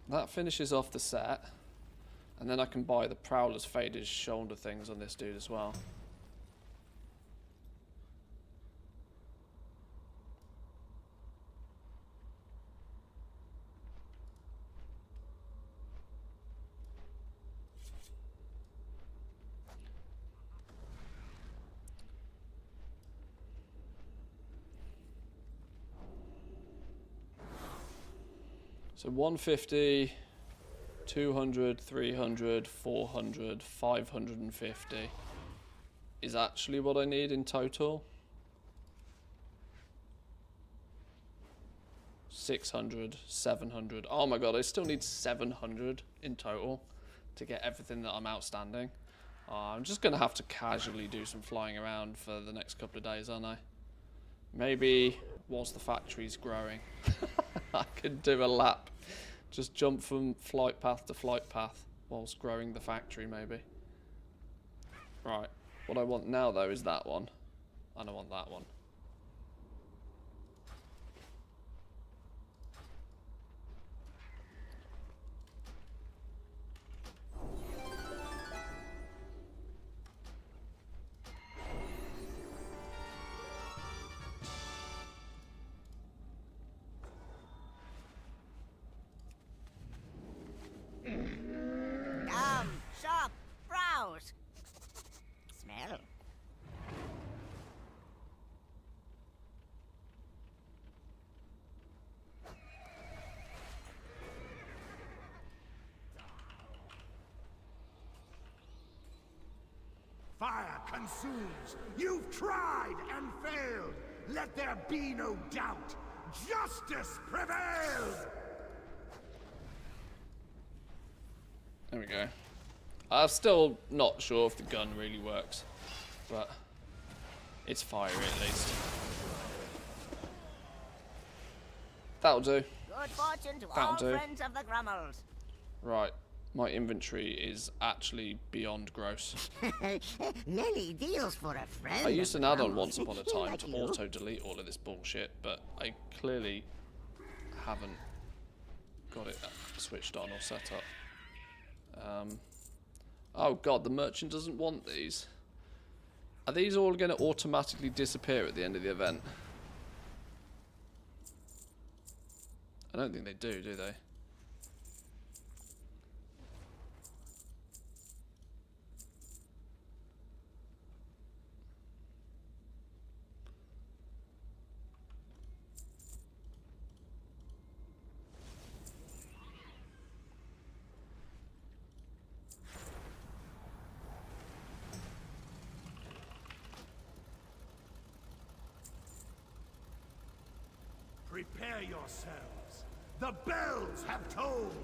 That finishes off the set. And then I can buy the Prowler's Faded Shoulder things on this dude as well. So 150, 200, 300, 400, 550 is actually what I need in total. 600, 700. Oh my god, I still need 700 in total to get everything that I'm outstanding. I'm just going to have to casually do some flying around for the next couple of days, aren't I? Maybe whilst the factory's growing, I could do a lap. Just jump from flight path to flight path whilst growing the factory, maybe. Right. What I want now, though, is that one. And I want that one. Shop, browse. Smell. Fire consumes. You've tried and failed. Let there be no doubt. Justice prevails! There we go. I'm still not sure if the gun really works, but it's fiery at least. That'll do. Good fortune to That'll all do. friends of the Grummels. Right. My inventory is actually beyond gross. Many deals for a friend. I used of an the add-on Grummels. once upon a time Like to you. auto-delete all of this bullshit, but I clearly haven't got it switched on or set up. Oh god, the merchant doesn't want these. Are these all going to automatically disappear at the end of the event? I don't think they do they? Prepare yourselves. The bells have tolled.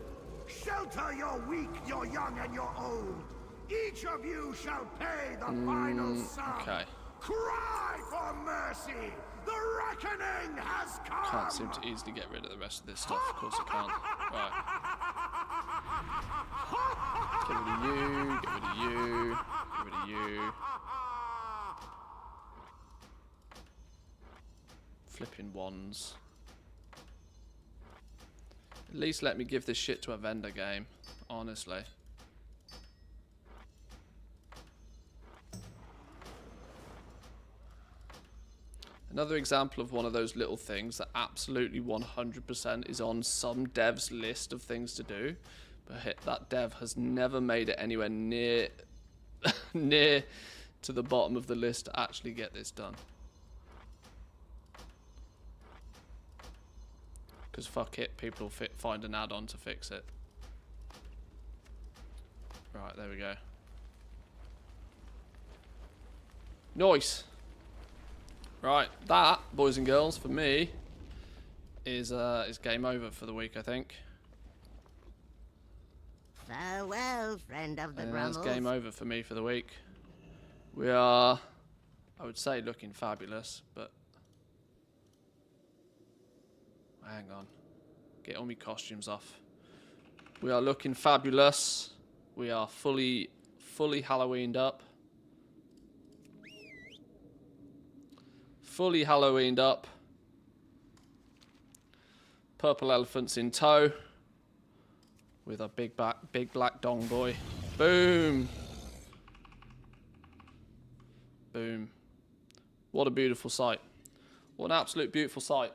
Shelter your weak, your young, and your old. Each of you shall pay the final sum. Okay. Cry for mercy. The reckoning has come. Can't seem to easily get rid of the rest of this stuff. Of course I can't. Right. Get rid of you. Get rid of you. Get rid of you. Flipping wands. At least let me give this shit to a vendor game. Honestly. Another example of one of those little things that absolutely 100% is on some dev's list of things to do, but that dev has never made it anywhere near near to the bottom of the list to actually get this done. Because fuck it, people will find an add-on to fix it. Right, there we go. Nice. Right, that, boys and girls, for me, is game over for the week, I think. Farewell, friend of the And Grummels. that's game over for me for the week. We are, I would say, looking fabulous, but hang on, get all my costumes off. We are looking fabulous. We are fully Halloweened up. Fully Halloweened up. Purple elephants in tow. With a big black Dongboi. Boom! Boom. What a beautiful sight. What an absolute beautiful sight.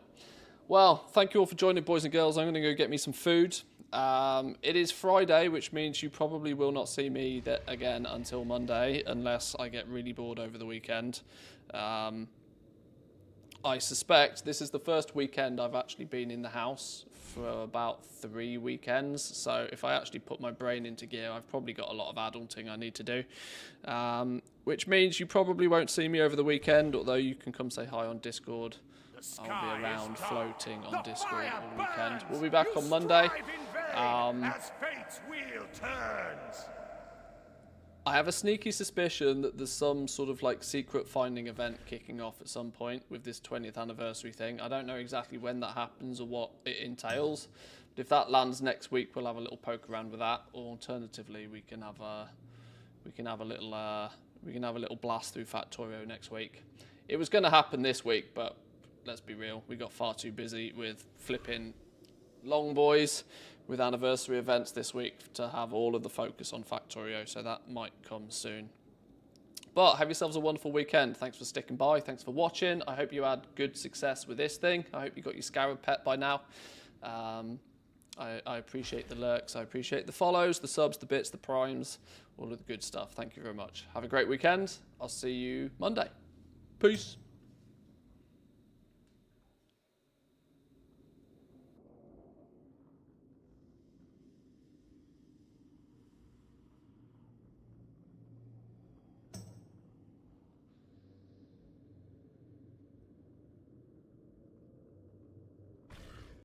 Well, thank you all for joining, boys and girls. I'm going to go get me some food. It is Friday, which means you probably will not see me again until Monday, unless I get really bored over the weekend. I suspect this is the first weekend I've actually been in the house for about 3 weekends. So if I actually put my brain into gear, I've probably got a lot of adulting I need to do. Which means you probably won't see me over the weekend, although you can come say hi on Discord. I'll be around floating on Discord all weekend. We'll be back on Monday. As fate's wheel turns. I have a sneaky suspicion that there's some sort of like secret finding event kicking off at some point with this 20th anniversary thing. I don't know exactly when that happens or what it entails, but if that lands next week, we'll have a little poke around with that. Or alternatively, we can have a little blast through Factorio next week. It was going to happen this week, but let's be real, we got far too busy with flipping long boys with anniversary events this week to have all of the focus on Factorio, so that might come soon. But have yourselves a wonderful weekend. Thanks for sticking by. Thanks for watching. I hope you had good success with this thing. I hope you got your scarab pet by now. I appreciate the lurks. I appreciate the follows, the subs, the bits, the primes, all of the good stuff. Thank you very much. Have a great weekend. I'll see you Monday. Peace.